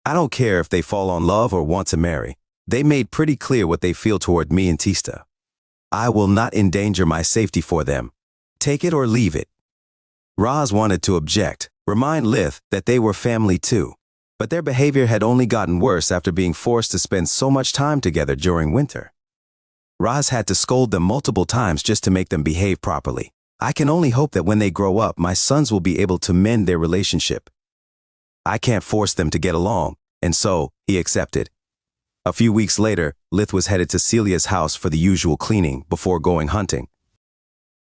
I don't care if they fall in love or want to marry. They made pretty clear what they feel toward me and Tista. I will not endanger my safety for them. Take it or leave it. Raz wanted to object, remind Lith that they were family too, but their behavior had only gotten worse after being forced to spend so much time together during winter. Raz had to scold them multiple times just to make them behave properly. I can only hope that when they grow up, my sons will be able to mend their relationship. I can't force them to get along, and so he accepted. A few weeks later, Lith was headed to Celia's house for the usual cleaning before going hunting.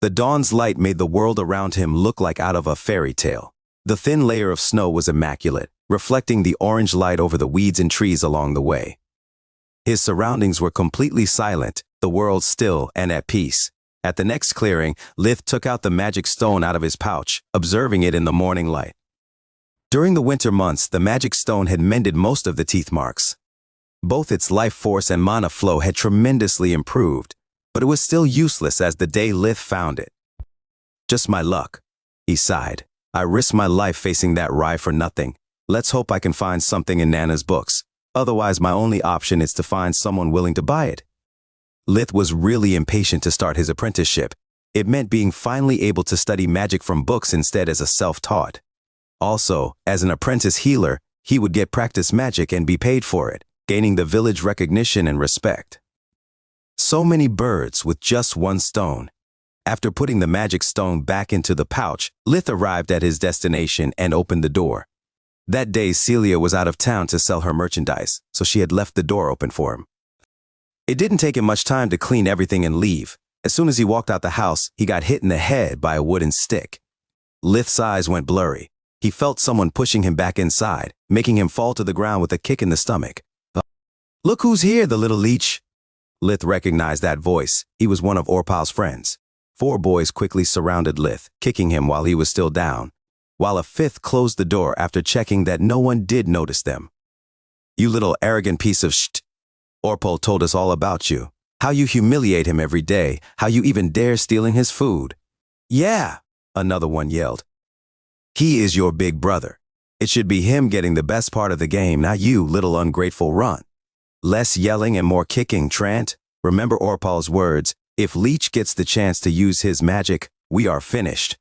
The dawn's light made the world around him look like out of a fairy tale. The thin layer of snow was immaculate, reflecting the orange light over the weeds and trees along the way. His surroundings were completely silent, the world still and at peace. At the next clearing, Lith took out the magic stone out of his pouch, observing it in the morning light. During the winter months, the magic stone had mended most of the teeth marks. Both its life force and mana flow had tremendously improved, but it was still useless as the day Lith found it. Just my luck, he sighed. I risked my life facing that rye for nothing. Let's hope I can find something in Nana's books. Otherwise, my only option is to find someone willing to buy it. Lith was really impatient to start his apprenticeship. It meant being finally able to study magic from books instead as a self-taught. Also, as an apprentice healer, he would get practice magic and be paid for it, gaining the village recognition and respect. So many birds with just one stone. After putting the magic stone back into the pouch, Lith arrived at his destination and opened the door. That day, Celia was out of town to sell her merchandise, so she had left the door open for him. It didn't take him much time to clean everything and leave. As soon as he walked out the house, he got hit in the head by a wooden stick. Lith's eyes went blurry. He felt someone pushing him back inside, making him fall to the ground with a kick in the stomach. Look who's here, the little leech. Lith recognized that voice. He was one of Orpal's friends. 4 boys quickly surrounded Lith, kicking him while he was still down, while a 5th closed the door after checking that no one did notice them. You little arrogant piece of shit. Orpal told us all about you. How you humiliate him every day, how you even dare stealing his food. Yeah, another one yelled. He is your big brother. It should be him getting the best part of the game, not you, little ungrateful runt. Less yelling and more kicking, Trant. Remember Orpal's words, if Leech gets the chance to use his magic, we are finished.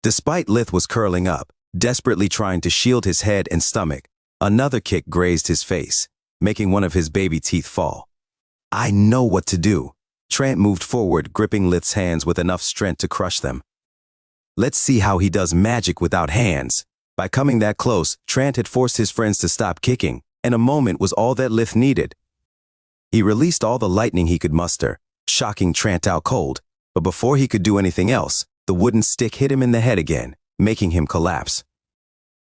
Despite Lith was curling up, desperately trying to shield his head and stomach, another kick grazed his face, making one of his baby teeth fall. I know what to do. Trant moved forward, gripping Lith's hands with enough strength to crush them. Let's see how he does magic without hands. By coming that close, Trant had forced his friends to stop kicking, and a moment was all that Lith needed. He released all the lightning he could muster, shocking Trant out cold, but before he could do anything else, the wooden stick hit him in the head again, making him collapse.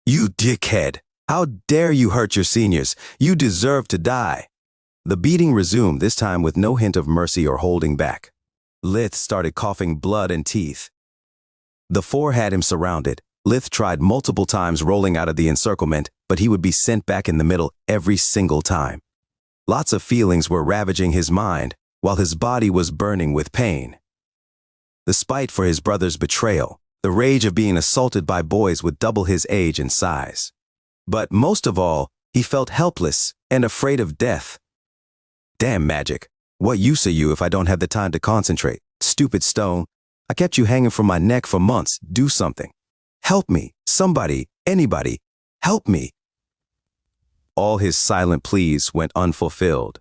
"You dickhead! How dare you hurt your seniors? You deserve to die!" The beating resumed, this time with no hint of mercy or holding back. Lith started coughing blood and teeth. The four had him surrounded. Lith tried multiple times rolling out of the encirclement, but he would be sent back in the middle every single time. Lots of feelings were ravaging his mind, while his body was burning with pain. The spite for his brother's betrayal, the rage of being assaulted by boys with double his age and size. But most of all, he felt helpless and afraid of death. "Damn magic. What use are you if I don't have the time to concentrate? Stupid stone. I kept you hanging from my neck for months. Do something. Help me. Somebody. Anybody. Help me." All his silent pleas went unfulfilled.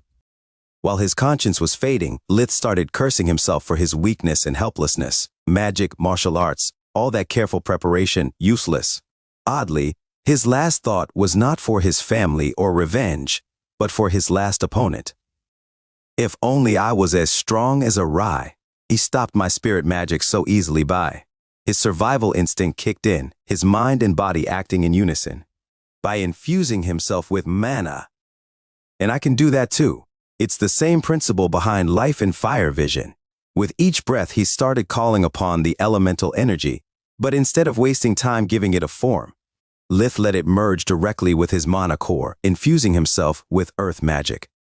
While his conscience was fading, Lith started cursing himself for his weakness and helplessness. Magic, martial arts, all that careful preparation, useless. Oddly, his last thought was not for his family or revenge, but for his last opponent. "If only I was as strong as a rye. He stopped my spirit magic so easily by." His survival instinct kicked in, his mind and body acting in unison. By infusing himself with mana. And I can do that too. It's the same principle behind life and fire vision. With each breath he started calling upon the elemental energy, but instead of wasting time giving it a form, Lith let it merge directly with his mana core, infusing himself with earth magic.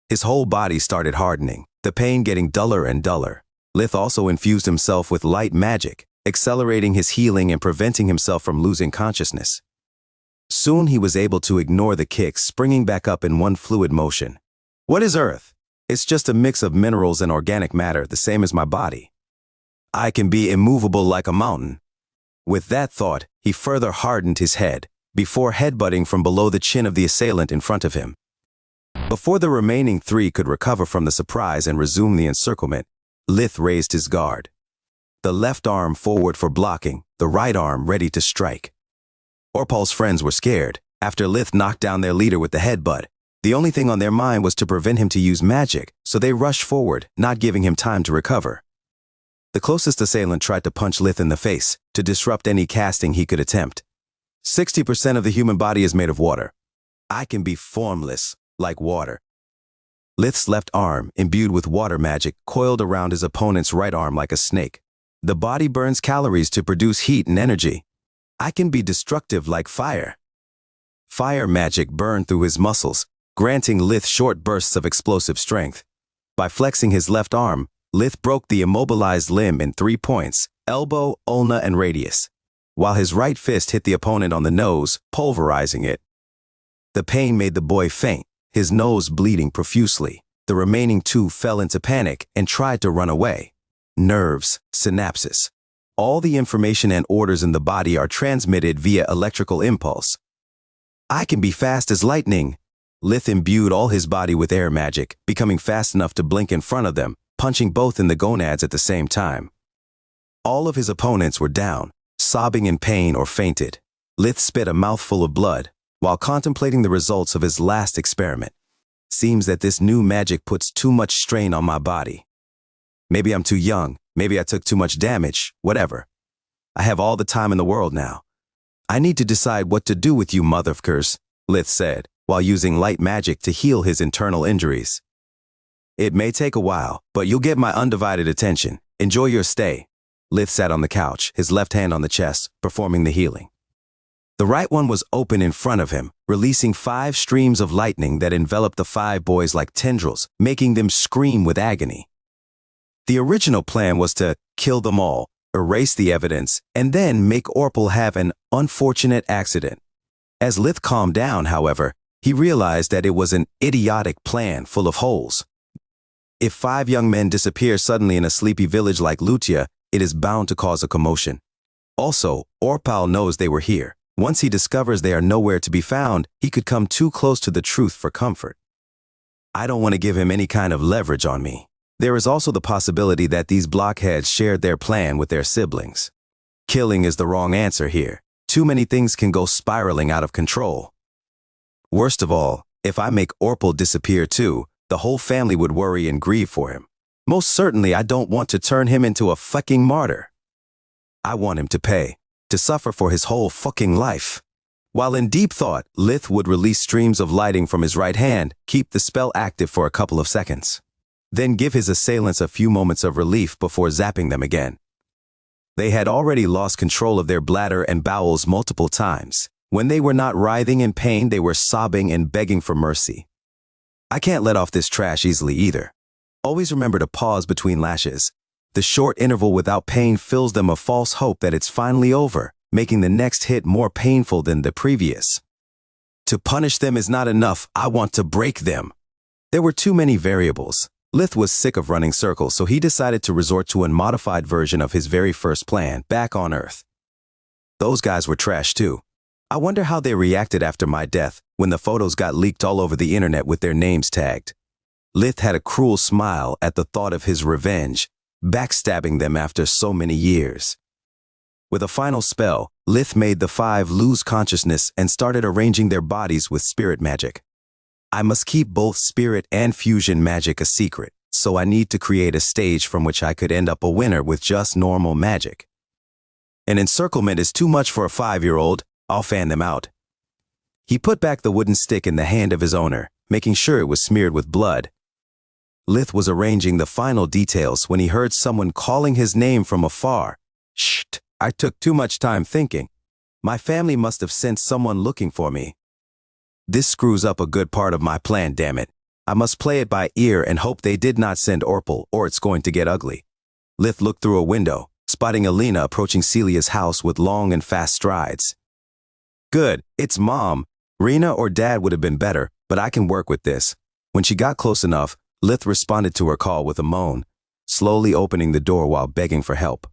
His whole body started hardening, the pain getting duller and duller. Lith also infused himself with light magic, accelerating his healing and preventing himself from losing consciousness. Soon he was able to ignore the kicks, springing back up in one fluid motion. "What is earth? It's just a mix of minerals and organic matter, the same as my body. I can be immovable like a mountain." With that thought, he further hardened his head, before headbutting from below the chin of the assailant in front of him. Before the remaining three could recover from the surprise and resume the encirclement, Lith raised his guard. The left arm forward for blocking, the right arm ready to strike. Orpal's friends were scared. After Lith knocked down their leader with the headbutt, the only thing on their mind was to prevent him to use magic, so they rushed forward, not giving him time to recover. The closest assailant tried to punch Lith in the face, to disrupt any casting he could attempt. 60% of the human body is made of water. I can be formless, like water. Lith's left arm, imbued with water magic, coiled around his opponent's right arm like a snake. The body burns calories to produce heat and energy. I can be destructive like fire. Fire magic burned through his muscles, granting Lith short bursts of explosive strength. By flexing his left arm, Lith broke the immobilized limb in 3 points, elbow, ulna, and radius, while his right fist hit the opponent on the nose, pulverizing it. The pain made the boy faint, his nose bleeding profusely. The remaining two fell into panic and tried to run away. Nerves, synapses. All the information and orders in the body are transmitted via electrical impulse. I can be fast as lightning. Lith imbued all his body with air magic, becoming fast enough to blink in front of them, punching both in the gonads at the same time. All of his opponents were down, sobbing in pain or fainted. Lith spit a mouthful of blood, while contemplating the results of his last experiment. Seems that this new magic puts too much strain on my body. Maybe I'm too young, maybe I took too much damage, whatever. I have all the time in the world now. I need to decide what to do with you motherfuckers, Lith said, while using light magic to heal his internal injuries. It may take a while, but you'll get my undivided attention. Enjoy your stay. Lith sat on the couch, his left hand on the chest, performing the healing. The right one was open in front of him, releasing 5 streams of lightning that enveloped the 5 boys like tendrils, making them scream with agony. The original plan was to kill them all, erase the evidence, and then make Orpal have an unfortunate accident. As Lith calmed down, however, he realized that it was an idiotic plan full of holes. If 5 young men disappear suddenly in a sleepy village like Lutia, it is bound to cause a commotion. Also, Orpal knows they were here. Once he discovers they are nowhere to be found, he could come too close to the truth for comfort. I don't want to give him any kind of leverage on me. There is also the possibility that these blockheads shared their plan with their siblings. Killing is the wrong answer here. Too many things can go spiraling out of control. Worst of all, if I make Orpal disappear too, the whole family would worry and grieve for him. Most certainly I don't want to turn him into a fucking martyr. I want him to pay, to suffer for his whole fucking life. While in deep thought, Lith would release streams of lighting from his right hand, keep the spell active for a couple of seconds. Then give his assailants a few moments of relief before zapping them again. They had already lost control of their bladder and bowels multiple times. When they were not writhing in pain, they were sobbing and begging for mercy. I can't let off this trash easily either. Always remember to pause between lashes. The short interval without pain fills them a false hope that it's finally over, making the next hit more painful than the previous. To punish them is not enough, I want to break them. There were too many variables. Lith was sick of running circles, so he decided to resort to a modified version of his very first plan, back on Earth. Those guys were trash too. I wonder how they reacted after my death, when the photos got leaked all over the internet with their names tagged. Lith had a cruel smile at the thought of his revenge, backstabbing them after so many years. With a final spell, Lith made the 5 lose consciousness and started arranging their bodies with spirit magic. I must keep both spirit and fusion magic a secret, so I need to create a stage from which I could end up a winner with just normal magic. An encirclement is too much for a 5-year-old, I'll fan them out. He put back the wooden stick in the hand of his owner, making sure it was smeared with blood. Lith was arranging the final details when he heard someone calling his name from afar. Shh, I took too much time thinking. My family must have sent someone looking for me. This screws up a good part of my plan, damn it. I must play it by ear and hope they did not send Orpal, or it's going to get ugly. Lith looked through a window, spotting Alina approaching Celia's house with long and fast strides. Good, it's Mom. Rena or Dad would have been better, but I can work with this. When she got close enough, Lith responded to her call with a moan, slowly opening the door while begging for help.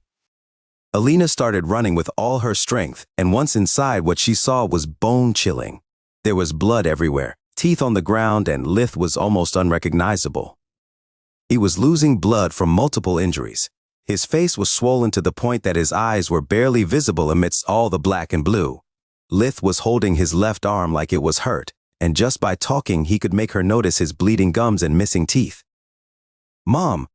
Alina started running with all her strength, and once inside, what she saw was bone-chilling. There was blood everywhere, teeth on the ground, and Lith was almost unrecognizable. He was losing blood from multiple injuries. His face was swollen to the point that his eyes were barely visible amidst all the black and blue. Lith was holding his left arm like it was hurt, and just by talking he could make her notice his bleeding gums and missing teeth. Mom,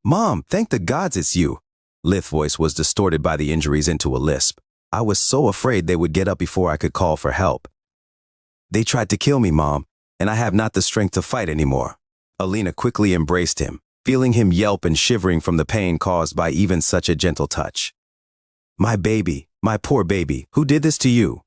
thank the gods it's you. Lith's voice was distorted by the injuries into a lisp. I was so afraid they would get up before I could call for help. They tried to kill me, Mom, and I have not the strength to fight anymore. Alina quickly embraced him, feeling him yelp and shivering from the pain caused by even such a gentle touch. My baby, my poor baby, who did this to you?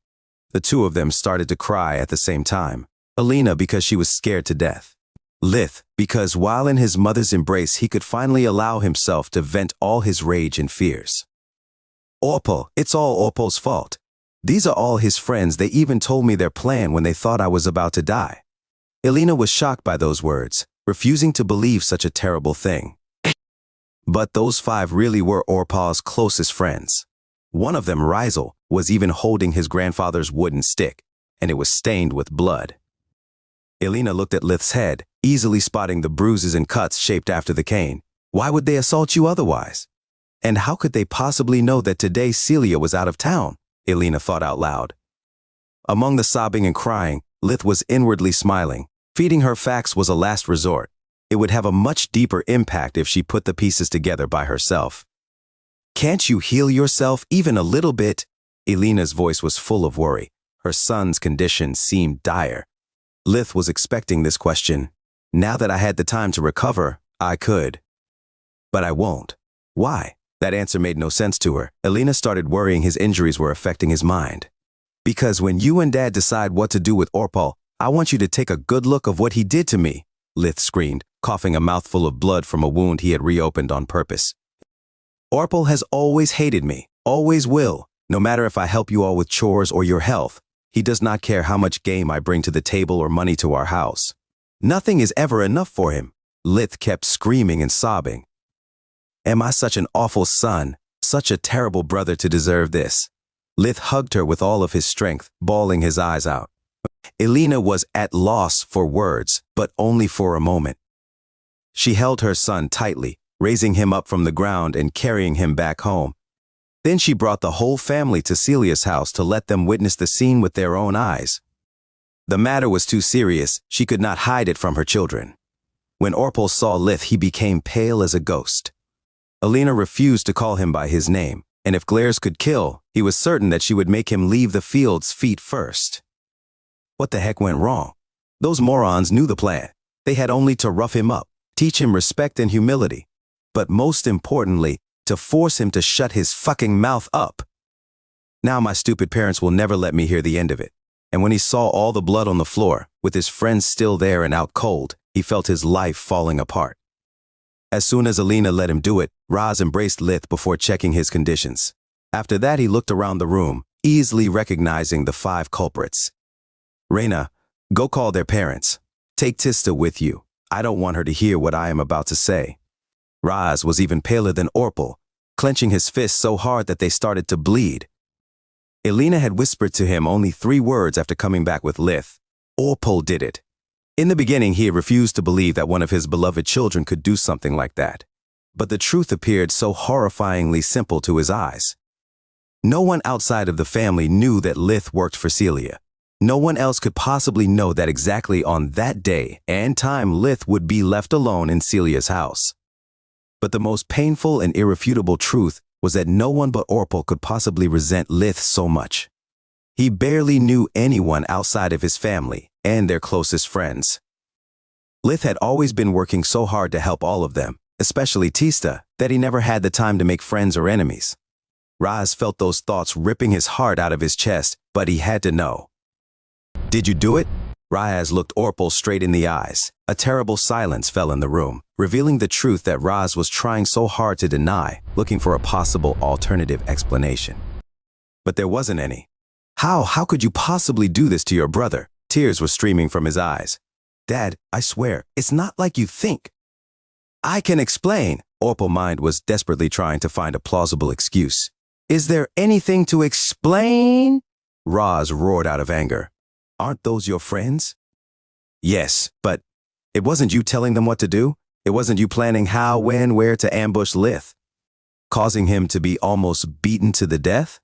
The two of them started to cry at the same time. Alina because she was scared to death. Lith because while in his mother's embrace he could finally allow himself to vent all his rage and fears. Orpal, it's all Orpal's fault. These are all his friends. They even told me their plan when they thought I was about to die. Alina was shocked by those words, refusing to believe such a terrible thing. But those 5 really were Orpal's closest friends. One of them, Rizel, was even holding his grandfather's wooden stick, and it was stained with blood. Alina looked at Lith's head, easily spotting the bruises and cuts shaped after the cane. Why would they assault you otherwise? And how could they possibly know that today Celia was out of town? Alina thought out loud. Among the sobbing and crying, Lith was inwardly smiling. Feeding her facts was a last resort. It would have a much deeper impact if she put the pieces together by herself. Can't you heal yourself even a little bit? Alina's voice was full of worry. Her son's condition seemed dire. Lith was expecting this question. Now that I had the time to recover, I could. But I won't. Why? That answer made no sense to her. Alina started worrying his injuries were affecting his mind. Because when you and Dad decide what to do with Orpal, I want you to take a good look of what he did to me, Lith screamed, coughing a mouthful of blood from a wound he had reopened on purpose. Orpal has always hated me, always will, no matter if I help you all with chores or your health. He does not care how much game I bring to the table or money to our house. Nothing is ever enough for him. Lith kept screaming and sobbing. Am I such an awful son, such a terrible brother to deserve this? Lith hugged her with all of his strength, bawling his eyes out. Alina was at loss for words, but only for a moment. She held her son tightly, raising him up from the ground and carrying him back home. Then she brought the whole family to Celia's house to let them witness the scene with their own eyes. The matter was too serious, she could not hide it from her children. When Orpal saw Lith, he became pale as a ghost. Alina refused to call him by his name, and if Glares could kill, he was certain that she would make him leave the fields feet first. What the heck went wrong? Those morons knew the plan. They had only to rough him up, teach him respect and humility, but most importantly, to force him to shut his fucking mouth up. Now my stupid parents will never let me hear the end of it. And when he saw all the blood on the floor, with his friends still there and out cold, he felt his life falling apart. As soon as Alina let him do it, Raz embraced Lith before checking his conditions. After that, he looked around the room, easily recognizing the 5 culprits. Reyna, go call their parents. Take Tista with you. I don't want her to hear what I am about to say. Raz was even paler than Orpal, clenching his fists so hard that they started to bleed. Alina had whispered to him only 3 words after coming back with Lith. Orpal did it. In the beginning, he had refused to believe that one of his beloved children could do something like that. But the truth appeared so horrifyingly simple to his eyes. No one outside of the family knew that Lith worked for Celia. No one else could possibly know that exactly on that day and time Lith would be left alone in Celia's house. But the most painful and irrefutable truth was that no one but Orpal could possibly resent Lith so much. He barely knew anyone outside of his family and their closest friends. Lith had always been working so hard to help all of them, especially Tista, that he never had the time to make friends or enemies. Raz felt those thoughts ripping his heart out of his chest, but he had to know. Did you do it? Raz looked Orpal straight in the eyes. A terrible silence fell in the room, revealing the truth that Raz was trying so hard to deny, looking for a possible alternative explanation. But there wasn't any. How could you possibly do this to your brother? Tears were streaming from his eyes. Dad, I swear, it's not like you think. I can explain. Orpal's mind was desperately trying to find a plausible excuse. Is there anything to explain? Raz roared out of anger. Aren't those your friends? Yes, but it wasn't you telling them what to do. It wasn't you planning how, when, where to ambush Lith, causing him to be almost beaten to the death?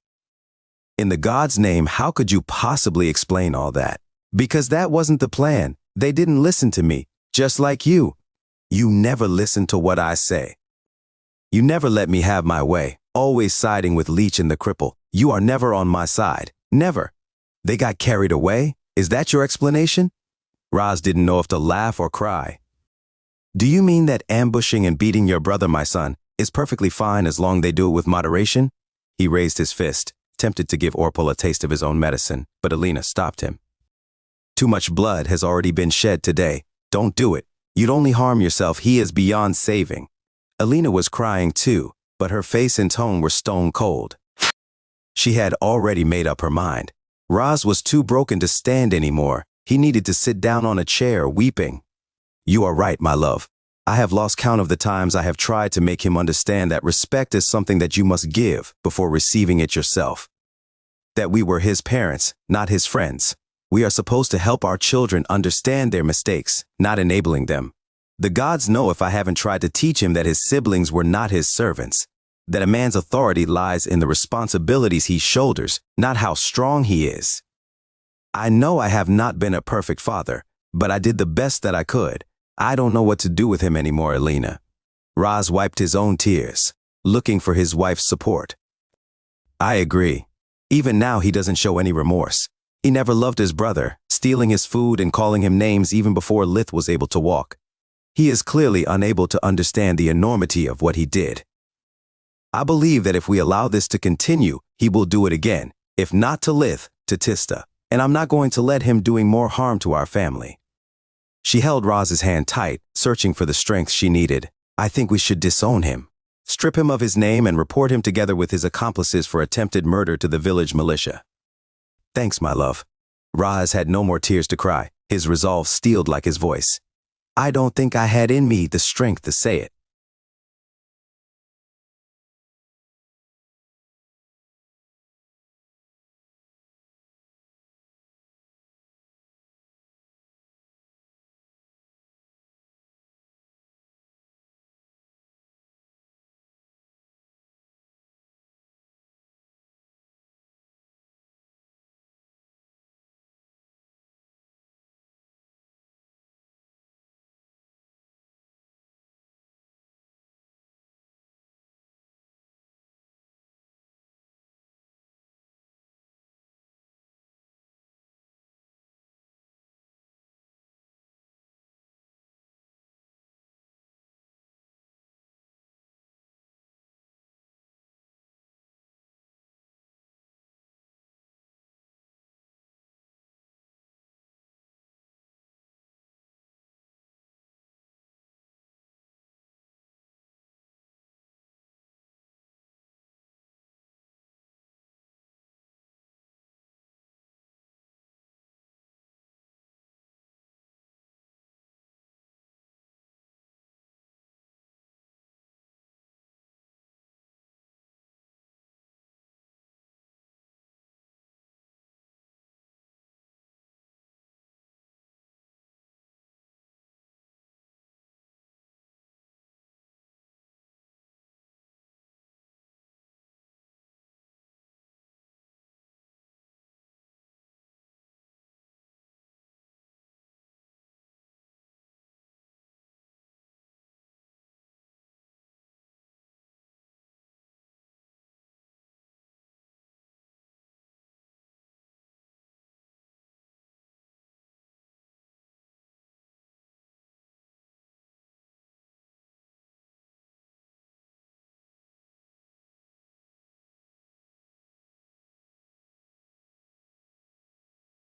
In the God's name, how could you possibly explain all that? Because that wasn't the plan. They didn't listen to me, just like you. You never listen to what I say. You never let me have my way, always siding with Leech and the cripple. You are never on my side. Never. They got carried away? Is that your explanation? Raz didn't know if to laugh or cry. Do you mean that ambushing and beating your brother, my son, is perfectly fine as long they do it with moderation? He raised his fist, tempted to give Orpal a taste of his own medicine, but Alina stopped him. Too much blood has already been shed today. Don't do it. You'd only harm yourself. He is beyond saving. Alina was crying too, but her face and tone were stone cold. She had already made up her mind. Raz was too broken to stand anymore. He needed to sit down on a chair, weeping. You are right, my love. I have lost count of the times I have tried to make him understand that respect is something that you must give before receiving it yourself. That we were his parents, not his friends. We are supposed to help our children understand their mistakes, not enabling them. The gods know if I haven't tried to teach him that his siblings were not his servants. That a man's authority lies in the responsibilities he shoulders, not how strong he is. I know I have not been a perfect father, but I did the best that I could. I don't know what to do with him anymore, Alina. Raz wiped his own tears, looking for his wife's support. I agree. Even now he doesn't show any remorse. He never loved his brother, stealing his food and calling him names even before Lith was able to walk. He is clearly unable to understand the enormity of what he did. I believe that if we allow this to continue, he will do it again, if not to Lith, to Tista, and I'm not going to let him doing more harm to our family. She held Raz's hand tight, searching for the strength she needed. I think we should disown him, strip him of his name and report him together with his accomplices for attempted murder to the village militia. Thanks, my love. Raz had no more tears to cry, his resolve steeled like his voice. I don't think I had in me the strength to say it.